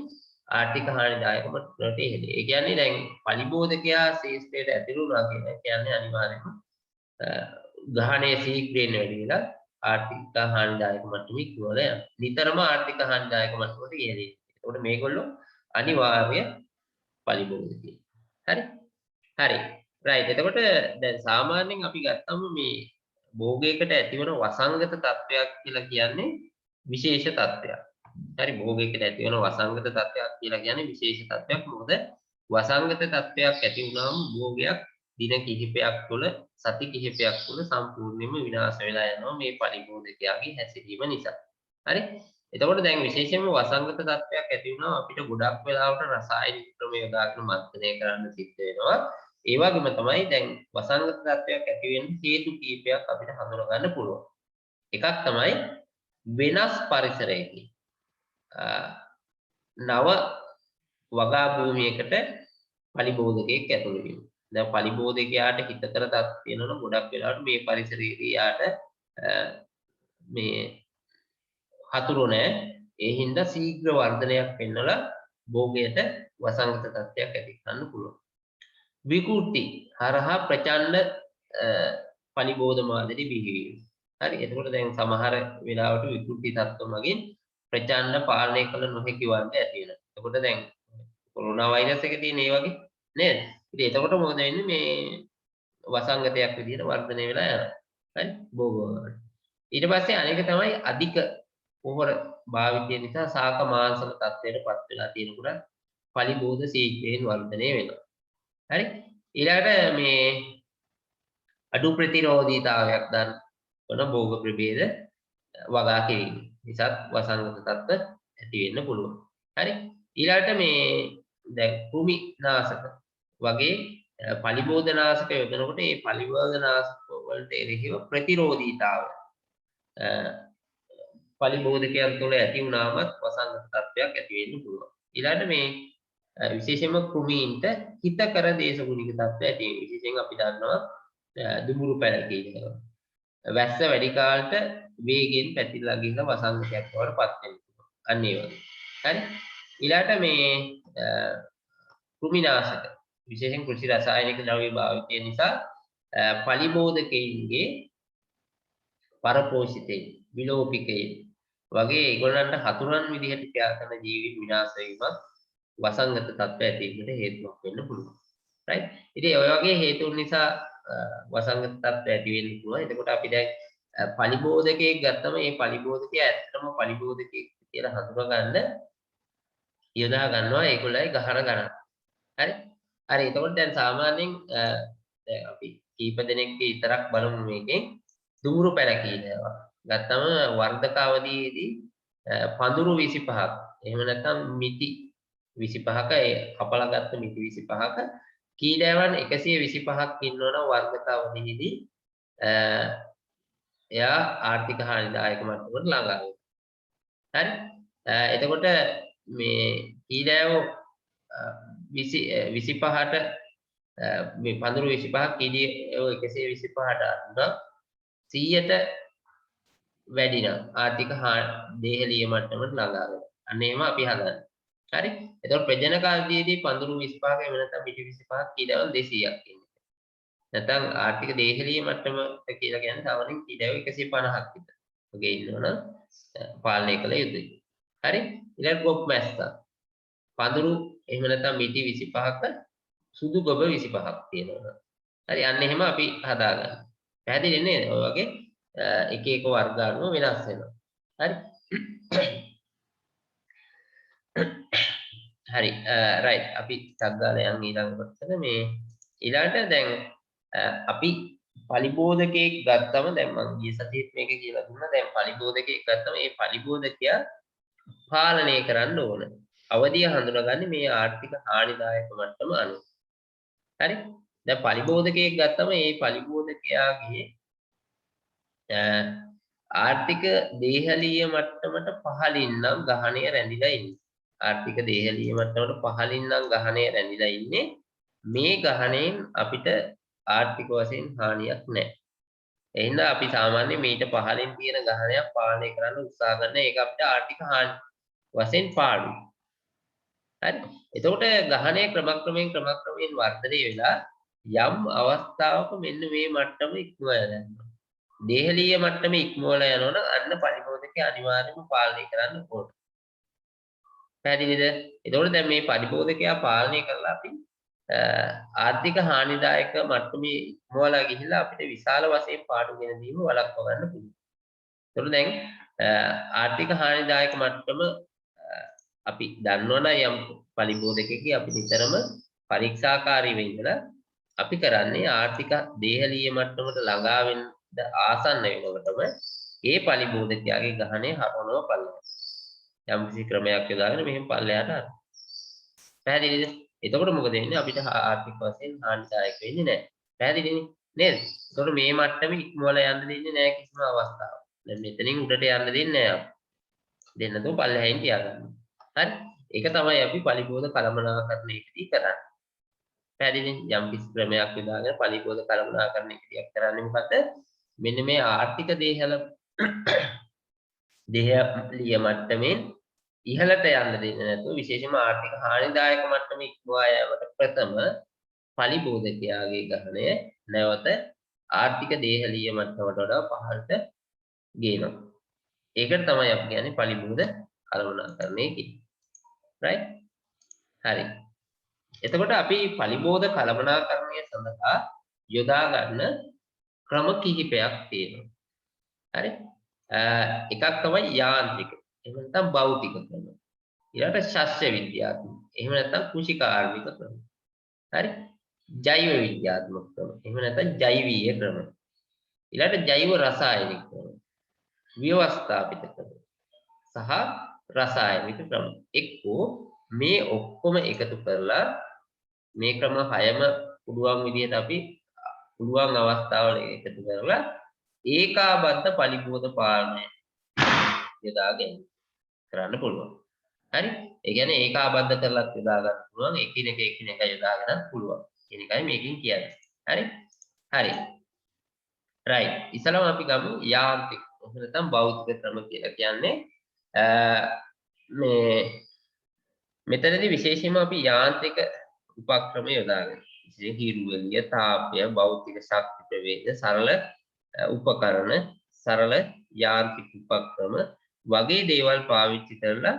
ආර්ථික හානිදායක මට්ටමට ඉහළ. ඒ කියන්නේ දැන් පලිබෝධකයා ශේෂ්ත්‍රයට ඇතුළු වුණා කියන්නේ අනිවාර්යයෙන්ම ගහණයේ ශීඝ්‍රයෙන් වැඩි වෙලා ආර්ථික හානිදායක මට්ටම ඉක්මවල යනවා. නිතරම ආර්ථික හානිදායක මට්ටමට ඉහළ. ඒකට මේගොල්ලෝ අනිවාර්ය පලිබෝධකයෝ. හරි? හරි. රයිට්. එතකොට දැන් සාමාන්‍යයෙන් අපි ගත්තම මේ භෝගයකට ඇතිවන වසංගත තත්වයක් කියලා කියන්නේ විශේෂ තත්වයක්. හරි භෝගයකට ඇතිවන වසංගත තත්වයක් කියලා කියන්නේ විශේෂ තත්වයක්. මොකද වසංගත තත්වයක් ඇති වුණාම භෝගයක් දින කිහිපයක් තුළ සති කිහිපයක් තුළ සම්පූර්ණයෙන්ම විනාශ වෙලා යනවා මේ පලිබෝධකයාගේ හැසිරීම නිසා. හරි? එතකොට දැන් විශේෂයෙන්ම වසංගත තත්වයක් ඇති වුණාම අපිට ගොඩක් වෙලාවට රසායනික ක්‍රම යොදාගෙන මර්ධනය කරන්න සිද්ධ වෙනවා. ඒ වගේම තමයි දැන් වසංගත තත්වයක් ඇති වෙන්න හේතු කීපයක් අපිට හඳුනා ගන්න පුළුවන්. එකක් තමයි වෙනස් පරිසරයකින් නව වගා භූමියකට පලිබෝධකයෙක් ඇතුළු වීම. දැන් පලිබෝධකයාට හිතකර තත් වෙනවනම් ගොඩක් වෙලාවට මේ පරිසරයේදී යාට මේ හතුරු නැහැ. ඒ හින්දා ශීඝ්‍ර වර්ධනයක් වෙන්නලා භෝගයට වසංගත තත්ත්වයක් ඇති කරන්න පුළුවන්. විකෘති හරහා ප්‍රචණ්ඩ පලිබෝධ මාදිරි බිහිවීම. හරි එතකොට දැන් සමහර වෙලාවට විකෘති තත්ත්ව මගින් ප්‍රචණ්ඩ පාලනය කළ නොහැකි වර්ග ඇති වෙනවා. එතකොට දැන් කොරෝනා වෛරස් එකේ තියෙන ඒ වගේ නේද? ඉතින් එතකොට මොකද වෙන්නේ මේ වසංගතයක් විදිහට වර්ධනය වෙලා යනවා. හරි භෝග. ඊට පස්සේ අනේක තමයි අධික පොහොර භාවිතය නිසා ශාක මාංශක තත්ත්වයට පත් වෙලා තියෙනකොට පලිබෝධ ශීඝ්‍රයෙන් වර්ධනය වෙනවා. හරි ඊළඟට මේ අඩු ප්‍රතිරෝධීතාවයක් දක්වන භෝග ප්‍රභේද වගා කිරීම නිසා වසංගත තත්ත්ව ඇති වෙන්න පුළුවන්. හරි ඊළඟට මේ දැන් කෘමි නාශක වගේ පලිබෝධ නාශක යොදනකොට මේ පලිබෝධ නාශක වලට එරෙහිව ප්‍රතිරෝධීතාවය පලිබෝධකයන් තුළ ඇති වුණාමත් වසංගත තත්ත්වයක් ඇති වෙන්න පුළුවන්. ඊළඟට මේ විශේෂයෙන්ම කෘමීන්ට හිතකර දේශගුණික තත්ත්ව ඇති වෙන. විශේෂයෙන් අපි දන්නවා දුඹුරු පැලකී කියලා. වැස්ස වැඩි කාලට වේගෙන් පැතිරලා ගිහින් වසංගතයක් බවට පත් වෙනවා. අන්න ඒ වගේ. හරි. ඊළඟට මේ කෘමිනාශක විශේෂයෙන් කෘෂි රසායනික ද්‍රව්‍ය භාවිතය නිසා පලිබෝධකයින්ගේ පරපෝෂිතේ විලෝපිකේ වගේ ඒගොල්ලන්ට හතුරන් විදිහට ක්‍රියා කරන ජීවීන් විනාශ වීමත් වසංගත තත්ත්ව ඇතිවීමට හේතුවක් වෙන්න පුළුවන්. රයිට්. ඉතින් ඔය වගේ හේතුන් නිසා වසංගත තත්ත්ව ඇති වෙන්න පුළුවන්. එතකොට අපි දැන් පලිබෝධකයෙක් ගත්තම මේ පලිබෝධකයා ඇත්තටම පලිබෝධකයෙක් කියලා හඳුනා ගන්න යොදා ගන්නවා ඒගොල්ලයි ගහන ගණන්. හරි. හරි. එතකොට දැන් සාමාන්‍යයෙන් දැන් අපි කීප දෙනෙක් විතරක් බලමු මේකෙන් දුමුරු පැලකීන ගත්තම වර්ධක අවධියේදී පඳුරු 25ක් එහෙම නැත්නම් මිටි 25ක කපලා ගත්ත මිටි 25ක කීඩෑවන් 125ක් ඉන්නවනම් වර්ධක අවධියේදී එයා ආර්ථික හානිදායක මට්ටමකට ළඟා වෙනවා. හරි. එතකොට මේ කීඩෑවෝ 25ට මේ පඳුරු 25ක් කීඩියෝ 125ට අනුව 100ට වැඩි නම් ආර්ථික දේහලීය මට්ටමට ළඟා වෙනවා. අන්න එහෙම අපි හදන්නේ. හරි. එතකොට ප්‍රජනන කාලයේදී පඳුරු 25ක එහෙම නැත්නම් පිටි 25ක් කීඩවල් 200ක් ඉන්නේ. නැත්නම් ආර්ථික දේහලීය මට්ටම කියලා කියන්නේ සාමාන්‍යයෙන් කීඩවල් 150ක් විතර. ඔගේ ඉන්නවනම් පාලනය කළ යුතුයි. හරි. ඊළඟ ගොබ් මැස්සා. පඳුරු එහෙම නැත්නම් මිටි 25ක සුදු ගොබ 25ක් තියෙනවා. හරි. අන්න එහෙම අපි හදාගන්න. පැහැදිලි නේද? ඔය වගේ එක එක වර්ග අනුව වෙනස් වෙනවා. හරි. හරි රයිට් අපි ටක් ගාලා යන් ඊළඟ කොටසට මේ ඊළඟට දැන් අපි පලිබෝධකයක් ගත්තම දැන් මම ගිය සතියේත් මේක කියලා දුන්නා දැන් පලිබෝධකයක් ගත්තම ඒ පලිබෝධකයා පාලනය කරන්න ඕන අවධිය හඳුනාගන්නේ මේ ආර්ථික හානිදායක මට්ටම අනුව හරි දැන් පලිබෝධකයක් ගත්තම ඒ පලිබෝධකයාගේ ආර්ථික දේහලීය මට්ටමට පහළින් නම් ගහණය රැඳිලා ඉන්නේ ආර්ථික දේහලීය මට්ටමට පහළින් නම් ගහණය රැඳිලා ඉන්නේ මේ ගහණයෙන් අපිට ආර්ථික වශයෙන් හානියක් නැහැ. එහෙනම් අපි සාමාන්‍යයෙන් මීට පහළින් තියෙන ගහණයක් පාලනය කරන්න උත්සාහ කරන එක අපිට ආර්ථික හානි වශයෙන් පාඩුයි. හරි. එතකොට ගහණය ක්‍රමක්‍රමයෙන් වර්ධනය වෙලා යම් අවස්ථාවක මෙන්න මේ මට්ටම ඉක්මවලා යනවා. දේහලීය මට්ටම ඉක්මවලා යනවනම් අන්න පරිබෝධකේ අනිවාර්යයෙන්ම පාලනය කරන්න ඕනේ. පැහැදිලිද? එතකොට දැන් මේ පරිබෝධකයා පාලනය කරලා අපි ආර්ථික හානිදායක මට්ටමේ ඉක්මවලා ගිහිල්ලා අපිට විශාල වශයෙන් පාඩු ගෙන දීම වළක්වා ගන්න පුළුවන්. එතකොට දැන් ආර්ථික හානිදායක මට්ටම අපි දන්නවනම් යම් පරිබෝධකකේ අපි නිතරම පරීක්ෂාකාරීව ඉඳලා අපි කරන්නේ ආර්ථික දේහලීය මට්ටමට ළඟා වෙන්න ආසන්න වෙනකොටම ඒ පරිබෝධකයාගේ ගහණය හරවනවා පල්ලෙහාට. යම් කිසි ක්‍රමයක් යොදාගෙන මෙහෙම පල්ලෙහාට හරවනවා. පැහැදිලිද? එතකොට මොකද වෙන්නේ අපිට ආර්ථික වශයෙන් හානිදායක වෙන්නේ නැහැ. පැහැදිලිනේ නේද? එතකොට මේ මට්ටමේ ඉක්මවලා යන්න දෙන්නේ නැහැ කිසිම අවස්ථාවක. දැන් මෙතනින් උඩට යන්න දෙන්නේ නැහැ අපි. දෙන්න තෝ පල්ලෙහායින් තියාගන්න. හරි? ඒක තමයි අපි පරිබෝධ කළමනාකරණයකදී කරන්නේ. පැහැදිලිනේ? යම් කිසි ක්‍රමයක් යොදාගෙන පරිබෝධ කළමනාකරණයකදී කරන්නේ මොකද? මෙන්න මේ ආර්ථික දේහලීය මට්ටමින් ඉහළට යන්න දෙන්නේ නැතුව විශේෂයෙන්ම ආර්ථික හානිදායක මට්ටම ඉක්මවා යාමට ප්‍රථම පරිබෝධකයාගේ ගහණය නැවත ආර්ථික දේහලීය මට්ටමට වඩා පහළට ගේනවා. ඒකට තමයි අපි කියන්නේ පරිබෝධ කළමනාකරණය කියන්නේ. right? හරි. එතකොට අපි පරිබෝධ කළමනාකරණය සඳහා යොදා ගන්න ක්‍රම කිහිපයක් තියෙනවා. හරි? එකක් තමයි යාන්ත්‍රික එහෙම නැත්නම් භෞතික ක්‍රම. ඊළඟට ශස්ත්‍ර විද්‍යාත්මක. එහෙම නැත්නම් කෘෂිකාර්මික ක්‍රම. හරි? ජෛව විද්‍යාත්මක ක්‍රම. එහෙම නැත්නම් ජෛවීය ක්‍රම. ඊළඟට ජෛව රසායනික ක්‍රම. ව්‍යවස්ථාපිත ක්‍රම. සහ රසායනික ක්‍රම. එක්කෝ මේ ඔක්කොම එකතු කරලා මේ ක්‍රම හයම පුළුවන් විදිහට අපි පුළුවන් අවස්ථාවල එකතු කරලා ඒකාබද්ධ පරිබෝධ පාලනය යොදාගෙන කරන්න පුළුවන්. හරි? ඒ කියන්නේ ඒකාබද්ධ කරලත් යොදා ගන්න පුළුවන්. එකිනෙක යොදාගන්නත් පුළුවන්. කියන එකයි මේකෙන් කියන්නේ. හරි? හරි. right. ඉස්සලම අපි ගමු යාන්ත්‍රික නැත්නම් භෞතික ක්‍රම කියලා කියන්නේ මේ මෙතනදී විශේෂයෙන්ම අපි යාන්ත්‍රික උපක්‍රම යොදාගන්න. විශේෂයෙන් හිරුවලිය, තාපය, භෞතික ශක්ති ප්‍රවේග, සරල උපකරණ, සරල යාන්ත්‍රික උපක්‍රම වගේ දේවල් පාවිච්චි කරලා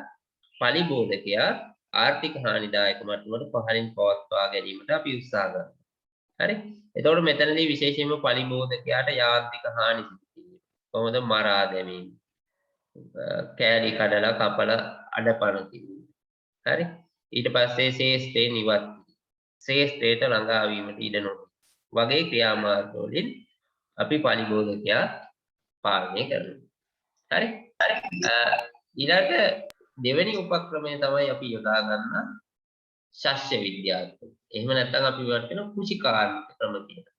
පරිබෝධකයා ආර්ථික හානිදායක මට්ටමට පහළින් පවත්වා ගැනීමට අපි උත්සාහ කරනවා. හරි? එතකොට මෙතනදී විශේෂයෙන්ම පරිබෝධකයාට යාන්ත්‍රික හානි සිදු කිරීම. කොහොමද මරා දැමීම, කෑලි කඩලා කපලා අඩපණ කිරීම. හරි? ඊට පස්සේ ශේෂ්ඨේ නිවත් ශේෂ්ඨයට ළඟා වීමට ඉඩ නොදී වගේ ක්‍රියාමාර්ග වලින් අපි පරිබෝධකයා පාලනය කරනවා. හරි? ඊළඟ දෙවෙනි උපක්‍රමය තමයි අපි යොදා ගන්න ශස්ත්‍ර විද්‍යාත්මක. එහෙම නැත්නම් අපි වට වෙන කෘෂිකාර්මික ක්‍රම කියලා.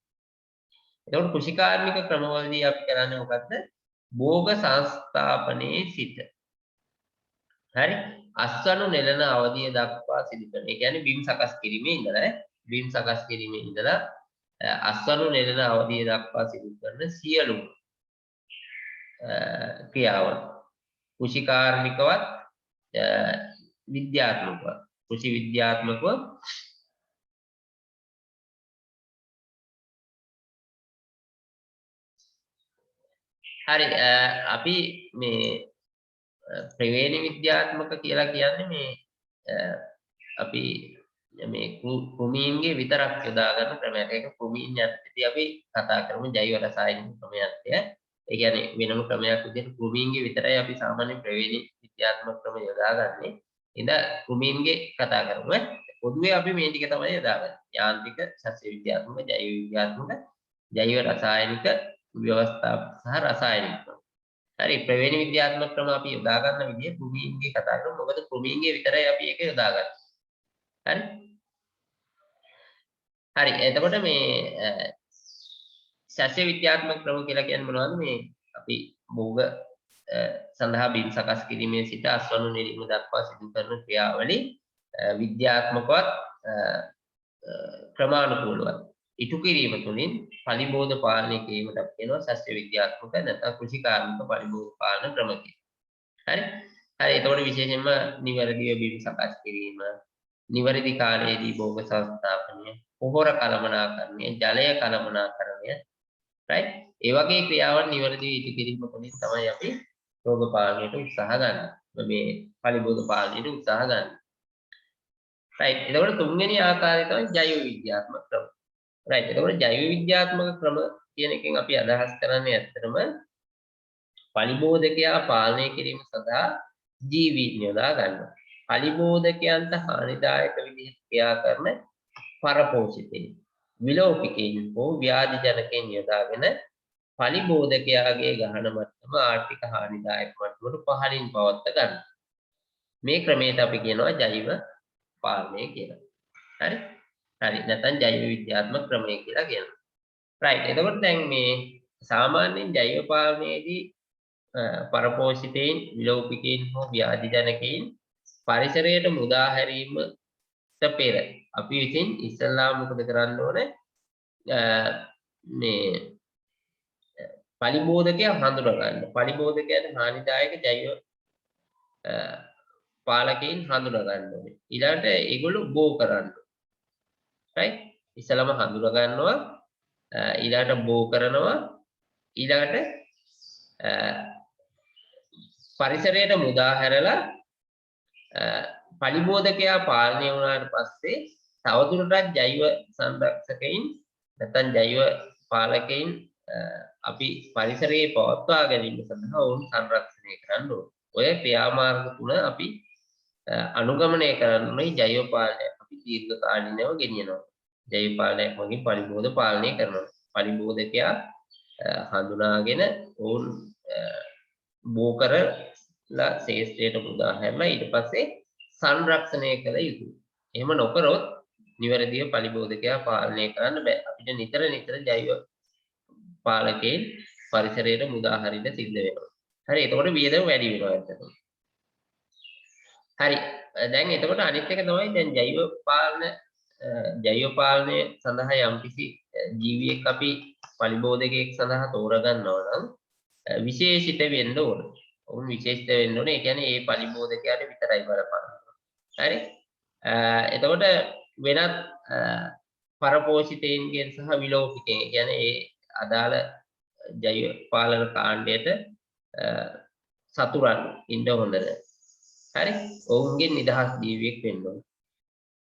එතකොට කෘෂිකාර්මික ක්‍රමවලදී අපි කරන්නේ මොකද්ද? භෝග සංස්ථාපනයේ සිට. හරි? අස්වනු නෙලන අවධිය දක්වා සිදු කරන. ඒ කියන්නේ බිම් සකස් කිරීමේ ඉඳලා අස්වනු නෙලන අවධිය දක්වා සිදු කරන සියලුම ක්‍රියාව. කෘෂිකාර්මිකවත් විද්‍යාත්මකව. කෘෂි විද්‍යාත්මකව හරි අපි මේ ප්‍රවේණි විද්‍යාත්මක කියලා කියන්නේ මේ අපි මේ කෘමීන්ගේ විතරක් යොදා ගන්න ක්‍රමයක්. ඒක කෘමීන් යටතේදී අපි කතා කරමු ජෛව රසායනික ක්‍රමයන්ය. ඒ කියන්නේ වෙනම ක්‍රමයක් විදිහට කෘමීන්ගේ විතරයි අපි සාමාන්‍ය ප්‍රවේණි විද්‍යාත්මක ක්‍රම යොදාගන්නේ. ඉතින් කෘමීන්ගේ කතා කරමු. පොදුවේ අපි මේ ටික තමයි යොදාගන්නේ. යාන්ත්‍රික, සස්‍ය විද්‍යාත්මක, ජෛව විද්‍යාත්මක, ජෛව රසායනික ව්‍යවස්ථාපක සහ රසායනික ක්‍රම. හරි ප්‍රවේණි විද්‍යාත්මක ක්‍රම අපි යොදා ගන්න විදිය කෘමීන්ගේ කතා කරමු. මොකද කෘමීන්ගේ විතරයි අපි ඒක යොදාගන්නේ. හරි. හරි එතකොට මේ සස්‍ය විද්‍යාත්මක ක්‍රම කියලා කියන්නේ මොනවද? මේ අපි භෝග සඳහා බිම් සකස් කිරීමේ සිට අස්වනු නිරීම දක්වා සිදු කරන ක්‍රියාවලිය විද්‍යාත්මකවත් ක්‍රමානුකූලවත් ඉටු කිරීම තුළින් පලිබෝධ පාලනය කිරීමට කියනවා සස්‍ය විද්‍යාත්මක නැත්නම් කෘෂිකාර්මික පලිබෝධ පාලන ක්‍රම කියලා. හරි. හරි එතකොට විශේෂයෙන්ම නිවැරදිව බිම් සකස් කිරීම, නිවැරදි කාලයේදී භෝග සංස්ථාපනය, පොහොර කළමනාකරණය, ජලය කළමනාකරණය, right? ඒ වගේ ක්‍රියාවන් නිවැරදිව ඉටු කිරීම තුළින් තමයි අපි රෝග පාලනයට උත්සාහ ගන්න. මේ පලිබෝධ පාලනයට උත්සාහ ගන්න. right? එතකොට තුන්වෙනි ආකාරය තමයි ජෛව විද්‍යාත්මක ක්‍රම. right? එතකොට ජෛව විද්‍යාත්මක ක්‍රම කියන එකෙන් අපි අදහස් කරන්නේ ඇත්තටම පලිබෝධකයා පාලනය කිරීම සඳහා ජීවීන් යොදා ගන්නවා. පලිබෝධකයන්ට හානිදායක විදිහට ක්‍රියා කරන පරපෝෂිතයින්, විලෝපිකයින් හෝ ව්‍යාධි ජනකයන් යොදාගෙන පලිබෝධකයාගේ ගහන මට්ටම ආර්ථික හානිදායක මට්ටමට පහළින් පවත්වා ගන්න. මේ ක්‍රමයට අපි කියනවා ජෛව පාලනය කියලා. හරි? හරි. නැත්නම් ජෛව විද්‍යාත්මක ක්‍රමය කියලා කියනවා. right. එතකොට දැන් මේ සාමාන්‍යයෙන් ජෛව පාලනයේදී පරපෝෂිතයින්, විලෝපිකයින් හෝ ව්‍යාධි ජනකයින් පරිසරයට මුදා හැරීමට පෙර අපි විසින් ඉස්සල්ලාම මොකද කරන්න ඕනේ? මේ පලිබෝධකයා හඳුනා ගන්න. පලිබෝධකයාට හානිදායක ජෛව පාලකයන් හඳුනා ගන්න ඕනේ. ඊළඟට ඒගොල්ලෝ බෝ කරන්න. right? ඉස්සලම හඳුනා ගන්නවා, ඊළඟට බෝ කරනවා, ඊළඟට පරිසරයට මුදා හැරලා පලිබෝධකයා පාලනය වුණාට පස්සේ තවදුරටත් ජෛව සංරක්ෂකයින් නැත්නම් ජෛව පාලකයින් අපි පරිසරයේ පවත්වා ගැනීම සඳහා ඔවුන් සංරක්ෂණය කරන්න ඕනේ. ඔය ක්‍රියාමාර්ග තුන අපි අනුගමනය කරන්නේ ජෛව පාලනය අපි දීර්ඝ කාලිනව ගෙනියනවා. ජෛව පාලනයක් වගේ පලිබෝධ පාලනය කරනවා. පලිබෝධකයා හඳුනාගෙන ඔවුන් බෝ කරලා ශේෂ්ත්‍රයට මුදා හැරලා ඊට පස්සේ සංරක්ෂණය කළ යුතුයි. එහෙම නොකරොත් නිවැරදිව පලිබෝධකයා පාලනය කරන්න බෑ. අපිට නිතර ජෛව පාලකයන් පරිසරයට මුදා හරින්න සිද්ධ වෙනවා. හරි එතකොට වියදම වැඩි වෙනවා ඇත්තටම. හරි දැන් එතකොට අනිත් එක තමයි දැන් ජෛව පාලනය සඳහා යම්කිසි ජීවියෙක් අපි පලිබෝධකයෙක් සඳහා තෝරගන්නවා නම් විශේෂිත වෙන්න ඕන. ඔවුන් විශේෂිත වෙන්න ඕනේ. ඒ කියන්නේ ඒ පලිබෝධකයාට විතරයි බලපාන. හරි එතකොට වෙනත් පරපෝෂිතයින්ගෙන් සහ විලෝපිකයන් කියන්නේ ඒ අදාළ ජෛව පාලන කාණ්ඩයට සතුරන් ඉන්න හොඳ නැහැ. හරි ඔවුන්ගේ නිදහස් ජීවියෙක් වෙන්න ඕන.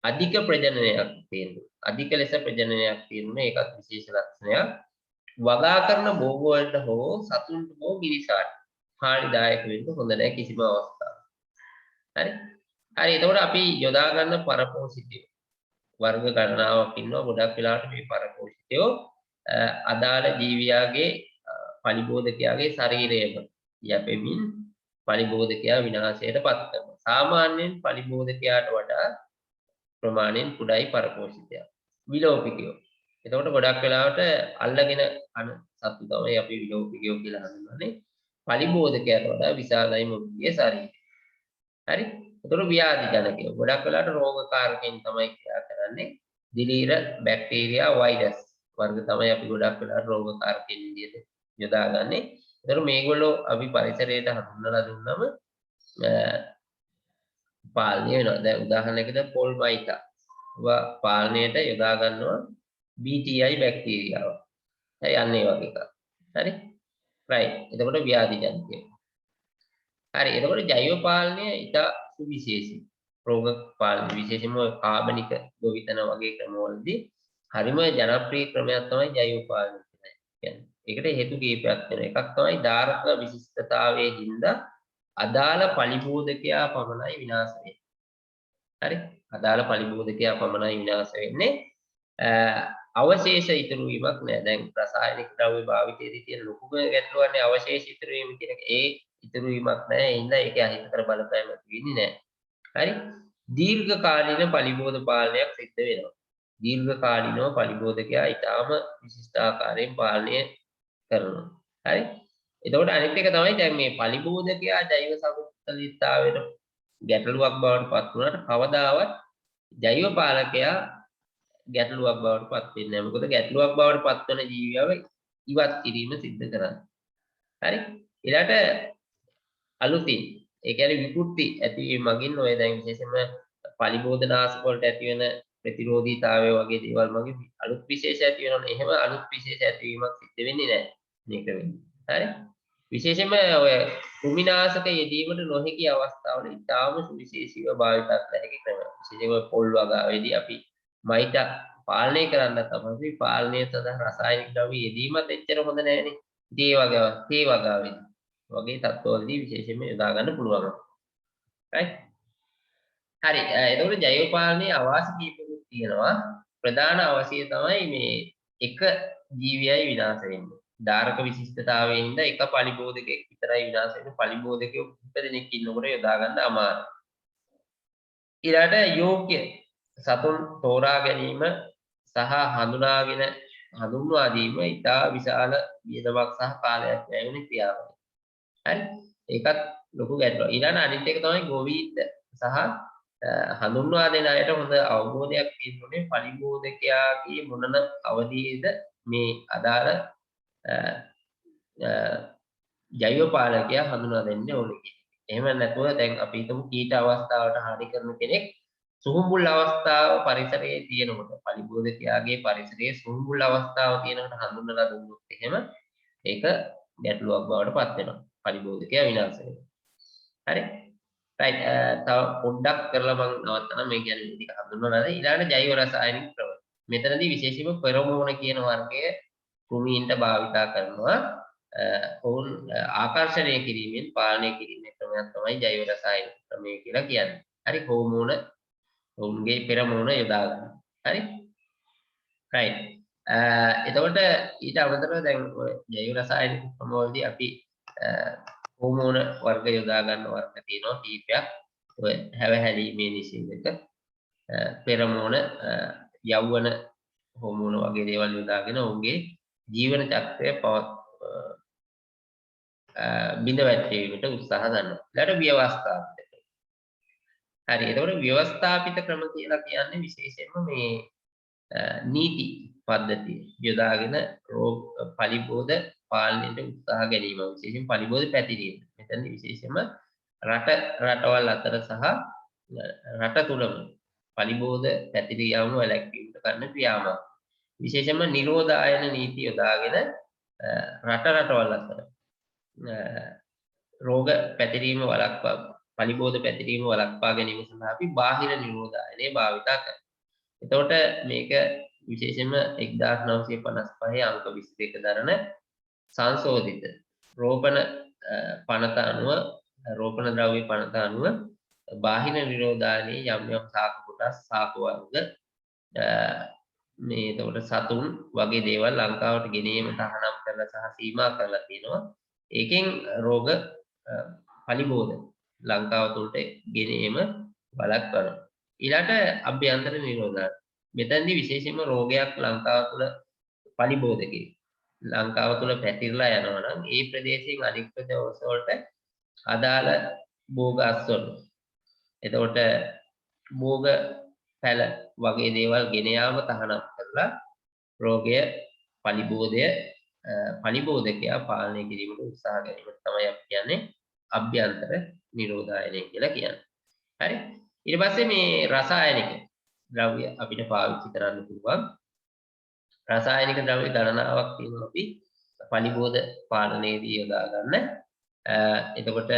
අධික ප්‍රජනනයක් තියෙනවා. අධික ලෙස ප්‍රජනනයක් තියෙනවා. ඒකත් විශේෂ ලක්ෂණයක්. වගා කරන භෝග වලට හෝ සතුන්ට හෝ ගිරිසාට හානිදායක වෙන්න හොඳ නැහැ කිසිම අවස්ථාවක. හරි හරි එතකොට අපි යොදා ගන්න පරපෝෂිතය වර්ග ගණනාවක් ඉන්නවා. ගොඩක් වෙලාවට මේ පරපෝෂිතයෝ අදාළ ජීවියාගේ පලිබෝධකයාගේ ශරීරයම යැපෙමින් පලිබෝධකයා විනාශයට පත් කරනවා. සාමාන්‍යයෙන් පලිබෝධකයාට වඩා ප්‍රමාණයෙන් කුඩායි පරපෝෂිතයා. විලෝපිකයෝ. එතකොට ගොඩක් වෙලාවට අල්ලගෙන අන සතු තමයි අපි විලෝපිකයෝ කියලා හඳුන්වන්නේ. පලිබෝධකයාට වඩා විශාලයි මොහුගේ ශරීරය. හරි? එතකොට ව්‍යාධි ජනකයෝ. ගොඩක් වෙලාවට රෝගකාරකයන් තමයි ක්‍රියා කරන්නේ. දිලීර, බැක්ටීරියා, වෛරස් වර්ග තමයි අපි ගොඩක් වෙලාවට රෝගකාරකයන් විදිහට යොදාගන්නේ. ඒතර මේගොල්ලෝ අපි පරිසරයට හඳුන්වලා දුන්නම පාලනය වෙනවා. දැන් උදාහරණයකට පොල් මයිතා. ඒවා පාලනයට යොදා ගන්නවා BTI බැක්ටීරියාව. හරි අන්න ඒ වගේ එකක්. හරි. රයිට්. එතකොට ව්‍යාධි ජනකය. හරි. එතකොට ජෛව පාලනය ඉතා සුවිශේෂී. රෝග පාලනය විශේෂයෙන්ම කාබනික ගොවිතැන වගේ ක්‍රමවලදී හරිම ජනප්‍රිය ක්‍රමයක් තමයි ජෛව පාලනය කියන්නේ. ඒකට හේතු කීපයක් වෙනවා. එකක් තමයි ධාරක විශිෂ්ටතාවයේ හින්දා අදාළ පලිබෝධකයා පමණයි විනාශ වෙන්නේ. හරි. අදාළ පලිබෝධකයා පමණයි විනාශ වෙන්නේ. අවශේෂ ඉතුරු වීමක් නෑ. දැන් රසායනික ද්‍රව්‍ය භාවිතයේදී තියෙන ලොකුම ගැටලුවන්නේ අවශේෂ ඉතුරු වීම කියන එක. ඒ ඉතුරු වීමක් නෑ. ඒ හින්දා ඒකේ අහිතකර බලපෑමක් වෙන්නේ නෑ. හරි. දීර්ඝ කාලීන පලිබෝධ පාලනයක් සිද්ධ වෙනවා. දීර්ඝ කාලීනව පලිබෝධකයා ඊටාම විශිෂ්ට ආකාරයෙන් පාලනය කරනවා. හරි. එතකොට අනිත් එක තමයි දැන් මේ පලිබෝධකයා ජෛව සමතුලිතතාවයට ගැටලුවක් බවට පත් වුණාට කවදාවත් ජෛව පාලකයා ගැටලුවක් බවට පත් වෙන්නේ නැහැ. මොකද ගැටලුවක් බවට පත් වෙන ජීවියව ඉවත් කිරීම සිද්ධ කරන්නේ. හරි. ඊළාට අලුතින් ඒ කියන්නේ විකෘති ඇතිවීම මගින් ඔය දැන් විශේෂයෙන්ම පලිබෝධනාශක වලට ඇති වෙන ප්‍රතිරෝධීතාවය වගේ දේවල් මගින් අලුත් විශේෂ ඇති වෙනවනේ. එහෙම අලුත් විශේෂ ඇතිවීමක් සිද්ධ වෙන්නේ නැහැ මේක වෙන්නේ. හරි. විශේෂයෙන්ම ඔය කෘමිනාශක යෙදීමට නොහැකි අවස්ථාවල ඉතාම සුවිශේෂීව භාවිත කළ හැකි ක්‍රම. විශේෂයෙන්ම පොල් වගාවේදී අපි මයිට පාලනය කරන්න තමයි පාලනය සඳහා රසායනික ද්‍රව්‍ය යෙදීමත් එච්චර හොඳ නැහැනේ. තේ වගාවේදී වගේ තත්ත්වවලදී විශේෂයෙන්ම යොදා ගන්න පුළුවන්. right? හරි. එතකොට ජෛව පාලනයේ අවාසි කීපයක් තියෙනවා. ප්‍රධාන අවශ්‍යය තමයි මේ එක ජීවියයි විනාශ වෙන්නේ. ධාරක විශිෂ්ටතාවයෙන් හින්දා එක පලිබෝධකයක් විතරයි විනාශ වෙන්නේ. පලිබෝධකයෝ දෙනෙක් ඉන්නකොට යොදා ගන්න අමාරුයි. ඊළාට යෝග්‍ය සතුන් තෝරා ගැනීම සහ හඳුන්වා දීම ඉතා විශාල වියදමක් සහ කාලයක් වැය වෙන ක්‍රියාවක්. හරි. ඒකත් ලොකු ගැටලුවක්. ඊළඟ අනිත් එක තමයි ගොවීන්ට සහ හඳුන්වා දෙන අයට හොඳ අවබෝධයක් තියෙනුනේ පලිබෝධකයාගේ මොනන අවධියේද මේ අදාළ ජෛව පාලකයා හඳුනා දෙන්න ඕනේ කියන්නේ. එහෙම නැතුව දැන් අපි හිතමු කීට අවස්ථාවට හානි කරන කෙනෙක් සුහුඹුල් අවස්ථාව පරිසරයේ තියෙනකොට පලිබෝධකයාගේ පරිසරයේ සුහුඹුල් අවස්ථාව තියෙනකොට හඳුන්වලා දුන්නොත් එහෙම ඒක ගැටලුවක් බවට පත් වෙනවා. පලිබෝධකයා විනාශ වෙනවා. හරි. රයිට්. තව පොඩ්ඩක් කරලා මම නවත්තනවා. මේ කියන්නේ ටික හඳුන්වලා ඊළඟට ජෛව රසායනික ක්‍රම. මෙතනදී විශේෂයෙන්ම ෆෙරෝමෝන කියන වර්ගය කෘමීන්ට භාවිතා කරනවා. ඔවුන් ආකර්ෂණය කිරීමෙන් පාලනය කිරීමේ ක්‍රමයක් තමයි ජෛව රසායනික ක්‍රමය කියලා කියන්නේ. හරි. හෝමෝන ඔවුන්ගේ පෙරමෝන යොදා ගන්න. හරි. රයිට්. එතකොට ඊට අමතරව දැන් ජෛව රසායනික ක්‍රමවලදී අපි හෝමෝන වර්ග යොදා ගන්න වර්ග තියෙනවා කීපයක්. ඔය හැවහැලීමේ නිෂේධක, පෙරමෝන, යෞවන හෝමෝන වගේ දේවල් යොදාගෙන ඔවුන්ගේ ජීවන චක්‍රය බිඳ වැටීමට උත්සාහ ගන්නවා. ඊට ව්‍යවස්ථාපිත. හරි. එතකොට ව්‍යවස්ථාපිත ක්‍රම කියලා කියන්නේ විශේෂයෙන්ම මේ නීති පද්ධතිය යොදාගෙන රෝග පලිබෝධ පාලනයට උත්සාහ ගැනීම. විශේෂයෙන් පලිබෝධ පැතිරීම. මෙතන විශේෂයෙන්ම රටවල් අතර සහ රට තුලම පලිබෝධ පැතිරියාම වැළැක්වීමට කරන ක්‍රියාමාර්ග. විශේෂයෙන්ම නිරෝධායන නීති යොදාගෙන රටවල් අතර රෝග පැතිරීම වළක්වා පලිබෝධ පැතිරීම වළක්වා ගැනීම සඳහා අපි බාහිර නිරෝධායනය භාවිතා කරනවා. එතකොට මේක විශේෂයෙන්ම 1955 අංක 22 දරන සංශෝධිත රෝපණ ද්‍රව්‍ය පනත අනුව බාහිර නිරෝධායනයේ යම් සාක කොටස් සාක වර්ග මේ එතකොට සතුන් වගේ දේවල් ලංකාවට ගෙනීම තහනම් කරලා සහ සීමා කරලා තියෙනවා. ඒකෙන් රෝග පලිබෝධ ලංකාව තුළට ගෙනීම වළක්වනවා. ඊළාට අභ්‍යන්තර නිරෝධායන. මෙතනදී විශේෂයෙන්ම රෝගයක් ලංකාව තුළ පලිබෝධකේ ලංකාව තුළ පැතිරලා යනවා නම් ඒ ප්‍රදේශයෙන් අනිත් ප්‍රදේශ වලට අදාළ භෝග අස්වල. එතකොට භෝග පැල වගේ දේවල් ගෙන යාම තහනම් කරලා රෝගය පලිබෝධය පලිබෝධකයා පාලනය කිරීමට උත්සාහ ගැනීමට තමයි අපි කියන්නේ අභ්‍යන්තර නිරෝධායනය කියලා කියන්නේ. හරි? ඊට පස්සේ මේ රසායනික ද්‍රව්‍ය අපිට පාවිච්චි කරන්න පුළුවන්. රසායනික ද්‍රව්‍ය ගණනාවක් තියෙනවා අපි පලිබෝධ පාලනයේදී යොදා ගන්න. එතකොට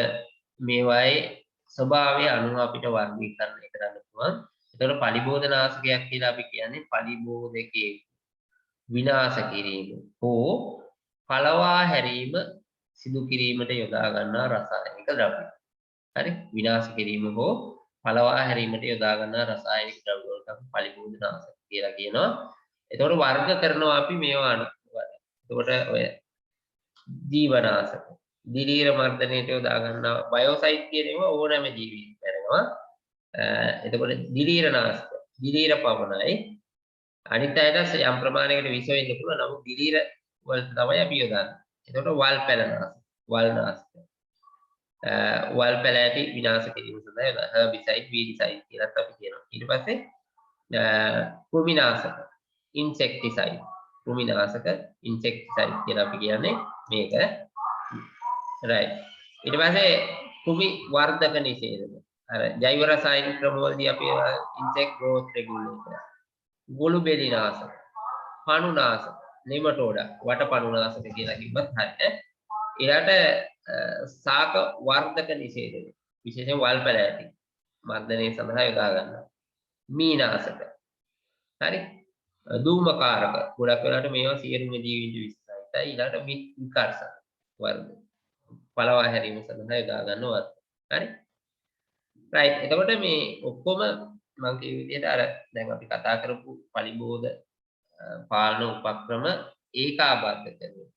මේවායේ ස්වභාවය අනුව අපිට වර්ගීකරණය කරන්න පුළුවන්. එතකොට පලිබෝධනාශකයක් කියලා අපි කියන්නේ පලිබෝධකයේ විනාශ කිරීම හෝ පළවා හැරීම සිදු කිරීමට යොදා ගන්නා රසායනික ද්‍රව්‍ය. හරි? විනාශ කිරීම හෝ පළවා හැරීමට යොදා ගන්නා රසායනික ද්‍රව්‍ය වලට අපි පලිබෝධනාශක කියලා කියනවා. එතකොට වර්ග කරනවා අපි මේවා අනුව. එතකොට ඔය ජීවනාශක දිලීර මර්ධනයට යොදා ගන්නා බයෝසයිඩ් කියන ඒවා ඕනෑම ජීවීන් මැරෙනවා. එතකොට දිලීරනාශක දිලීර පමණයි. අනිත් අයට යම් ප්‍රමාණයකට විස වෙන්න පුළුවන්. නමුත් දිලීර වලට තමයි අපි යොදන්නේ. එතකොට වල් පැලනාශක වල්නාශක වල් පැල ඇති විනාශ කිරීම සඳහා යොදා හර්බිසයිඩ් වීඩිසයිඩ් කියලා අපි කියනවා. ඊට පස්සේ කෘමිනාශක ඉන්සෙක්ටිසයිඩ් කෘමිනාශක ඉන්සෙක්ටිසයිඩ් කියලා අපි කියන්නේ මේක. right. ඊට පස්සේ කෘමි වර්ධක නිෂේධක අර ජෛව රසායනික ක්‍රමවලදී අපි ඉන්සෙක්ට් growth regulator ගොළු බෙලි නාශක පණුනාශක නෙමටෝඩා වටපණුනාශක කියලා කිව්වත් හරියට ඊළාට සාක වර්ධක නිෂේධක විශේෂයෙන් වල් පැල ඇති මර්ධනය සඳහා යොදා ගන්නවා. මීනාශක හරි ධූමකාරක ගොඩක් වෙලාවට මේවා සියලුම ජීවීන්ට විශ්වාසයි. ඊළාට විකර්ෂක වර්ග පළවා හැරීම සඳහා යොදා ගන්නවා. හරි? right. එතකොට මේ ඔක්කොම මම කිය විදිහට අර දැන් අපි කතා කරපු පලිබෝධ පාලන උපක්‍රම ඒකාබද්ධ කරනවා.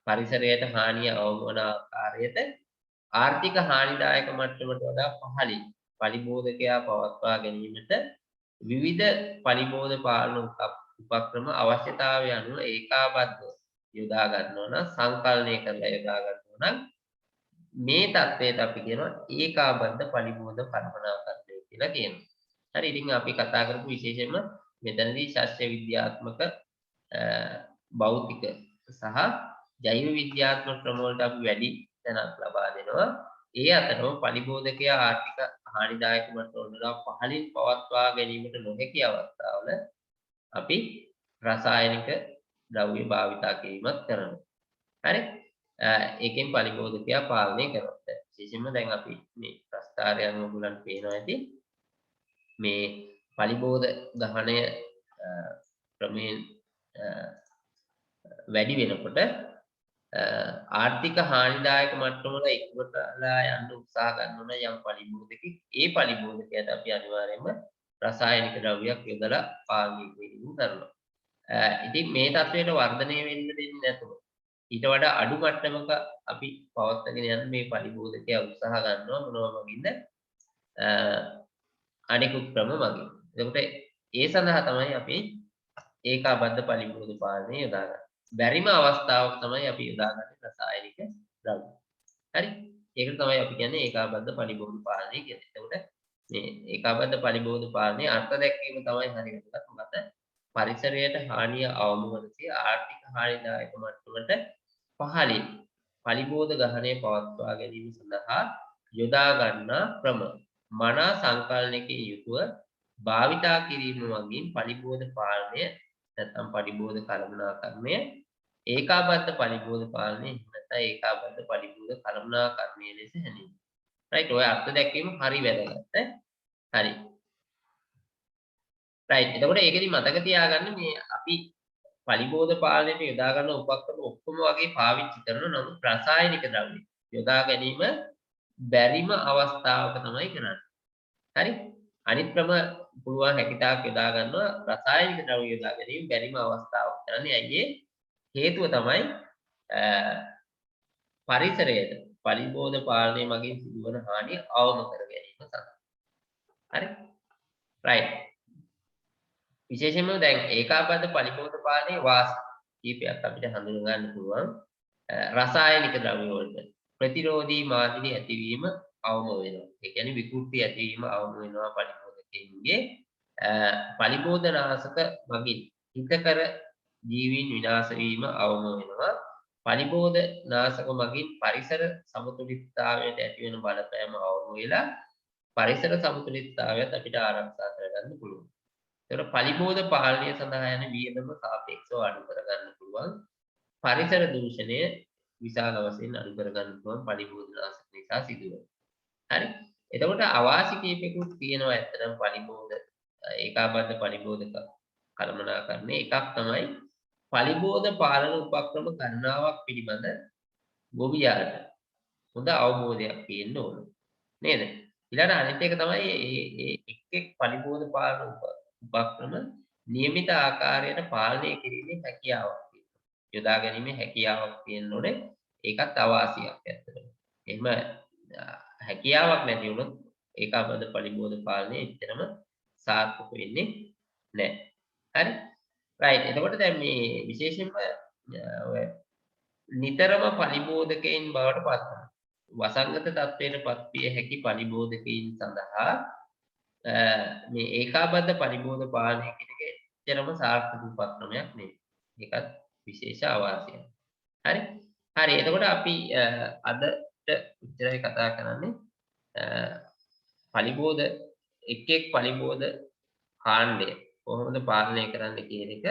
පරිසරයට හානිය අවම වන ආකාරයට ආර්ථික හානිදායක මට්ටමට වඩා පහළින් පලිබෝධකයා පවත්වා ගැනීමට විවිධ පලිබෝධ පාලන උපක්‍රම අවශ්‍යතාවය අනුව ඒකාබද්ධව යොදා ගන්නවා නම් සංකලනය කරලා යොදා ගන්නවා නම් මේ தත්ත්වයට අපි කියනවා ඒකාබද්ධ පලිබෝධ කළමනාකරණය කියලා කියනවා. හරි ඉතින් අපි කතා කරපු විශේෂයෙන්ම මෙතනදී ශාස්ත්‍රීය විද්‍යාත්මක භෞතික සහ ජෛව විද්‍යාත්මක ක්‍රම වලට අපි වැඩි දැනක් ලබා දෙනවා. ඒ අතරම පලිබෝධකයා ආර්ථික හානිදායක මට්ටමට පහළින් පවත්වා ගැනීමට නොහැකි අවස්ථාවල අපි රසායනික ද්‍රව්‍ය භාවිතා කිරීමත් කරනවා. හරි? ඒකෙන් පලිබෝධකයා පාලනය කරනවා. විශේෂයෙන්ම දැන් අපි මේ ප්‍රස්ථාරයන් ඔයගොල්ලන්ට පේනවා ඇති. මේ පලිබෝධ දහනය ක්‍රමයෙන් වැඩි වෙනකොට ආර්ථික හානිදායක මට්ටමවල ඉක්මනටලා යන්න උත්සාහ කරන යම් පලිබෝධකෙක් ඒ පලිබෝධකයට අපි අනිවාර්යයෙන්ම රසායනික ද්‍රව්‍යයක් යොදලා පාලනය කිරීම කරනවා. ඉතින් මේ තත්වයට වර්ධනය වෙන්න දෙන්නේ නැතුව ඊට වඩා අඩු මට්ටමක අපි පවත්වාගෙන යන්න මේ පලිබෝධකයා උත්සාහ ගන්නවා මොනවා වගේද අනිකුත් ක්‍රම මගින්. එතකොට ඒ සඳහා තමයි අපි ඒකාබද්ධ පලිබෝධ පාලනය යොදාගන්නේ. බැරිම අවස්ථාවක් තමයි අපි යොදාගන්නේ රසායනික ද්‍රව්‍ය. හරි? ඒකට තමයි අපි කියන්නේ ඒකාබද්ධ පලිබෝධ පාලනය කියන්නේ. එතකොට මේ ඒකාබද්ධ පලිබෝධ පාලනයේ අර්ථ දැක්වීම තමයි හරි වැදගත්. මොකද පරිසරයට හානිය අවම වනසේ ආර්ථික හානිදායක මට්ටමට පහළින් පලිබෝධ ගහනය පවත්වා ගැනීම සඳහා යොදා ගන්නා ක්‍රම මනා සංකලනයකින් යුතුව භාවිතා කිරීම මගින් පලිබෝධ පාලනය නැත්නම් පලිබෝධ කළමනාකරණය ඒකාබද්ධ පලිබෝධ පාලනය නැත්නම් ඒකාබද්ධ පලිබෝධ කළමනාකරණය ලෙස හැඳින්වෙනවා. right ඔය අර්ථ දැක්වීම හරි වැදගත්. හරි. right එතකොට ඒකෙදි මතක තියාගන්න මේ අපි පලිබෝධ පාලනයට යොදා ගන්න උපක්‍රම ඔක්කොම වගේ පාවිච්චි කරන නමුත් රසායනික ද්‍රව්‍ය යොදා ගැනීම බැරිම අවස්ථාවක තමයි කරන්නේ. හරි? අනිත් ක්‍රම පුළුවන් හැකිතාක් යොදා ගන්නවා රසායනික ද්‍රව්‍ය යොදා ගැනීම බැරිම අවස්ථාවක් කරන්නේ. ඇයි ඒ? හේතුව තමයි පරිසරයට පලිබෝධ පාලනය මගින් සිදුවන හානිය අවම කර ගැනීම සඳහා. හරි? right. විශේෂයෙන්ම දැන් ඒකාබද්ධ පලිබෝධ පාලනයේ වාසි කීපයක් අපිට හඳුනා ගන්න පුළුවන්. රසායනික ද්‍රව්‍ය වලට ප්‍රතිරෝධී මාදිලි ඇතිවීම අවම වෙනවා. ඒ කියන්නේ විකෘති ඇතිවීම අවම වෙනවා පලිබෝධකයන්ගේ පලිබෝධනාශක මගින් හිතකර ජීවීන් විනාශ වීම අවම වෙනවා. පලිබෝධ නාශක මගින් පරිසර සමතුලිතතාවයට ඇති වෙන බලපෑම අවම වෙලා පරිසර සමතුලිතතාවයත් අපිට ආරක්ෂා කරගන්න පුළුවන්. ඒතකොට පලිබෝධ පාලනය සඳහා යන වියදම සාපේක්ෂව අඩු කරගන්න පුළුවන්. පරිසර දූෂණය විශාල වශයෙන් අඩු කරගන්න පුළුවන් පලිබෝධ නාශක නිසා සිදුවන. හරි. එතකොට අවාසි කීපෙකුත් තියෙනවා ඇත්තටම පලිබෝධ ඒකාබද්ධ පලිබෝධ කළමනාකරණය. එකක් තමයි පලිබෝධ පාලන උපක්‍රම ගණනාවක් පිළිබඳ ගොවියාට හොඳ අවබෝධයක් තියෙන්න ඕන. නේද? ඊළඟ අනිත් එක තමයි ඒ එක් පලිබෝධ පාලන උපක්‍රම નિયમિત ආකාරයට පාලනය කිරීමේ හැකියාවක් තියෙනවා. යොදා ගැනීමේ හැකියාවක් තියෙන්න ඕනේ. ඒකත් අවාසියක් ඇත්තටම. එහෙම හැකියාවක් නැති වුණොත් ඒකාබද්ධ පලිබෝධ පාලනය එච්චරම සාර්ථක වෙන්නේ නැහැ. හරි? රයිට්. එතකොට දැන් මේ විශේෂයෙන්ම ඔය නිතරම පලිබෝධකයින් බවට පත් වෙනවා. වසංගත තත්ත්වයට පත්විය හැකි පලිබෝධකයින් සඳහා මේ ඒකාබද්ධ පලිබෝධ පාලනය කියන එක එච්චරම සාර්ථක උපක්‍රමයක් නෙවෙයි. ඒකත් විශේෂ අවාසියක්. හරි? හරි. එතකොට අපි අදට උච්චරයි කතා කරන්නේ පලිබෝධ එක් පලිබෝධ කාණ්ඩය කොහොමද පාලනය කරන්න කියන එක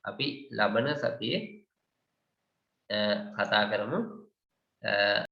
අපි ලබන සතියේ කතා කරමු.